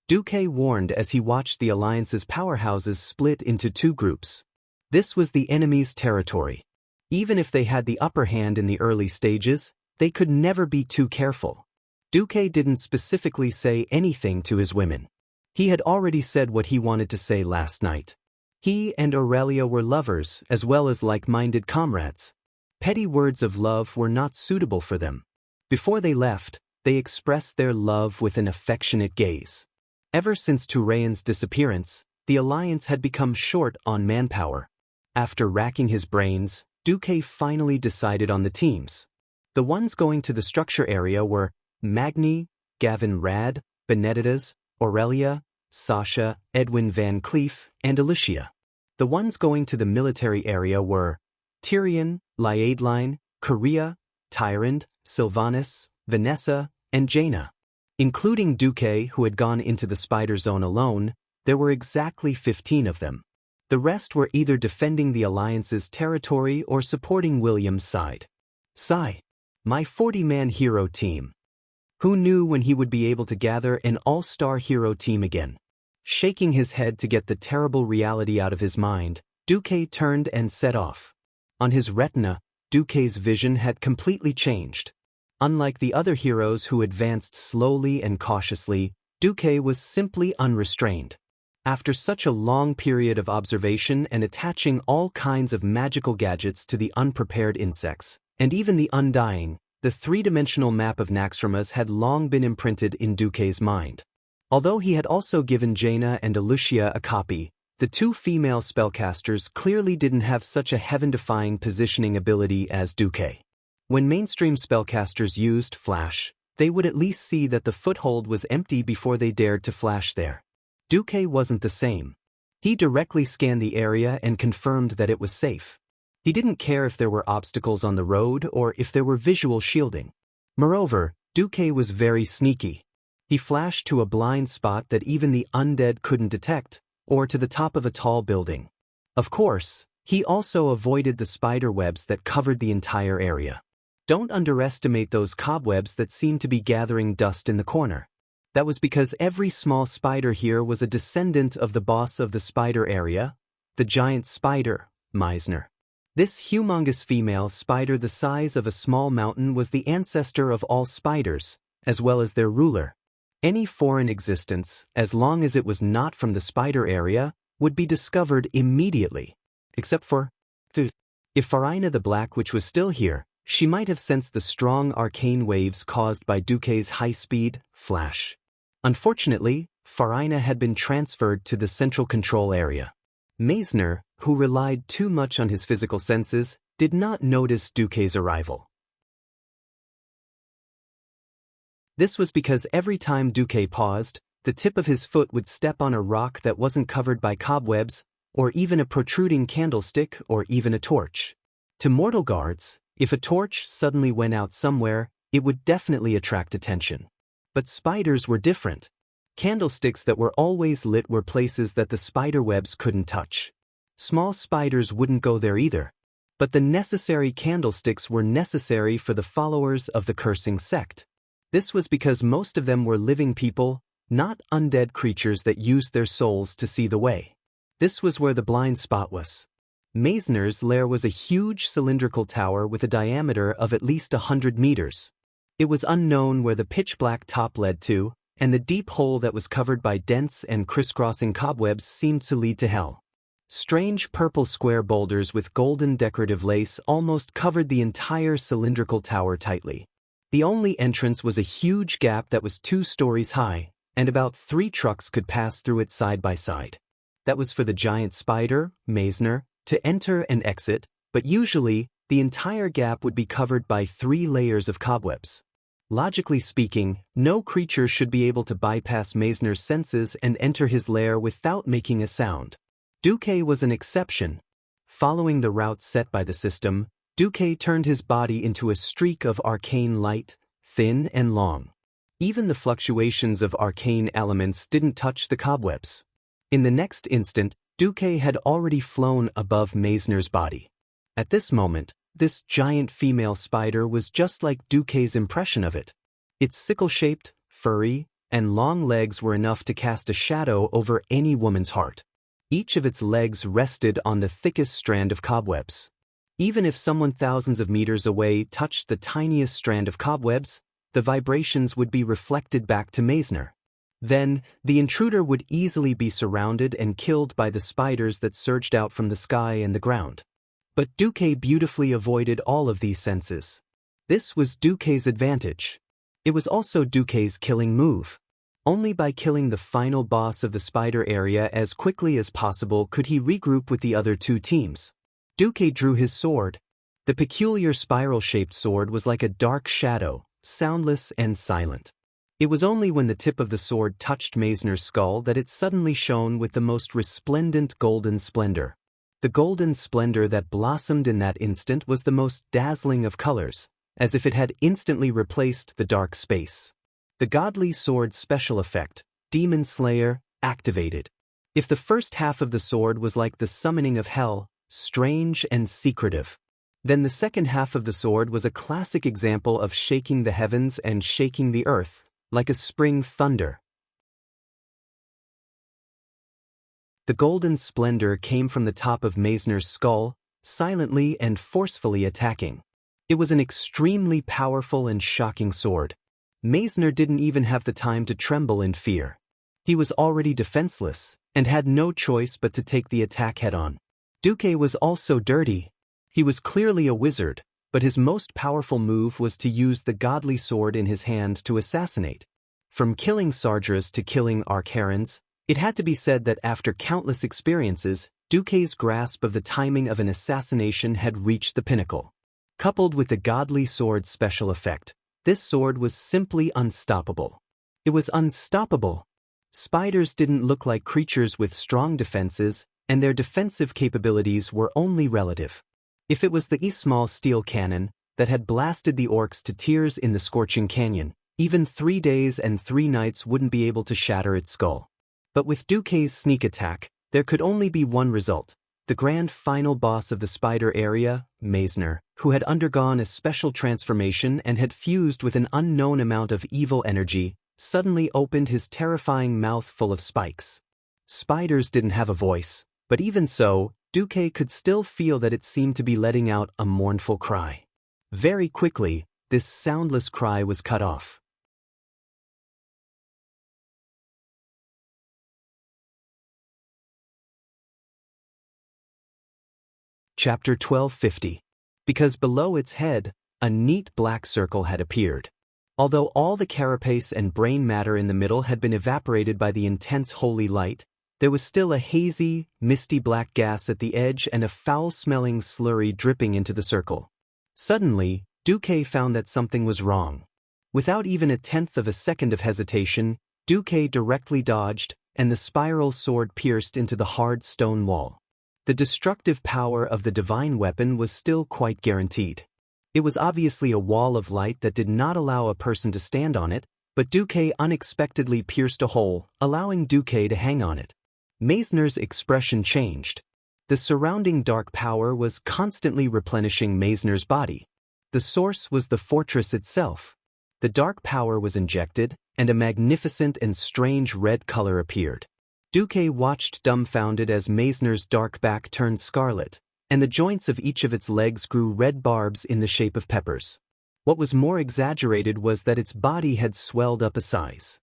Duque warned as he watched the Alliance's powerhouses split into two groups. This was the enemy's territory. Even if they had the upper hand in the early stages, they could never be too careful. Duque didn't specifically say anything to his women. He had already said what he wanted to say last night. He and Aurelia were lovers as well as like-minded comrades. Petty words of love were not suitable for them. Before they left, they expressed their love with an affectionate gaze. Ever since Turayan's disappearance, the Alliance had become short on manpower. After racking his brains, Duque finally decided on the teams. The ones going to the structure area were Magni, Gavin Rad, Benedictas, Aurelia, Sasha, Edwin Van Cleef, and Alicia. The ones going to the military area were Tyrion, Liadeline, Korea, Tyrant, Sylvanas, Vanessa, and Jaina. Including Duque, who had gone into the spider zone alone, there were exactly 15 of them. The rest were either defending the Alliance's territory or supporting William's side. Sigh. My 40-man hero team. Who knew when he would be able to gather an all-star hero team again? Shaking his head to get the terrible reality out of his mind, Duque turned and set off. On his retina, Duque's vision had completely changed. Unlike the other heroes who advanced slowly and cautiously, Duque was simply unrestrained. After such a long period of observation and attaching all kinds of magical gadgets to the unprepared insects, and even the undying, the three-dimensional map of Naxxramas had long been imprinted in Duque's mind. Although he had also given Jaina and Alicia a copy, the two female spellcasters clearly didn't have such a heaven-defying positioning ability as Duque. When mainstream spellcasters used flash, they would at least see that the foothold was empty before they dared to flash there. Duque wasn't the same. He directly scanned the area and confirmed that it was safe. He didn't care if there were obstacles on the road or if there were visual shielding. Moreover, Duque was very sneaky. He flashed to a blind spot that even the undead couldn't detect, or to the top of a tall building. Of course, he also avoided the spider webs that covered the entire area. Don't underestimate those cobwebs that seemed to be gathering dust in the corner. That was because every small spider here was a descendant of the boss of the spider area, the giant spider, Meisner. This humongous female spider the size of a small mountain was the ancestor of all spiders, as well as their ruler. Any foreign existence, as long as it was not from the spider area, would be discovered immediately. Except for if Farina the Black Witch was still here, she might have sensed the strong arcane waves caused by Duque's high-speed flash. Unfortunately, Farina had been transferred to the central control area. Meisner, who relied too much on his physical senses, did not notice Duque's arrival. This was because every time Duque paused, the tip of his foot would step on a rock that wasn't covered by cobwebs, or even a protruding candlestick or even a torch. To mortal guards, if a torch suddenly went out somewhere, it would definitely attract attention. But spiders were different. Candlesticks that were always lit were places that the spider webs couldn't touch. Small spiders wouldn't go there either. But the necessary candlesticks were necessary for the followers of the cursing sect. This was because most of them were living people, not undead creatures that used their souls to see the way. This was where the blind spot was. Meisner's lair was a huge cylindrical tower with a diameter of at least 100 meters. It was unknown where the pitch-black top led to, and the deep hole that was covered by dense and crisscrossing cobwebs seemed to lead to hell. Strange purple square boulders with golden decorative lace almost covered the entire cylindrical tower tightly. The only entrance was a huge gap that was 2 stories high, and about 3 trucks could pass through it side by side. That was for the giant spider, Meisner, to enter and exit, but usually, the entire gap would be covered by 3 layers of cobwebs. Logically speaking, no creature should be able to bypass Meisner's senses and enter his lair without making a sound. Duque was an exception. Following the route set by the system, Duque turned his body into a streak of arcane light, thin and long. Even the fluctuations of arcane elements didn't touch the cobwebs. In the next instant, Duque had already flown above Meisner's body. At this moment, this giant female spider was just like Duque's impression of it. Its sickle-shaped, furry, and long legs were enough to cast a shadow over any woman's heart. Each of its legs rested on the thickest strand of cobwebs. Even if someone thousands of meters away touched the tiniest strand of cobwebs, the vibrations would be reflected back to Meisner. Then, the intruder would easily be surrounded and killed by the spiders that surged out from the sky and the ground. But Duque beautifully avoided all of these senses. This was Duque's advantage. It was also Duque's killing move. Only by killing the final boss of the spider area as quickly as possible could he regroup with the other 2 teams. Duque drew his sword. The peculiar spiral-shaped sword was like a dark shadow, soundless and silent. It was only when the tip of the sword touched Meisner's skull that it suddenly shone with the most resplendent golden splendor. The golden splendor that blossomed in that instant was the most dazzling of colors, as if it had instantly replaced the dark space. The godly sword's special effect, Demon Slayer, activated. If the first half of the sword was like the summoning of hell, strange and secretive, then the second half of the sword was a classic example of shaking the heavens and shaking the earth, like a spring thunder. The golden splendor came from the top of Meisner's skull, silently and forcefully attacking. It was an extremely powerful and shocking sword. Meisner didn't even have the time to tremble in fear. He was already defenseless, and had no choice but to take the attack head-on. Duque was also dirty. He was clearly a wizard, but his most powerful move was to use the godly sword in his hand to assassinate. From killing Sardras to killing Archerons, it had to be said that after countless experiences, Duque's grasp of the timing of an assassination had reached the pinnacle. Coupled with the godly sword's special effect, this sword was simply unstoppable. It was unstoppable. Spiders didn't look like creatures with strong defenses, and their defensive capabilities were only relative. If it was the small steel cannon that had blasted the orcs to tears in the scorching canyon, even 3 days and 3 nights wouldn't be able to shatter its skull. But with Duque's sneak attack, there could only be one result. The grand final boss of the spider area, Meisner, who had undergone a special transformation and had fused with an unknown amount of evil energy, suddenly opened his terrifying mouth full of spikes. Spiders didn't have a voice, but even so, Duque could still feel that it seemed to be letting out a mournful cry. Very quickly, this soundless cry was cut off. Chapter 1250. Because below its head, a neat black circle had appeared. Although all the carapace and brain matter in the middle had been evaporated by the intense holy light, there was still a hazy, misty black gas at the edge and a foul-smelling slurry dripping into the circle. Suddenly, Duque found that something was wrong. Without even a tenth of a second of hesitation, Duque directly dodged, and the spiral sword pierced into the hard stone wall. The destructive power of the divine weapon was still quite guaranteed. It was obviously a wall of light that did not allow a person to stand on it, but Duque unexpectedly pierced a hole, allowing Duque to hang on it. Meisner's expression changed. The surrounding dark power was constantly replenishing Meisner's body. The source was the fortress itself. The dark power was injected, and a magnificent and strange red color appeared. Duque watched dumbfounded as Meisner's dark back turned scarlet, and the joints of each of its legs grew red barbs in the shape of peppers. What was more exaggerated was that its body had swelled up a size.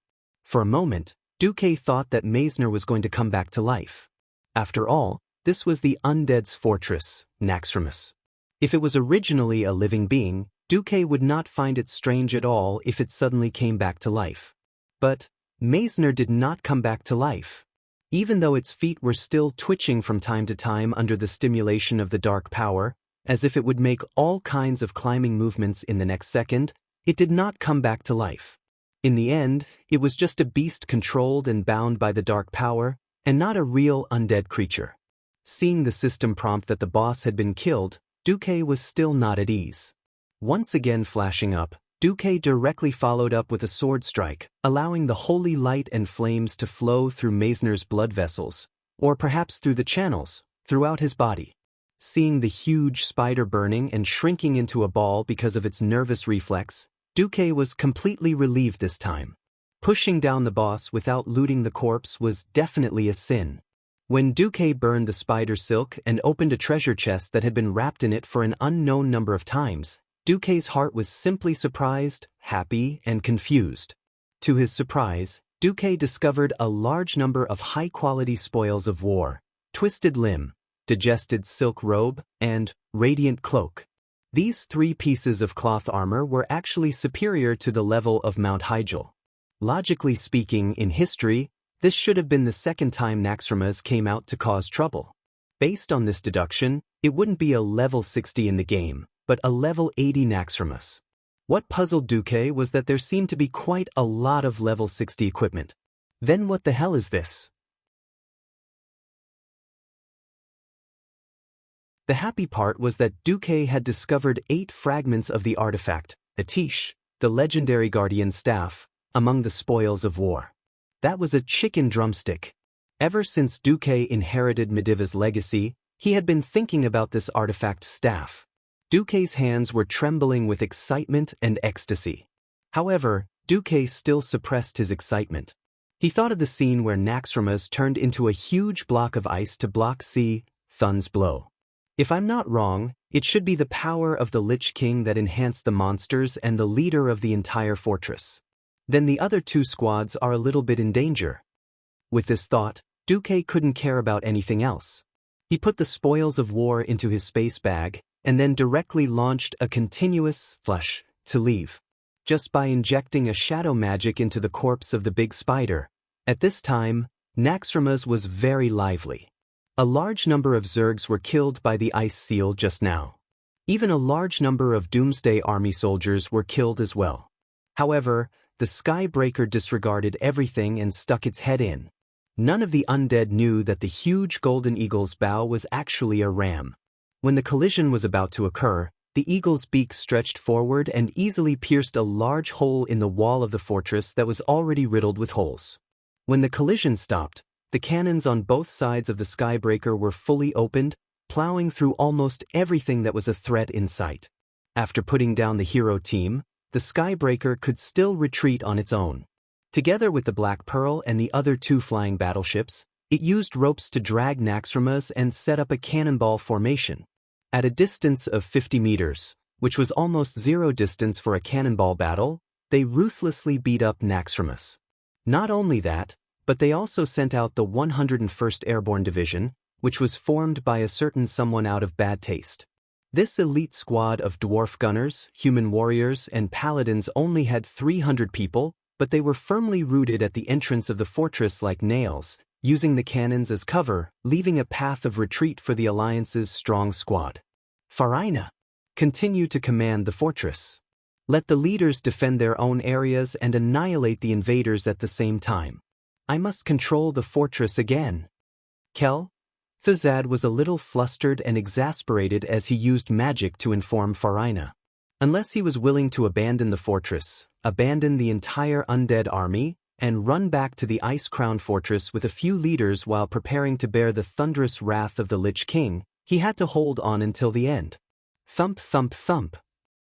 For a moment, Duque thought that Meisner was going to come back to life. After all, this was the undead's fortress, Naxxramas. If it was originally a living being, Duque would not find it strange at all if it suddenly came back to life. But Meisner did not come back to life. Even though its feet were still twitching from time to time under the stimulation of the dark power, as if it would make all kinds of climbing movements in the next second, it did not come back to life. In the end, it was just a beast controlled and bound by the dark power, and not a real undead creature. Seeing the system prompt that the boss had been killed, Duque was still not at ease. Once again flashing up, Duque directly followed up with a sword strike, allowing the holy light and flames to flow through Meisner's blood vessels, or perhaps through the channels, throughout his body. Seeing the huge spider burning and shrinking into a ball because of its nervous reflex, Duque was completely relieved this time. Pushing down the boss without looting the corpse was definitely a sin. When Duque burned the spider silk and opened a treasure chest that had been wrapped in it for an unknown number of times, Duque's heart was simply surprised, happy, and confused. To his surprise, Duque discovered a large number of high-quality spoils of war: twisted limb, digested silk robe, and radiant cloak. These 3 pieces of cloth armor were actually superior to the level of Mount Hyjal. Logically speaking, in history, this should have been the second time Naxxramas came out to cause trouble. Based on this deduction, it wouldn't be a level 60 in the game, but a level 80 Naxxramas. What puzzled Duque was that there seemed to be quite a lot of level 60 equipment. Then what the hell is this? The happy part was that Duque had discovered 8 fragments of the artifact, Atish, the legendary guardian staff, among the spoils of war. That was a chicken drumstick. Ever since Duque inherited Mediva's legacy, he had been thinking about this artifact staff. Duque's hands were trembling with excitement and ecstasy. However, Duque still suppressed his excitement. He thought of the scene where Naxxramas turned into a huge block of ice to block Thun's blow. If I'm not wrong, it should be the power of the Lich King that enhanced the monsters and the leader of the entire fortress. Then the other 2 squads are a little bit in danger. With this thought, Duque couldn't care about anything else. He put the spoils of war into his space bag, and then directly launched a continuous flush to leave. Just by injecting a shadow magic into the corpse of the big spider. At this time, Naxxramas was very lively. A large number of Zergs were killed by the ice seal just now. Even a large number of Doomsday Army soldiers were killed as well. However, the Skybreaker disregarded everything and stuck its head in. None of the undead knew that the huge golden eagle's bow was actually a ram. When the collision was about to occur, the eagle's beak stretched forward and easily pierced a large hole in the wall of the fortress that was already riddled with holes. When the collision stopped, the cannons on both sides of the Skybreaker were fully opened, plowing through almost everything that was a threat in sight. After putting down the hero team, the Skybreaker could still retreat on its own. Together with the Black Pearl and the other 2 flying battleships, it used ropes to drag Naxxramas and set up a cannonball formation. At a distance of 50 meters, which was almost 0 distance for a cannonball battle, they ruthlessly beat up Naxxramas. Not only that, but they also sent out the 101st Airborne Division, which was formed by a certain someone out of bad taste. This elite squad of dwarf gunners, human warriors, and paladins only had 300 people, but they were firmly rooted at the entrance of the fortress like nails, using the cannons as cover, leaving a path of retreat for the Alliance's strong squad. Farina, continue to command the fortress. Let the leaders defend their own areas and annihilate the invaders at the same time. I must control the fortress again. Kel? Thazad was a little flustered and exasperated as he used magic to inform Farina. Unless he was willing to abandon the fortress, abandon the entire undead army, and run back to the ice-crowned fortress with a few leaders while preparing to bear the thunderous wrath of the Lich King, he had to hold on until the end. Thump thump thump.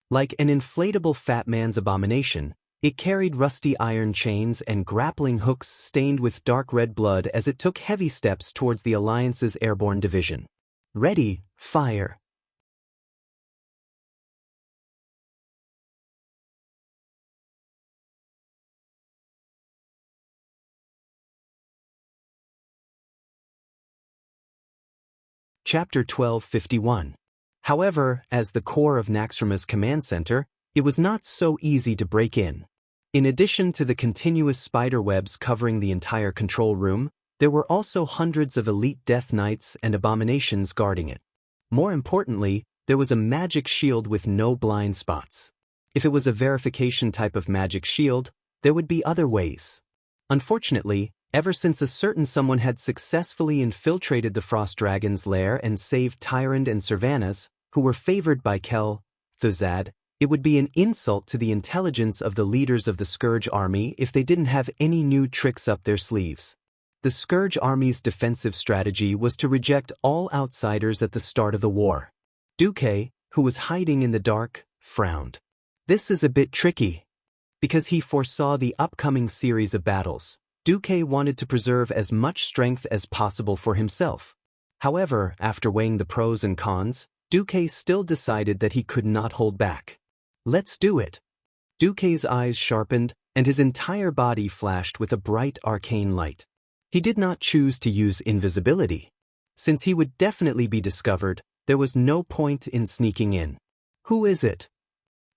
Like an inflatable fat man's abomination, it carried rusty iron chains and grappling hooks stained with dark red blood as it took heavy steps towards the Alliance's airborne division. Ready, fire. Chapter 1251. However, as the core of Naxxrama's command center, it was not so easy to break in. In addition to the continuous spider webs covering the entire control room, there were also hundreds of elite Death Knights and abominations guarding it. More importantly, there was a magic shield with no blind spots. If it was a verification type of magic shield, there would be other ways. Unfortunately, ever since a certain someone had successfully infiltrated the Frost Dragon's lair and saved Tyrant and Servanas, who were favored by Kel, Thuzad, it would be an insult to the intelligence of the leaders of the Scourge Army if they didn't have any new tricks up their sleeves. The Scourge Army's defensive strategy was to reject all outsiders at the start of the war. Duque, who was hiding in the dark, frowned. This is a bit tricky. Because he foresaw the upcoming series of battles, Duque wanted to preserve as much strength as possible for himself. However, after weighing the pros and cons, Duque still decided that he could not hold back. Let's do it. Duque's eyes sharpened, and his entire body flashed with a bright arcane light. He did not choose to use invisibility. Since he would definitely be discovered, there was no point in sneaking in. Who is it?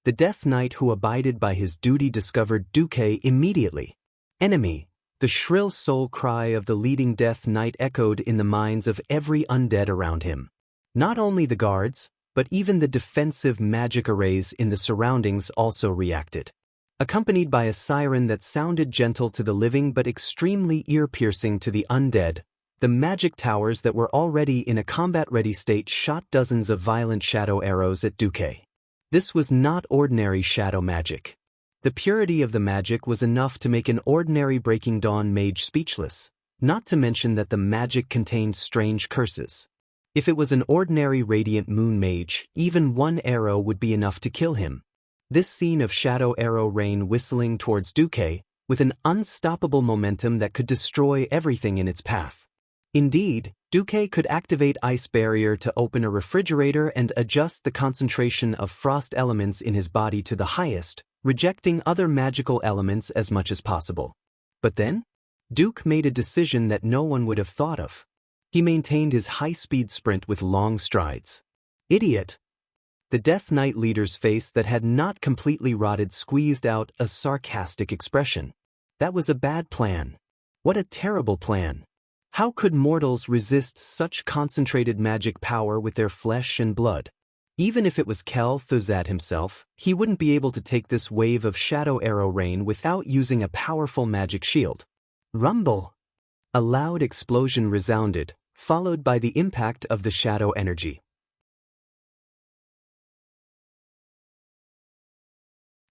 The Death Knight who abided by his duty discovered Duque immediately. Enemy. The shrill soul cry of the leading Death Knight echoed in the minds of every undead around him. Not only the guards, but even the defensive magic arrays in the surroundings also reacted. Accompanied by a siren that sounded gentle to the living but extremely ear-piercing to the undead, the magic towers that were already in a combat-ready state shot dozens of violent shadow arrows at Duque. This was not ordinary shadow magic. The purity of the magic was enough to make an ordinary Breaking Dawn mage speechless, not to mention that the magic contained strange curses. If it was an ordinary Radiant Moon mage, even one arrow would be enough to kill him. This scene of shadow arrow rain whistling towards Duque, with an unstoppable momentum that could destroy everything in its path. Indeed, Duque could activate Ice Barrier to open a refrigerator and adjust the concentration of frost elements in his body to the highest, rejecting other magical elements as much as possible. But then, Duque made a decision that no one would have thought of. He maintained his high-speed sprint with long strides. Idiot! The Death Knight leader's face that had not completely rotted squeezed out a sarcastic expression. That was a bad plan. What a terrible plan. How could mortals resist such concentrated magic power with their flesh and blood? Even if it was Kel Thuzad himself, he wouldn't be able to take this wave of shadow arrow rain without using a powerful magic shield. Rumble! A loud explosion resounded, followed by the impact of the shadow energy.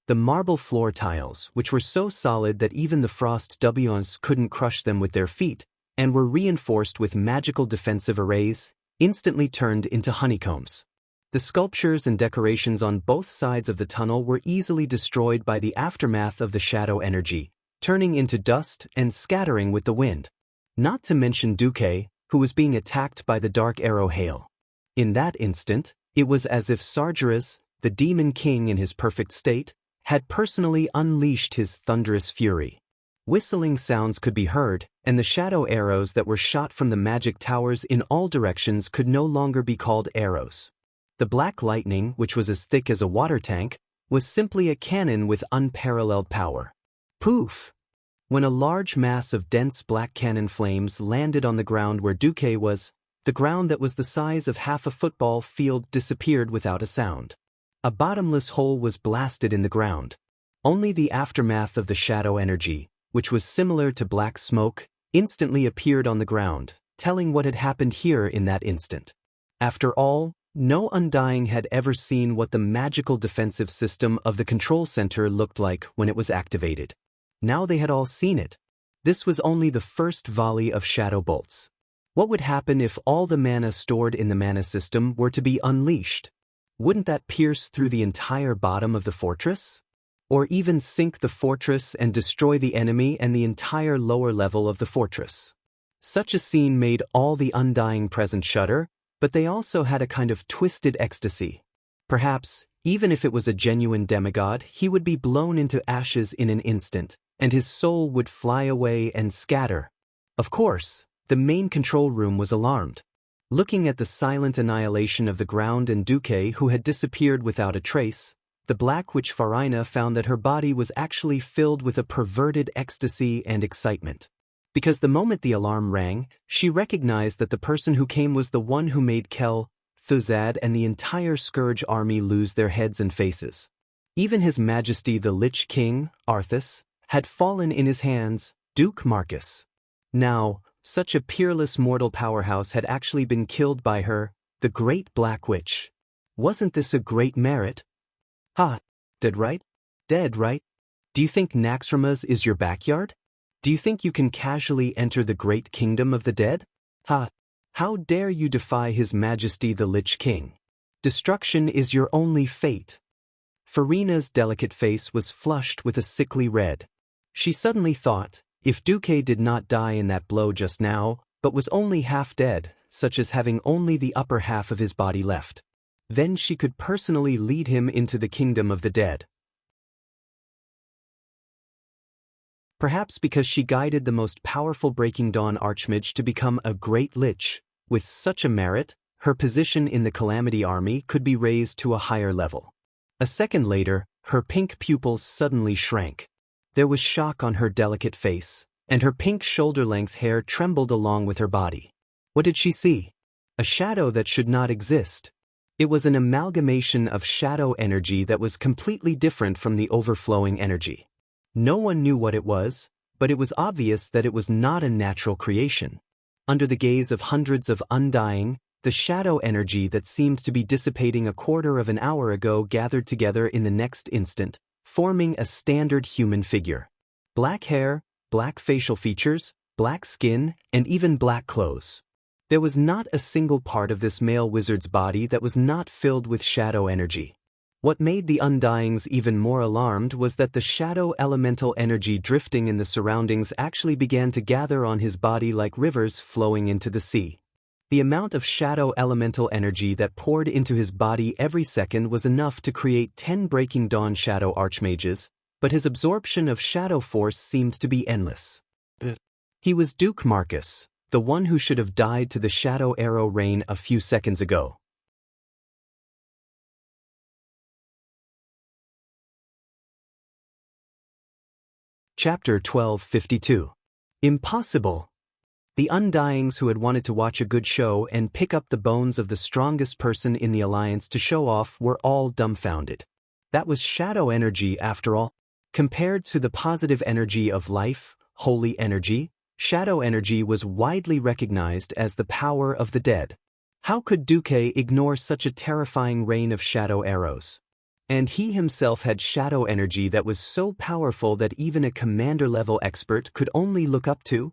The marble floor tiles, which were so solid that even the Frost W's couldn't crush them with their feet, and were reinforced with magical defensive arrays, instantly turned into honeycombs. The sculptures and decorations on both sides of the tunnel were easily destroyed by the aftermath of the shadow energy, turning into dust and scattering with the wind. Not to mention Duque, who was being attacked by the dark arrow hail. In that instant, it was as if Sargeras, the Demon King in his perfect state, had personally unleashed his thunderous fury. Whistling sounds could be heard, and the shadow arrows that were shot from the magic towers in all directions could no longer be called arrows. The black lightning, which was as thick as a water tank, was simply a cannon with unparalleled power. Poof! When a large mass of dense black cannon flames landed on the ground where Duque was, the ground that was the size of half a football field disappeared without a sound. A bottomless hole was blasted in the ground. Only the aftermath of the shadow energy, which was similar to black smoke, instantly appeared on the ground, telling what had happened here in that instant. After all, no Undying had ever seen what the magical defensive system of the control center looked like when it was activated. Now they had all seen it. This was only the first volley of shadow bolts. What would happen if all the mana stored in the mana system were to be unleashed? Wouldn't that pierce through the entire bottom of the fortress? Or even sink the fortress and destroy the enemy and the entire lower level of the fortress? Such a scene made all the Undying present shudder, but they also had a kind of twisted ecstasy. Perhaps, even if it was a genuine demigod, he would be blown into ashes in an instant, and his soul would fly away and scatter. Of course, the main control room was alarmed. Looking at the silent annihilation of the ground and Duque who had disappeared without a trace, the Black Witch Farina found that her body was actually filled with a perverted ecstasy and excitement. Because the moment the alarm rang, she recognized that the person who came was the one who made Kel, Thuzad and the entire Scourge army lose their heads and faces. Even His Majesty the Lich King, Arthas, had fallen in his hands, Duke Marcus. Now, such a peerless mortal powerhouse had actually been killed by her, the Great Black Witch. Wasn't this a great merit? Ha! Dead right? Dead right? Do you think Naxxramas is your backyard? Do you think you can casually enter the great kingdom of the dead? Ha! How dare you defy His Majesty the Lich King? Destruction is your only fate. Farina's delicate face was flushed with a sickly red. She suddenly thought, if Duque did not die in that blow just now, but was only half dead, such as having only the upper half of his body left, then she could personally lead him into the kingdom of the dead. Perhaps because she guided the most powerful Breaking Dawn Archmage to become a great lich, with such a merit, her position in the Calamity Army could be raised to a higher level. A second later, her pink pupils suddenly shrank. There was shock on her delicate face, and her pink shoulder-length hair trembled along with her body. What did she see? A shadow that should not exist. It was an amalgamation of shadow energy that was completely different from the overflowing energy. No one knew what it was, but it was obvious that it was not a natural creation. Under the gaze of hundreds of undying, the shadow energy that seemed to be dissipating a quarter of an hour ago gathered together in the next instant, forming a standard human figure. Black hair, black facial features, black skin, and even black clothes. There was not a single part of this male wizard's body that was not filled with shadow energy. What made the Undyings even more alarmed was that the shadow elemental energy drifting in the surroundings actually began to gather on his body like rivers flowing into the sea. The amount of shadow elemental energy that poured into his body every second was enough to create 10 Breaking Dawn Shadow Archmages, but his absorption of shadow force seemed to be endless. He was Duke Marcus, the one who should have died to the shadow arrow rain a few seconds ago. Chapter 1252. Impossible! The Undyings who had wanted to watch a good show and pick up the bones of the strongest person in the Alliance to show off were all dumbfounded. That was shadow energy after all. Compared to the positive energy of life, holy energy, shadow energy was widely recognized as the power of the dead. How could Duque ignore such a terrifying rain of shadow arrows? And he himself had shadow energy that was so powerful that even a commander-level expert could only look up to.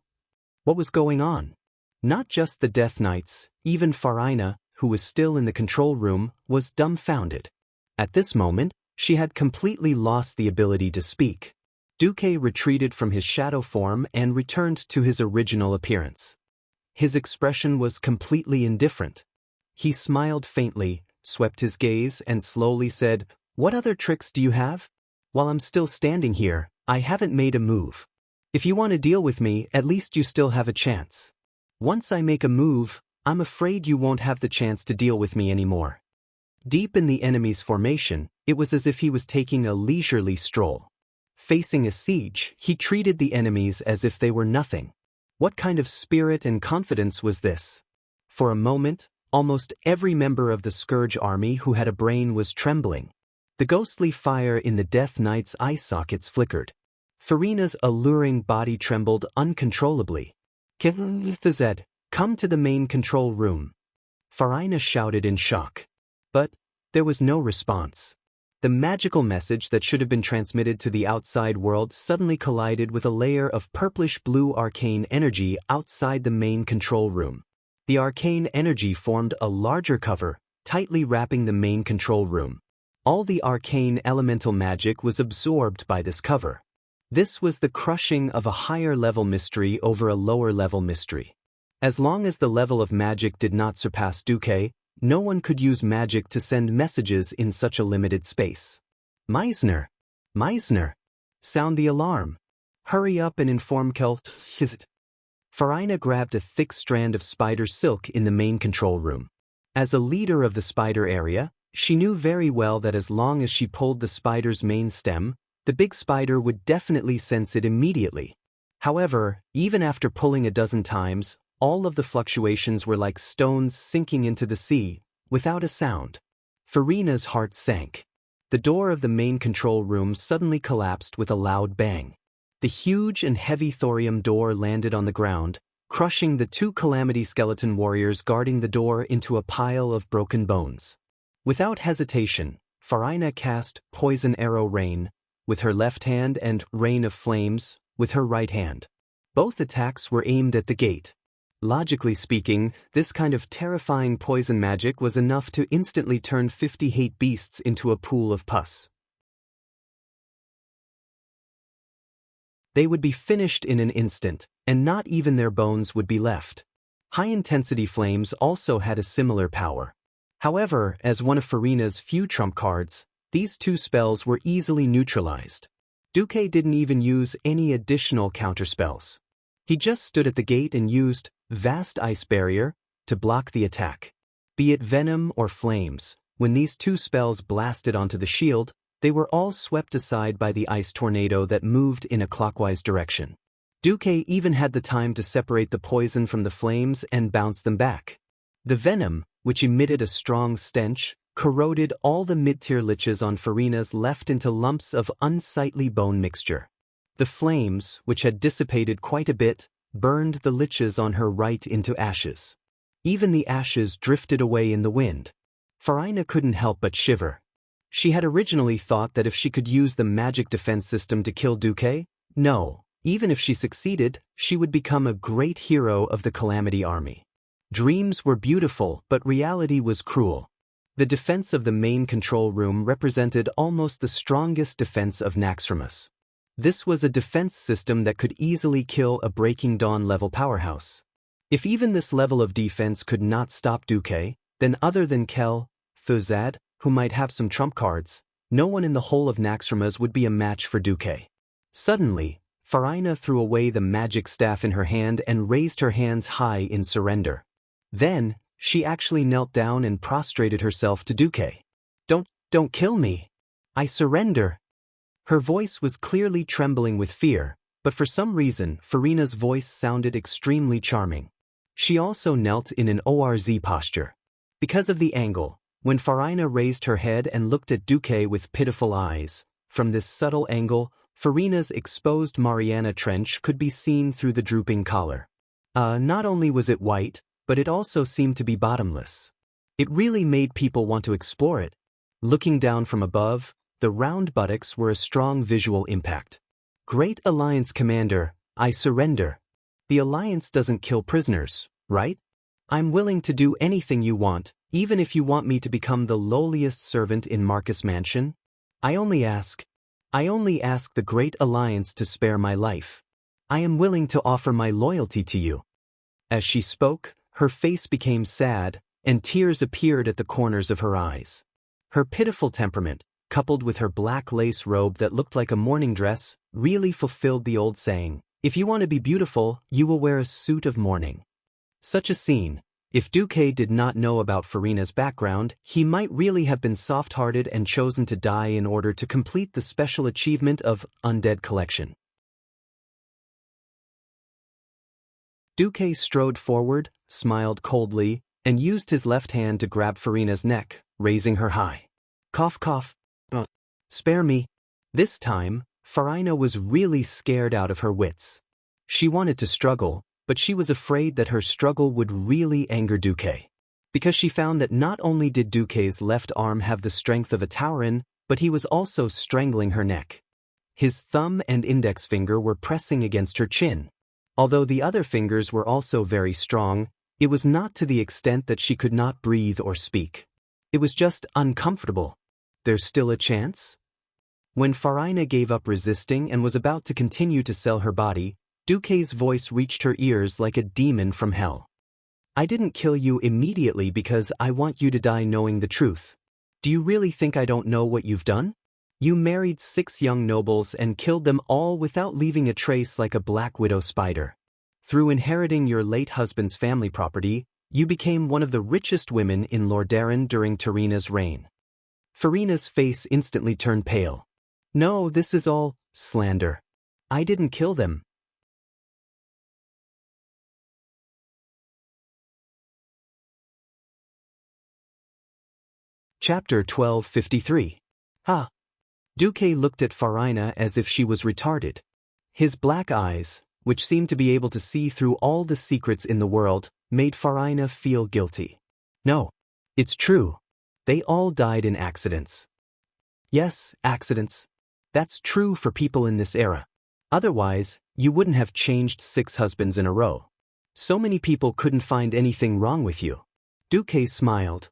What was going on? Not just the Death Knights, even Farina, who was still in the control room, was dumbfounded. At this moment, she had completely lost the ability to speak. Duque retreated from his shadow form and returned to his original appearance. His expression was completely indifferent. He smiled faintly, swept his gaze, and slowly said, "What other tricks do you have? While I'm still standing here, I haven't made a move. If you want to deal with me, at least you still have a chance. Once I make a move, I'm afraid you won't have the chance to deal with me anymore." Deep in the enemy's formation, it was as if he was taking a leisurely stroll. Facing a siege, he treated the enemies as if they were nothing. What kind of spirit and confidence was this? For a moment, almost every member of the Scourge army who had a brain was trembling. The ghostly fire in the Death Knight's eye sockets flickered. Farina's alluring body trembled uncontrollably. "Thuzad, come to the main control room." Farina shouted in shock. But there was no response. The magical message that should have been transmitted to the outside world suddenly collided with a layer of purplish-blue arcane energy outside the main control room. The arcane energy formed a larger cover, tightly wrapping the main control room. All the arcane elemental magic was absorbed by this cover. This was the crushing of a higher-level mystery over a lower-level mystery. As long as the level of magic did not surpass Duque, no one could use magic to send messages in such a limited space. "Meisner! Meisner! Sound the alarm! Hurry up and inform Kel." Farina grabbed a thick strand of spider silk in the main control room. As a leader of the spider area, she knew very well that as long as she pulled the spider's main stem, the big spider would definitely sense it immediately. However, even after pulling a dozen times, all of the fluctuations were like stones sinking into the sea, without a sound. Farina's heart sank. The door of the main control room suddenly collapsed with a loud bang. The huge and heavy thorium door landed on the ground, crushing the two Calamity skeleton warriors guarding the door into a pile of broken bones. Without hesitation, Farina cast Poison Arrow Rain with her left hand and Rain of Flames with her right hand. Both attacks were aimed at the gate. Logically speaking, this kind of terrifying poison magic was enough to instantly turn 50 hate beasts into a pool of pus. They would be finished in an instant, and not even their bones would be left. High-intensity flames also had a similar power. However, as one of Farina's few trump cards, these two spells were easily neutralized. Duque didn't even use any additional counterspells. He just stood at the gate and used Vast Ice Barrier to block the attack. Be it venom or flames, when these two spells blasted onto the shield, they were all swept aside by the ice tornado that moved in a clockwise direction. Duque even had the time to separate the poison from the flames and bounce them back. The venom, which emitted a strong stench, corroded all the mid-tier liches on Farina's left into lumps of unsightly bone mixture. The flames, which had dissipated quite a bit, burned the liches on her right into ashes. Even the ashes drifted away in the wind. Farina couldn't help but shiver. She had originally thought that if she could use the magic defense system to kill Duque, no, even if she succeeded, she would become a great hero of the Calamity army. Dreams were beautiful, but reality was cruel. The defense of the main control room represented almost the strongest defense of Naxxramas. This was a defense system that could easily kill a Breaking Dawn-level powerhouse. If even this level of defense could not stop Duque, then other than Kel, Thuzad, who might have some trump cards, no one in the whole of Naxxramas would be a match for Duque. Suddenly, Farina threw away the magic staff in her hand and raised her hands high in surrender. Then, she actually knelt down and prostrated herself to Duque. Don't kill me. I surrender. Her voice was clearly trembling with fear, but for some reason, Farina's voice sounded extremely charming. She also knelt in an ORZ posture. Because of the angle, when Farina raised her head and looked at Duque with pitiful eyes, from this subtle angle, Farina's exposed Mariana trench could be seen through the drooping collar. Not only was it white, but it also seemed to be bottomless. It really made people want to explore it. Looking down from above, the round buttocks were a strong visual impact. Great Alliance Commander, I surrender. The Alliance doesn't kill prisoners, right? I'm willing to do anything you want, even if you want me to become the lowliest servant in Marcus Mansion. I only ask the Great Alliance to spare my life. I am willing to offer my loyalty to you. As she spoke, her face became sad, and tears appeared at the corners of her eyes. Her pitiful temperament, coupled with her black lace robe that looked like a morning dress, really fulfilled the old saying, if you want to be beautiful, you will wear a suit of mourning. Such a scene, if Duque did not know about Farina's background, he might really have been soft-hearted and chosen to die in order to complete the special achievement of Undead Collection. Duque strode forward, smiled coldly, and used his left hand to grab Farina's neck, raising her high. Cough cough. Spare me. This time, Farina was really scared out of her wits. She wanted to struggle, but she was afraid that her struggle would really anger Duque. Because she found that not only did Duque's left arm have the strength of a Tauren, but he was also strangling her neck. His thumb and index finger were pressing against her chin. Although the other fingers were also very strong, it was not to the extent that she could not breathe or speak. It was just uncomfortable. There's still a chance? When Farina gave up resisting and was about to continue to sell her body, Duque's voice reached her ears like a demon from hell. I didn't kill you immediately because I want you to die knowing the truth. Do you really think I don't know what you've done? You married 6 young nobles and killed them all without leaving a trace like a black widow spider. Through inheriting your late husband's family property, you became one of the richest women in Lordaeron during Tarina's reign. Farina's face instantly turned pale. No, this is all slander. I didn't kill them. Chapter 1253. Ha! Duque looked at Farina as if she was retarded. His black eyes, which seemed to be able to see through all the secrets in the world, made Farina feel guilty. No. It's true. They all died in accidents. Yes, accidents. That's true for people in this era. Otherwise, you wouldn't have changed 6 husbands in a row. So many people couldn't find anything wrong with you. Duque smiled.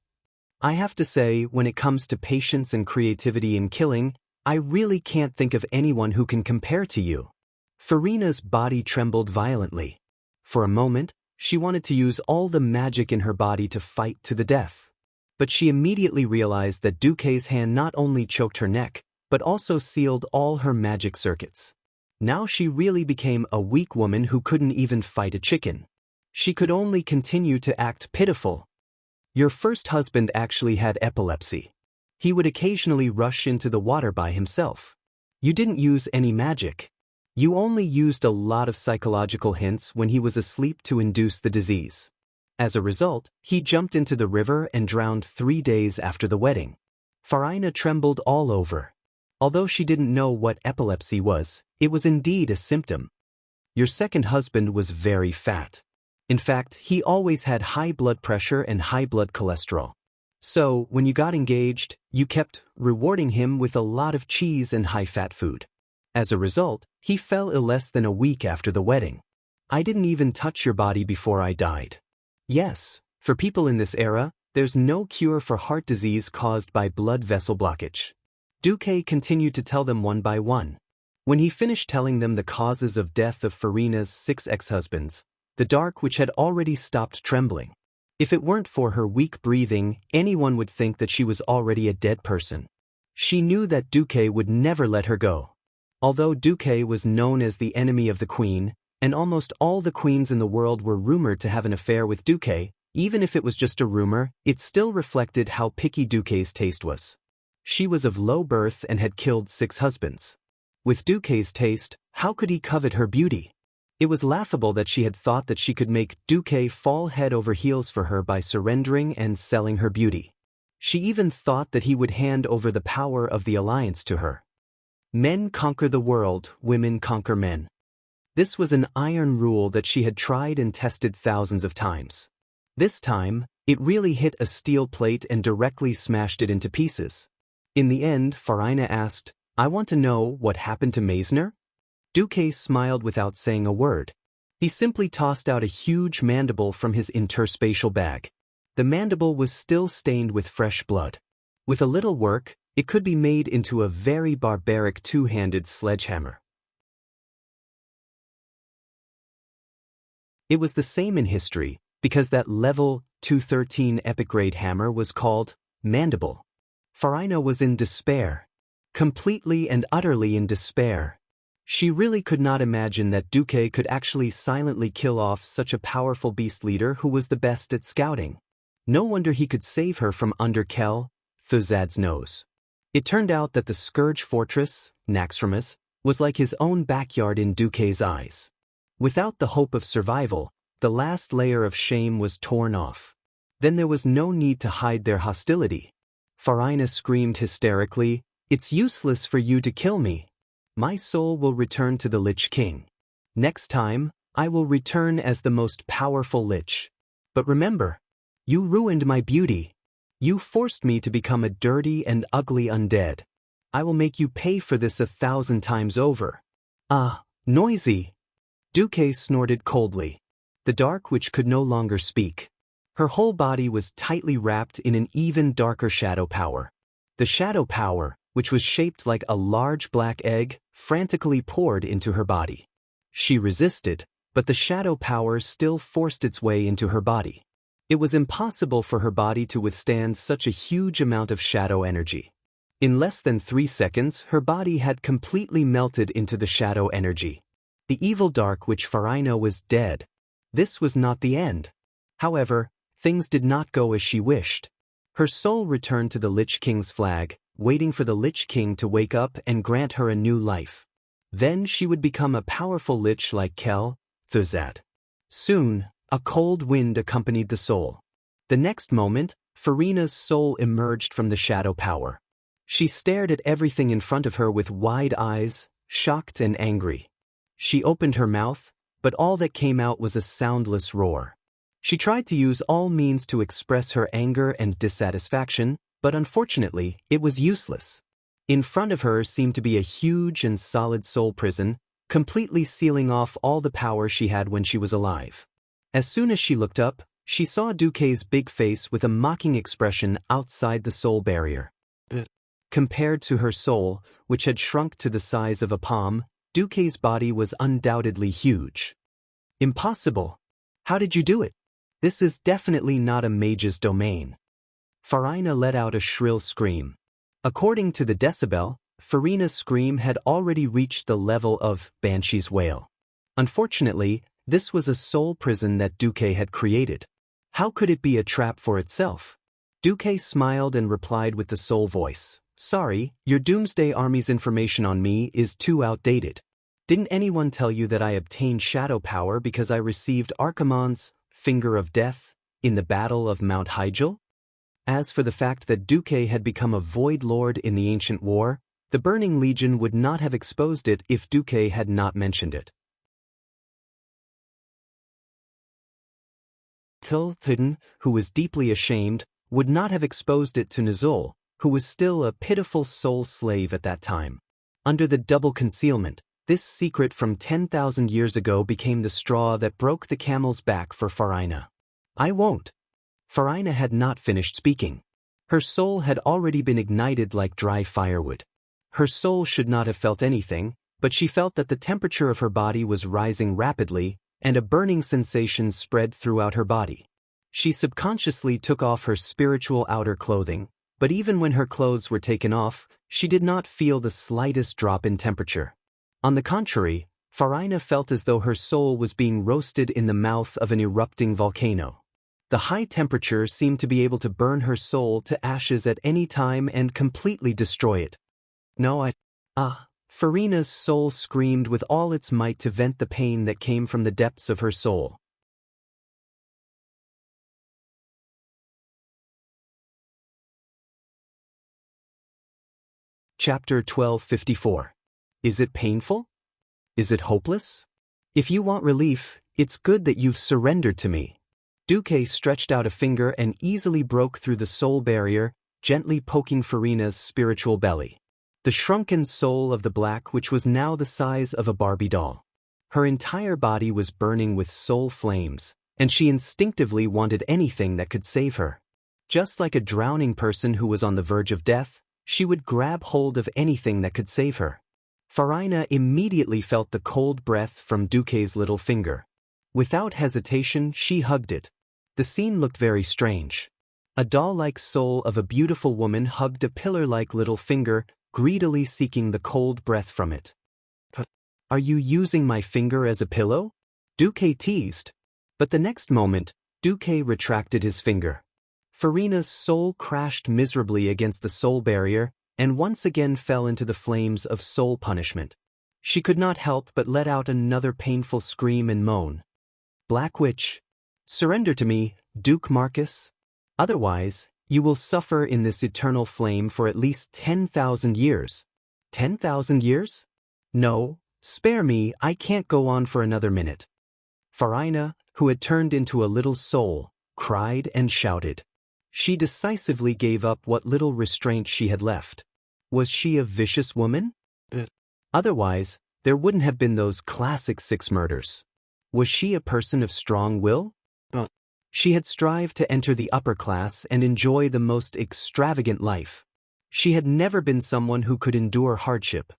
I have to say, when it comes to patience and creativity in killing, I really can't think of anyone who can compare to you. Farina's body trembled violently. For a moment, she wanted to use all the magic in her body to fight to the death. But she immediately realized that Duque's hand not only choked her neck, but also sealed all her magic circuits. Now she really became a weak woman who couldn't even fight a chicken. She could only continue to act pitiful. Your first husband actually had epilepsy. He would occasionally rush into the water by himself. You didn't use any magic. You only used a lot of psychological hints when he was asleep to induce the disease. As a result, he jumped into the river and drowned 3 days after the wedding. Farina trembled all over. Although she didn't know what epilepsy was, it was indeed a symptom. Your second husband was very fat. In fact, he always had high blood pressure and high blood cholesterol. So, when you got engaged, you kept rewarding him with a lot of cheese and high-fat food. As a result, he fell ill less than a week after the wedding. I didn't even touch your body before I died. Yes, for people in this era, there's no cure for heart disease caused by blood vessel blockage. Duque continued to tell them one by one. When he finished telling them the causes of death of Farina's 6 ex-husbands, the dark witch had already stopped trembling. If it weren't for her weak breathing, anyone would think that she was already a dead person. She knew that Duque would never let her go. Although Duque was known as the enemy of the queen, and almost all the queens in the world were rumored to have an affair with Duque, even if it was just a rumor, it still reflected how picky Duque's taste was. She was of low birth and had killed 6 husbands. With Duque's taste, how could he covet her beauty? It was laughable that she had thought that she could make Duque fall head over heels for her by surrendering and selling her beauty. She even thought that he would hand over the power of the alliance to her. Men conquer the world, women conquer men. This was an iron rule that she had tried and tested thousands of times. This time, it really hit a steel plate and directly smashed it into pieces. In the end, Farina asked, I want to know what happened to Meisner? Duque smiled without saying a word. He simply tossed out a huge mandible from his interspatial bag. The mandible was still stained with fresh blood. With a little work, it could be made into a very barbaric 2-handed sledgehammer. It was the same in history, because that level 213 epic grade hammer was called mandible. Farina was in despair. Completely and utterly in despair. She really could not imagine that Duque could actually silently kill off such a powerful beast leader who was the best at scouting. No wonder he could save her from under Kel Thuzad's nose. It turned out that the Scourge Fortress, Naxxramas, was like his own backyard in Duque's eyes. Without the hope of survival, the last layer of shame was torn off. Then there was no need to hide their hostility. Farina screamed hysterically, It's useless for you to kill me. My soul will return to the Lich King. Next time, I will return as the most powerful Lich. But remember, you ruined my beauty. You forced me to become a dirty and ugly undead. I will make you pay for this 1,000 times over. Ah, noisy. Duque snorted coldly. The dark witch could no longer speak. Her whole body was tightly wrapped in an even darker shadow power. The shadow power, which was shaped like a large black egg, frantically poured into her body. She resisted, but the shadow power still forced its way into her body. It was impossible for her body to withstand such a huge amount of shadow energy. In less than 3 seconds, her body had completely melted into the shadow energy. The evil dark witch Farina was dead. This was not the end. However, things did not go as she wished. Her soul returned to the Lich King's flag, waiting for the Lich King to wake up and grant her a new life. Then she would become a powerful lich like Kel, Thuzad. Soon, a cold wind accompanied the soul. The next moment, Farina's soul emerged from the shadow power. She stared at everything in front of her with wide eyes, shocked and angry. She opened her mouth, but all that came out was a soundless roar. She tried to use all means to express her anger and dissatisfaction, but unfortunately, it was useless. In front of her seemed to be a huge and solid soul prison, completely sealing off all the power she had when she was alive. As soon as she looked up, she saw Duque's big face with a mocking expression outside the soul barrier. Compared to her soul, which had shrunk to the size of a palm, Duque's body was undoubtedly huge. Impossible! How did you do it? This is definitely not a mage's domain. Farina let out a shrill scream. According to the decibel, Farina's scream had already reached the level of Banshee's wail. Unfortunately, this was a soul prison that Duque had created. How could it be a trap for itself? Duque smiled and replied with the soul voice. Sorry, your Doomsday Army's information on me is too outdated. Didn't anyone tell you that I obtained shadow power because I received Archimonde's Finger of Death in the Battle of Mount Hyjal? As for the fact that Duque had become a Void Lord in the ancient war, the Burning Legion would not have exposed it if Duque had not mentioned it. Cultivation, who was deeply ashamed, would not have exposed it to Nizol, who was still a pitiful soul slave at that time. Under the double concealment, this secret from 10,000 years ago became the straw that broke the camel's back for Farina. I won't. Farina had not finished speaking. Her soul had already been ignited like dry firewood. Her soul should not have felt anything, but she felt that the temperature of her body was rising rapidly, and a burning sensation spread throughout her body. She subconsciously took off her spiritual outer clothing, but even when her clothes were taken off, she did not feel the slightest drop in temperature. On the contrary, Farina felt as though her soul was being roasted in the mouth of an erupting volcano. The high temperature seemed to be able to burn her soul to ashes at any time and completely destroy it. No, Farina's soul screamed with all its might to vent the pain that came from the depths of her soul. Chapter 1254. Is it painful? Is it hopeless? If you want relief, it's good that you've surrendered to me. Duque stretched out a finger and easily broke through the soul barrier, gently poking Farina's spiritual belly. The shrunken soul of the black witch was now the size of a Barbie doll. Her entire body was burning with soul flames, and she instinctively wanted anything that could save her. Just like a drowning person who was on the verge of death, she would grab hold of anything that could save her. Farina immediately felt the cold breath from Duque's little finger. Without hesitation, she hugged it. The scene looked very strange. A doll-like soul of a beautiful woman hugged a pillar-like little finger, greedily seeking the cold breath from it. Are you using my finger as a pillow? Duque teased. But the next moment, Duque retracted his finger. Farina's soul crashed miserably against the soul barrier, and once again fell into the flames of soul punishment. She could not help but let out another painful scream and moan. Black Witch, surrender to me, Duke Marcus. Otherwise, you will suffer in this eternal flame for at least 10,000 years. 10,000 years? No, spare me, I can't go on for another minute. Farina, who had turned into a little soul, cried and shouted. She decisively gave up what little restraint she had left. Was she a vicious woman? Otherwise, there wouldn't have been those classic 6 murders. Was she a person of strong will? She had strived to enter the upper class and enjoy the most extravagant life. She had never been someone who could endure hardship.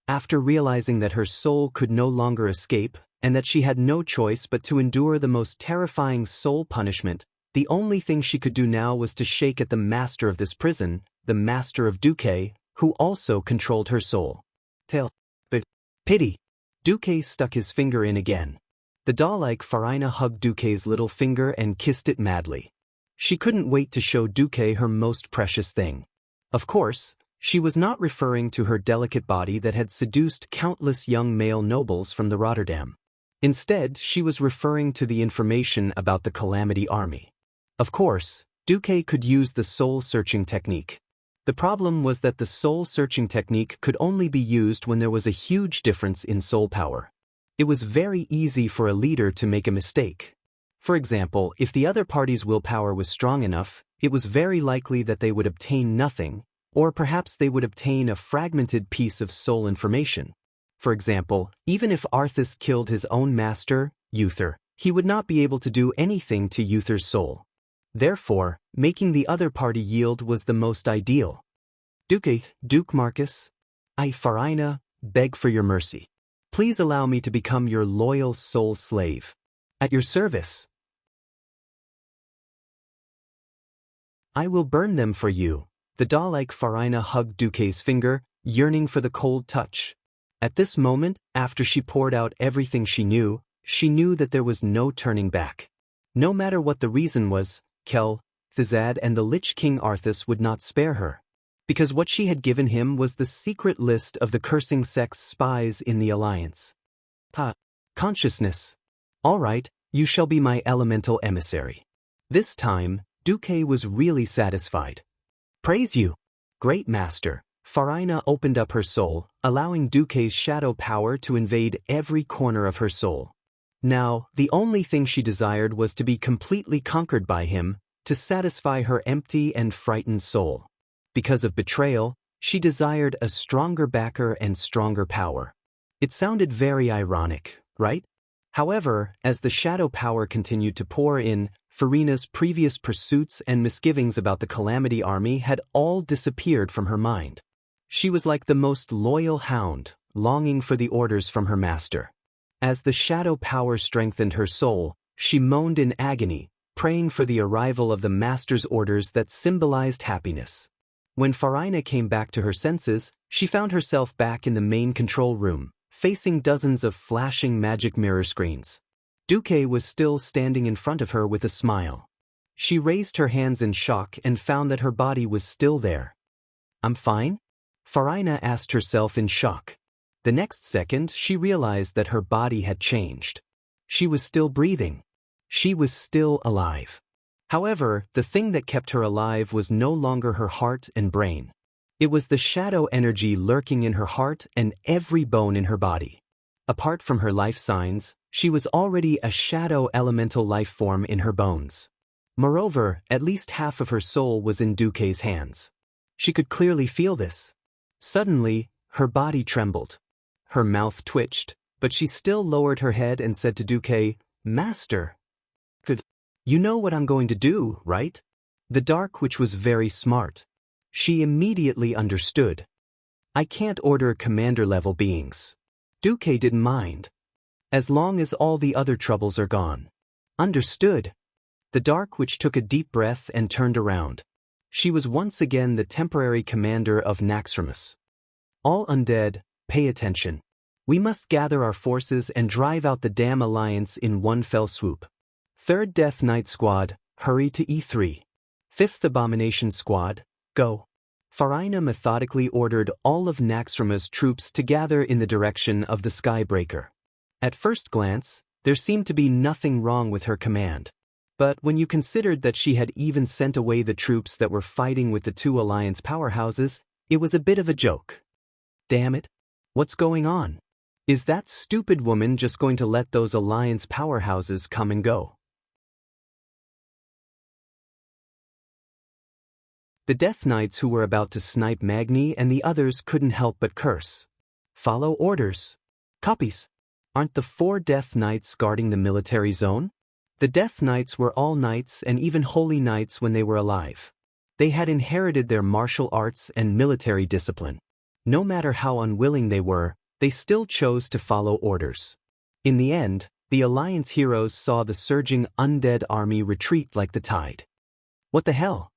After realizing that her soul could no longer escape, and that she had no choice but to endure the most terrifying soul punishment, the only thing she could do now was to shake at the master of this prison, the master of Duque, who also controlled her soul. But pity. Duque stuck his finger in again. The doll-like Farina hugged Duque's little finger and kissed it madly. She couldn't wait to show Duque her most precious thing. Of course, she was not referring to her delicate body that had seduced countless young male nobles from the Rotterdam. Instead, she was referring to the information about the Calamity Army. Of course, Duque could use the soul-searching technique. The problem was that the soul-searching technique could only be used when there was a huge difference in soul power. It was very easy for a leader to make a mistake. For example, if the other party's willpower was strong enough, it was very likely that they would obtain nothing, or perhaps they would obtain a fragmented piece of soul information. For example, even if Arthas killed his own master, Uther, he would not be able to do anything to Uther's soul. Therefore, making the other party yield was the most ideal. Duke Marcus, I, Farina, beg for your mercy. Please allow me to become your loyal soul slave. At your service. I will burn them for you. The doll-like Farina hugged Duque's finger, yearning for the cold touch. At this moment, after she poured out everything she knew that there was no turning back. No matter what the reason was, Kel, Thizad and the Lich King Arthas would not spare her. Because what she had given him was the secret list of the cursing sect's spies in the Alliance. Consciousness. All right, you shall be my elemental emissary. This time, Duque was really satisfied. Praise you. Great master. Farina opened up her soul, allowing Duque's shadow power to invade every corner of her soul. Now, the only thing she desired was to be completely conquered by him, to satisfy her empty and frightened soul. Because of betrayal, she desired a stronger backer and stronger power. It sounded very ironic, right? However, as the shadow power continued to pour in, Farina's previous pursuits and misgivings about the Calamity Army had all disappeared from her mind. She was like the most loyal hound, longing for the orders from her master. As the shadow power strengthened her soul, she moaned in agony, praying for the arrival of the master's orders that symbolized happiness. When Farina came back to her senses, she found herself back in the main control room, facing dozens of flashing magic mirror screens. Duque was still standing in front of her with a smile. She raised her hands in shock and found that her body was still there. I'm fine? Farina asked herself in shock. The next second, she realized that her body had changed. She was still breathing. She was still alive. However, the thing that kept her alive was no longer her heart and brain. It was the shadow energy lurking in her heart and every bone in her body. Apart from her life signs, she was already a shadow elemental life form in her bones. Moreover, at least half of her soul was in Duque's hands. She could clearly feel this. Suddenly, her body trembled. Her mouth twitched, but she still lowered her head and said to Duque, Master. You know what I'm going to do, right? The Dark Witch was very smart. She immediately understood. I can't order commander-level beings. Duque didn't mind. As long as all the other troubles are gone. Understood. The Dark Witch took a deep breath and turned around. She was once again the temporary commander of Naxxramas. All undead, pay attention. We must gather our forces and drive out the Damn Alliance in one fell swoop. 3rd Death Knight Squad, hurry to E3. 5th Abomination Squad, go. Farina methodically ordered all of Naxxramas' troops to gather in the direction of the Skybreaker. At first glance, there seemed to be nothing wrong with her command. But when you considered that she had even sent away the troops that were fighting with the 2 Alliance powerhouses, it was a bit of a joke. Damn it. What's going on? Is that stupid woman just going to let those Alliance powerhouses come and go? The Death Knights who were about to snipe Magni and the others couldn't help but curse. Follow orders. Copies. Aren't the 4 Death Knights guarding the military zone? The Death Knights were all knights and even holy knights when they were alive. They had inherited their martial arts and military discipline. No matter how unwilling they were, they still chose to follow orders. In the end, the Alliance heroes saw the surging undead army retreat like the tide. What the hell?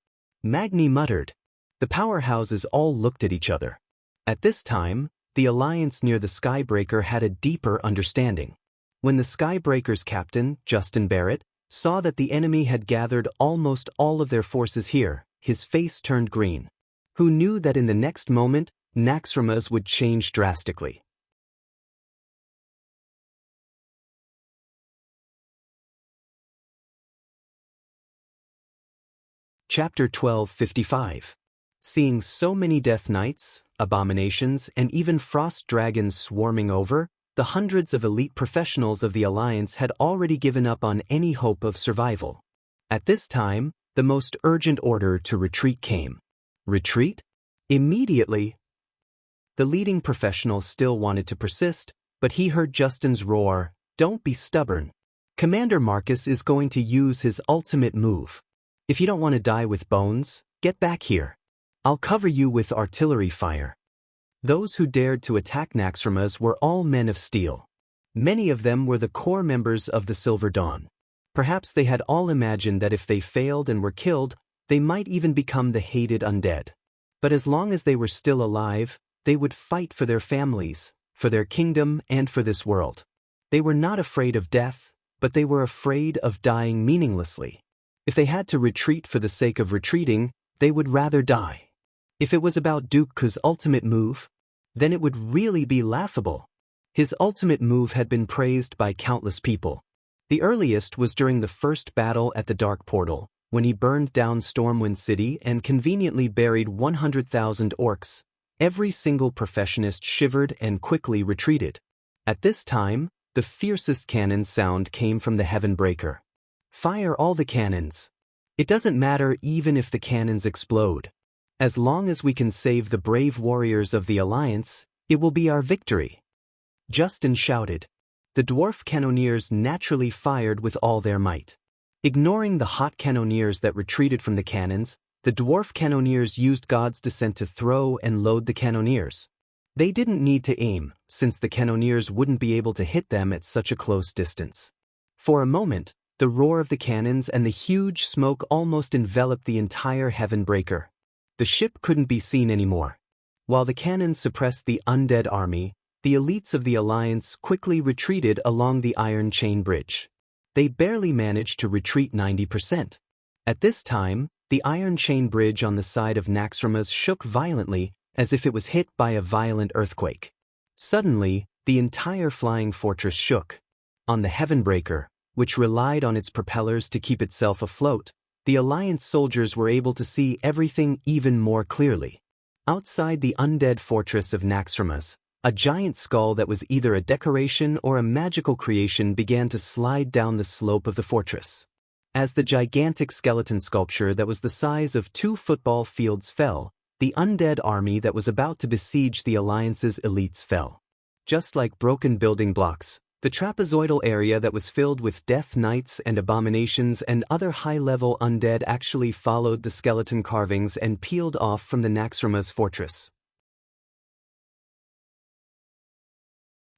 Magni muttered. The powerhouses all looked at each other. At this time, the alliance near the Skybreaker had a deeper understanding. When the Skybreaker's captain, Justin Barrett, saw that the enemy had gathered almost all of their forces here, his face turned green. Who knew that in the next moment, Naxxramas would change drastically? Chapter 1255. Seeing so many Death Knights, abominations, and even frost dragons swarming over, the hundreds of elite professionals of the Alliance had already given up on any hope of survival. At this time, the most urgent order to retreat came. Retreat? Immediately. The leading professional still wanted to persist, but he heard Justin's roar, "Don't be stubborn. Commander Marcus is going to use his ultimate move. If you don't want to die with bones, get back here. I'll cover you with artillery fire." Those who dared to attack Naxxramas were all men of steel. Many of them were the core members of the Silver Dawn. Perhaps they had all imagined that if they failed and were killed, they might even become the hated undead. But as long as they were still alive, they would fight for their families, for their kingdom, and for this world. They were not afraid of death, but they were afraid of dying meaninglessly. If they had to retreat for the sake of retreating, they would rather die. If it was about Dooku's ultimate move, then it would really be laughable. His ultimate move had been praised by countless people. The earliest was during the first battle at the Dark Portal, when he burned down Stormwind City and conveniently buried 100,000 orcs. Every single professionist shivered and quickly retreated. At this time, the fiercest cannon sound came from the Heavenbreaker. Fire all the cannons. It doesn't matter even if the cannons explode. As long as we can save the brave warriors of the Alliance, it will be our victory. Justin shouted. The dwarf cannoneers naturally fired with all their might. Ignoring the hot cannoneers that retreated from the cannons, the dwarf cannoneers used God's Descent to throw and load the cannoneers. They didn't need to aim, since the cannoneers wouldn't be able to hit them at such a close distance. For a moment, the roar of the cannons and the huge smoke almost enveloped the entire Heavenbreaker. The ship couldn't be seen anymore. While the cannons suppressed the undead army, the elites of the Alliance quickly retreated along the Iron Chain Bridge. They barely managed to retreat 90%. At this time, the Iron Chain Bridge on the side of Naxxramas shook violently, as if it was hit by a violent earthquake. Suddenly, the entire flying fortress shook. On the Heavenbreaker, which relied on its propellers to keep itself afloat, the Alliance soldiers were able to see everything even more clearly. Outside the undead fortress of Naxxramas, a giant skull that was either a decoration or a magical creation began to slide down the slope of the fortress. As the gigantic skeleton sculpture that was the size of 2 football fields fell, the undead army that was about to besiege the Alliance's elites fell. Just like broken building blocks, the trapezoidal area that was filled with Death Knights and abominations and other high-level undead actually followed the skeleton carvings and peeled off from the Naxxramas fortress.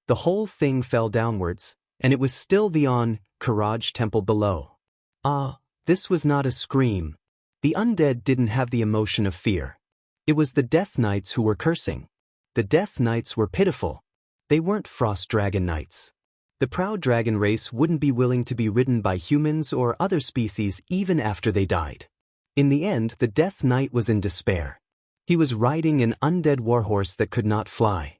The whole thing fell downwards, and it was still the Courage Temple below. This was not a scream. The undead didn't have the emotion of fear. It was the Death Knights who were cursing. The Death Knights were pitiful. They weren't Frost Dragon Knights. The proud dragon race wouldn't be willing to be ridden by humans or other species even after they died. In the end, the Death Knight was in despair. He was riding an undead warhorse that could not fly.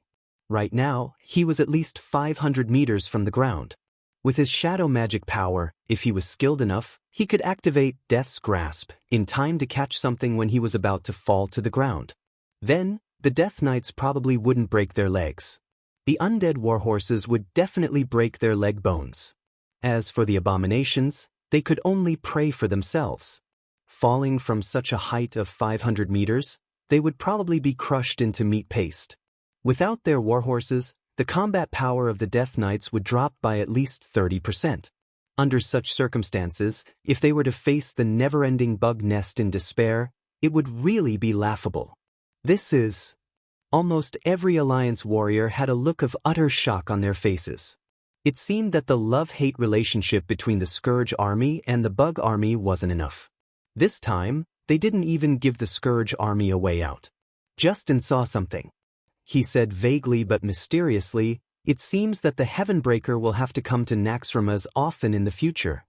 Right now, he was at least 500 meters from the ground. With his shadow magic power, if he was skilled enough, he could activate Death's Grasp in time to catch something when he was about to fall to the ground. Then, the Death Knights probably wouldn't break their legs. The undead warhorses would definitely break their leg bones. As for the abominations, they could only pray for themselves. Falling from such a height of 500 meters, they would probably be crushed into meat paste. Without their warhorses, the combat power of the Death Knights would drop by at least 30%. Under such circumstances, if they were to face the never-ending bug nest in despair, it would really be laughable. Almost every Alliance warrior had a look of utter shock on their faces. It seemed that the love-hate relationship between the Scourge army and the Bug army wasn't enough. This time, they didn't even give the Scourge army a way out. Justin saw something. he said vaguely but mysteriously, it seems that the Heavenbreaker will have to come to Naxxramas often in the future.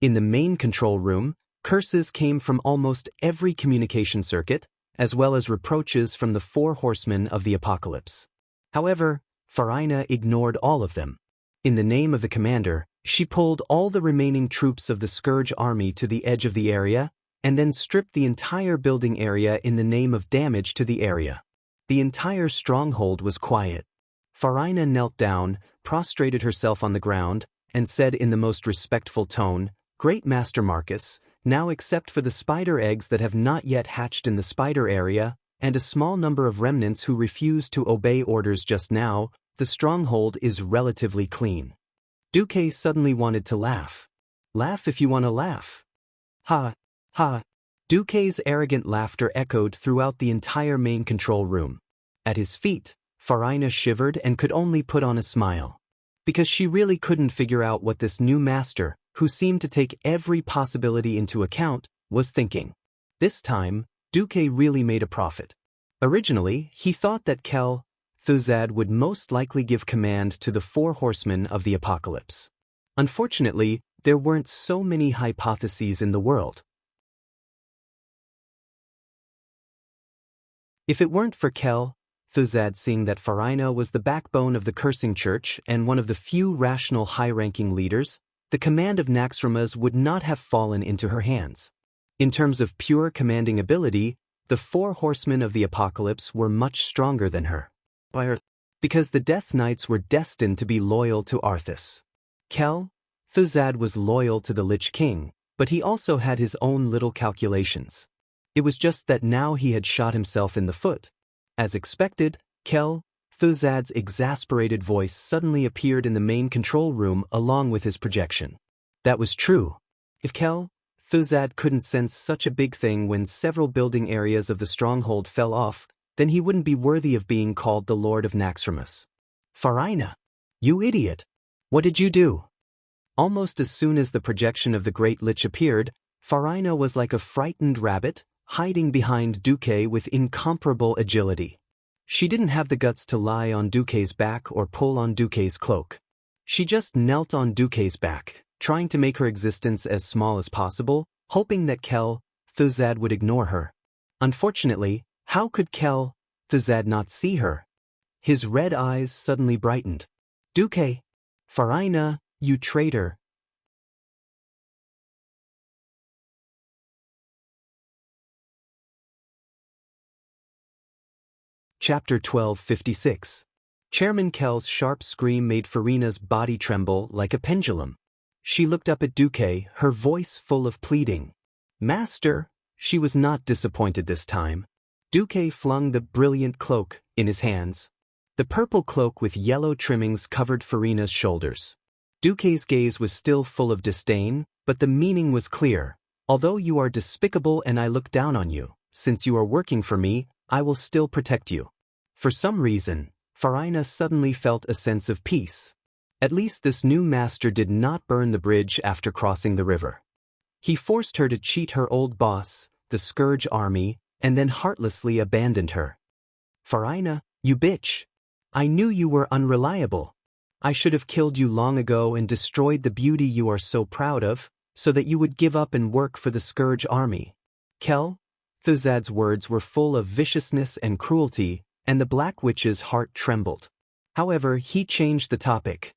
In the main control room, curses came from almost every communication circuit, as well as reproaches from the 4 horsemen of the apocalypse. However, Farina ignored all of them. In the name of the commander, she pulled all the remaining troops of the Scourge army to the edge of the area, and then stripped the entire building area in the name of damage to the area. The entire stronghold was quiet. Farina knelt down, prostrated herself on the ground, and said in the most respectful tone, "Great Master Marcus, now except for the spider eggs that have not yet hatched in the spider area, and a small number of remnants who refused to obey orders just now, the stronghold is relatively clean." Duque suddenly wanted to laugh. Laugh if you want to laugh. Ha, ha. Duque's arrogant laughter echoed throughout the entire main control room. At his feet, Farina shivered and could only put on a smile. Because she really couldn't figure out what this new master, who seemed to take every possibility into account, was thinking. This time, Duque really made a profit. Originally, he thought that Kel Thuzad would most likely give command to the 4 horsemen of the apocalypse. Unfortunately, there weren't so many hypotheses in the world. If it weren't for Kel Thuzad seeing that Farina was the backbone of the cursing church and one of the few rational high-ranking leaders, the command of Naxxramas would not have fallen into her hands. In terms of pure commanding ability, the 4 horsemen of the apocalypse were much stronger than her. Because the Death Knights were destined to be loyal to Arthas. Kel Thuzad was loyal to the Lich King, but he also had his own little calculations. It was just that now he had shot himself in the foot. As expected, Kel Thuzad's exasperated voice suddenly appeared in the main control room along with his projection. That was true. If Kel Thuzad couldn't sense such a big thing when several building areas of the stronghold fell off, then he wouldn't be worthy of being called the Lord of Naxxramas. Farina! You idiot! What did you do? Almost as soon as the projection of the Great Lich appeared, Farina was like a frightened rabbit, hiding behind Duque with incomparable agility. She didn't have the guts to lie on Duque's back or pull on Duque's cloak. She just knelt on Duque's back, trying to make her existence as small as possible, hoping that Kel Thuzad would ignore her. Unfortunately, how could Kel Thuzad not see her? His red eyes suddenly brightened. Duque! Farina, you traitor! Chapter 1256. Chairman Kel's sharp scream made Farina's body tremble like a pendulum. She looked up at Duque, her voice full of pleading. Master! She was not disappointed this time. Duque flung the brilliant cloak in his hands. The purple cloak with yellow trimmings covered Farina's shoulders. Duque's gaze was still full of disdain, but the meaning was clear. Although you are despicable and I look down on you, since you are working for me, I will still protect you. For some reason, Farina suddenly felt a sense of peace. At least this new master did not burn the bridge after crossing the river. He forced her to cheat her old boss, the Scourge army, and then heartlessly abandoned her. Farina, you bitch! I knew you were unreliable. I should have killed you long ago and destroyed the beauty you are so proud of, so that you would give up and work for the Scourge army. Kel Thuzad's words were full of viciousness and cruelty, and the Black Witch's heart trembled. However, he changed the topic.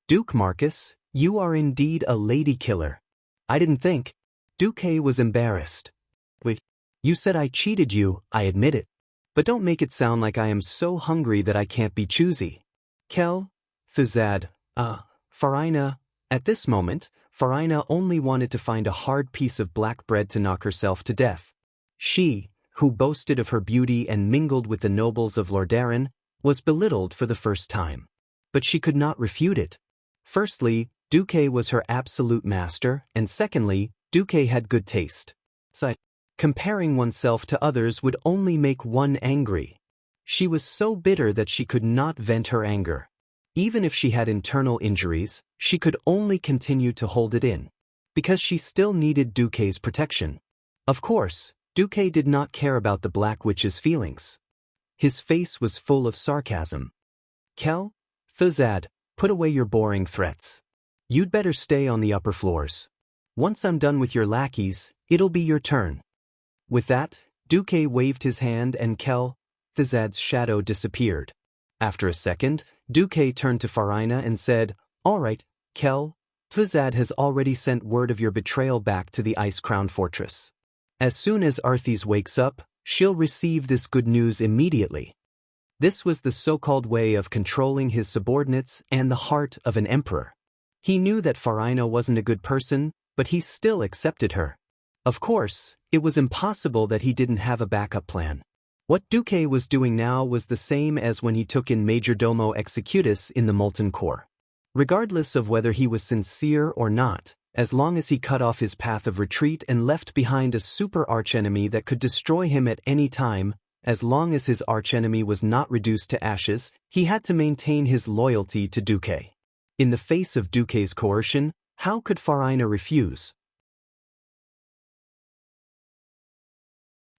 Duke Marcus, you are indeed a lady killer. I didn't think. Duque was embarrassed. Wait, you said I cheated you, I admit it. But don't make it sound like I am so hungry that I can't be choosy. Kel Thuzad, Farina. At this moment, Farina only wanted to find a hard piece of black bread to knock herself to death. She, who boasted of her beauty and mingled with the nobles of Lordaeron, was belittled for the first time. But she could not refute it. Firstly, Duque was her absolute master, and secondly, Duque had good taste. So, comparing oneself to others would only make one angry. She was so bitter that she could not vent her anger. Even if she had internal injuries, she could only continue to hold it in. Because she still needed Duque's protection. Of course, Duque did not care about the Black Witch's feelings. His face was full of sarcasm. Kel, Thuzad, put away your boring threats. You'd better stay on the upper floors. Once I'm done with your lackeys, it'll be your turn. With that, Duque waved his hand and Kel, Thuzad's shadow disappeared. After a second, Duque turned to Farina and said, "All right, Kel, Thuzad has already sent word of your betrayal back to the Ice Crown Fortress. As soon as Arthis wakes up, she'll receive this good news immediately." This was the so-called way of controlling his subordinates and the heart of an emperor. He knew that Farina wasn't a good person, but he still accepted her. Of course, it was impossible that he didn't have a backup plan. What Duque was doing now was the same as when he took in Majordomo Executus in the Molten Core. Regardless of whether he was sincere or not, as long as he cut off his path of retreat and left behind a super archenemy that could destroy him at any time, as long as his archenemy was not reduced to ashes, he had to maintain his loyalty to Duque. In the face of Duque's coercion, how could Farina refuse?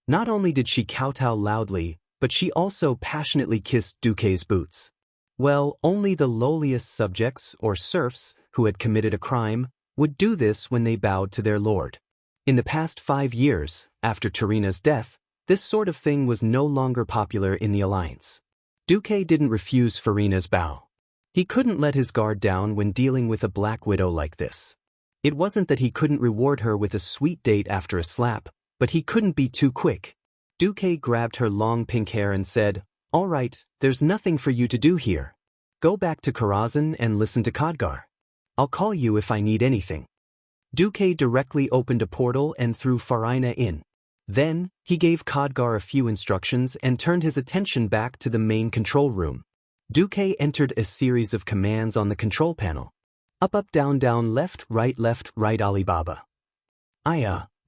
Not only did she kowtow loudly, but she also passionately kissed Duque's boots. Well, only the lowliest subjects, or serfs, who had committed a crime, would do this when they bowed to their lord. In the past 5 years, after Terina's death, this sort of thing was no longer popular in the alliance. Duque didn't refuse Farina's bow. He couldn't let his guard down when dealing with a black widow like this. It wasn't that he couldn't reward her with a sweet date after a slap, but he couldn't be too quick. Duque grabbed her long pink hair and said, "All right, there's nothing for you to do here. Go back to Karazhan and listen to Khadgar. I'll call you if I need anything." Duque directly opened a portal and threw Farina in. Then, he gave Khadgar a few instructions and turned his attention back to the main control room. Duque entered a series of commands on the control panel. Up, down, left, right, Alibaba.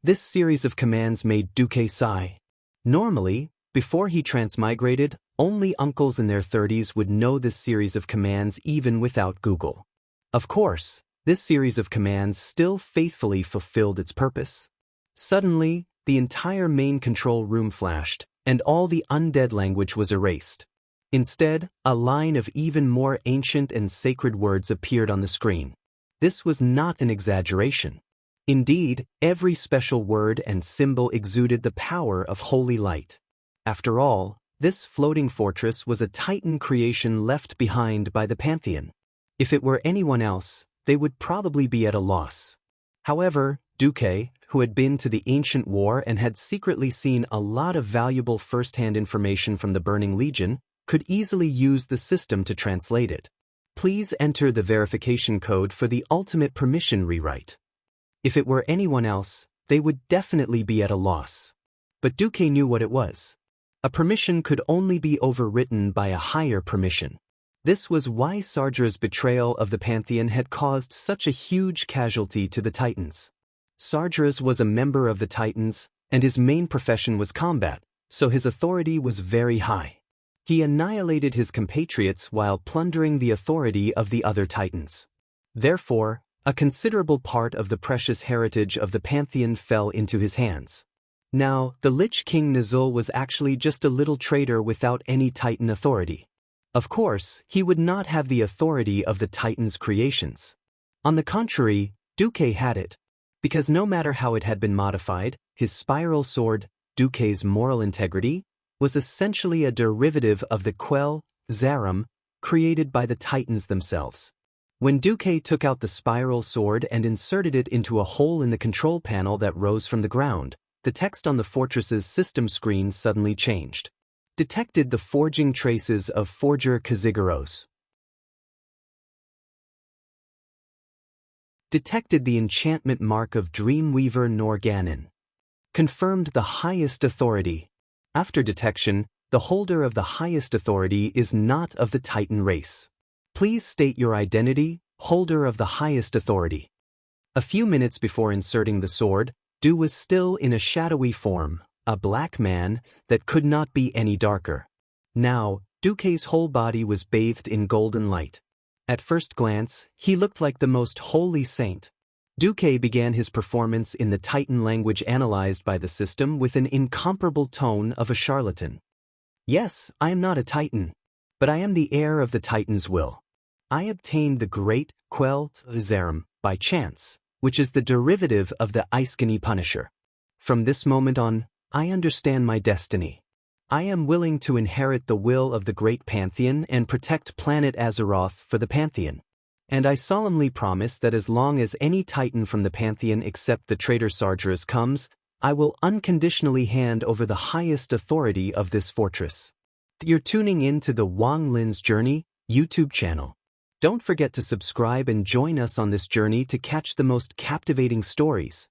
This series of commands made Duque sigh. Normally, before he transmigrated, only uncles in their 30s would know this series of commands even without Google. Of course, this series of commands still faithfully fulfilled its purpose. Suddenly, the entire main control room flashed, and all the undead language was erased. Instead, a line of even more ancient and sacred words appeared on the screen. This was not an exaggeration. Indeed, every special word and symbol exuded the power of holy light. After all, this floating fortress was a Titan creation left behind by the Pantheon. If it were anyone else, they would probably be at a loss. However, Duque, who had been to the ancient war and had secretly seen a lot of valuable first-hand information from the Burning Legion, could easily use the system to translate it. Please enter the verification code for the ultimate permission rewrite. If it were anyone else, they would definitely be at a loss. But Duque knew what it was. A permission could only be overwritten by a higher permission. This was why Sardra's betrayal of the Pantheon had caused such a huge casualty to the Titans. Sardra's was a member of the Titans, and his main profession was combat, so his authority was very high. He annihilated his compatriots while plundering the authority of the other Titans. Therefore, a considerable part of the precious heritage of the Pantheon fell into his hands. Now, the Lich King Nazul was actually just a little traitor without any Titan authority. Of course, he would not have the authority of the Titans' creations. On the contrary, Duque had it. Because no matter how it had been modified, his spiral sword, Duque's moral integrity, was essentially a derivative of the Quell, Zarum, created by the Titans themselves. When Duque took out the spiral sword and inserted it into a hole in the control panel that rose from the ground, the text on the fortress's system screen suddenly changed. Detected the forging traces of Forger Kazigaros. Detected the enchantment mark of Dreamweaver Norganon. Confirmed the highest authority. After detection, the holder of the highest authority is not of the Titan race. Please state your identity, holder of the highest authority. A few minutes before inserting the sword, Du was still in a shadowy form, a black man that could not be any darker. Now, Duque's whole body was bathed in golden light. At first glance, he looked like the most holy saint. Duque began his performance in the Titan language analyzed by the system with an incomparable tone of a charlatan. Yes, I am not a Titan, but I am the heir of the Titan's will. I obtained the great Cultivation by chance, which is the derivative of the Iskani Punisher. From this moment on, I understand my destiny. I am willing to inherit the will of the great Pantheon and protect planet Azeroth for the Pantheon. And I solemnly promise that as long as any Titan from the Pantheon except the traitor Sargeras comes, I will unconditionally hand over the highest authority of this fortress. You're tuning in to the Wang Lin's Journey YouTube channel. Don't forget to subscribe and join us on this journey to catch the most captivating stories.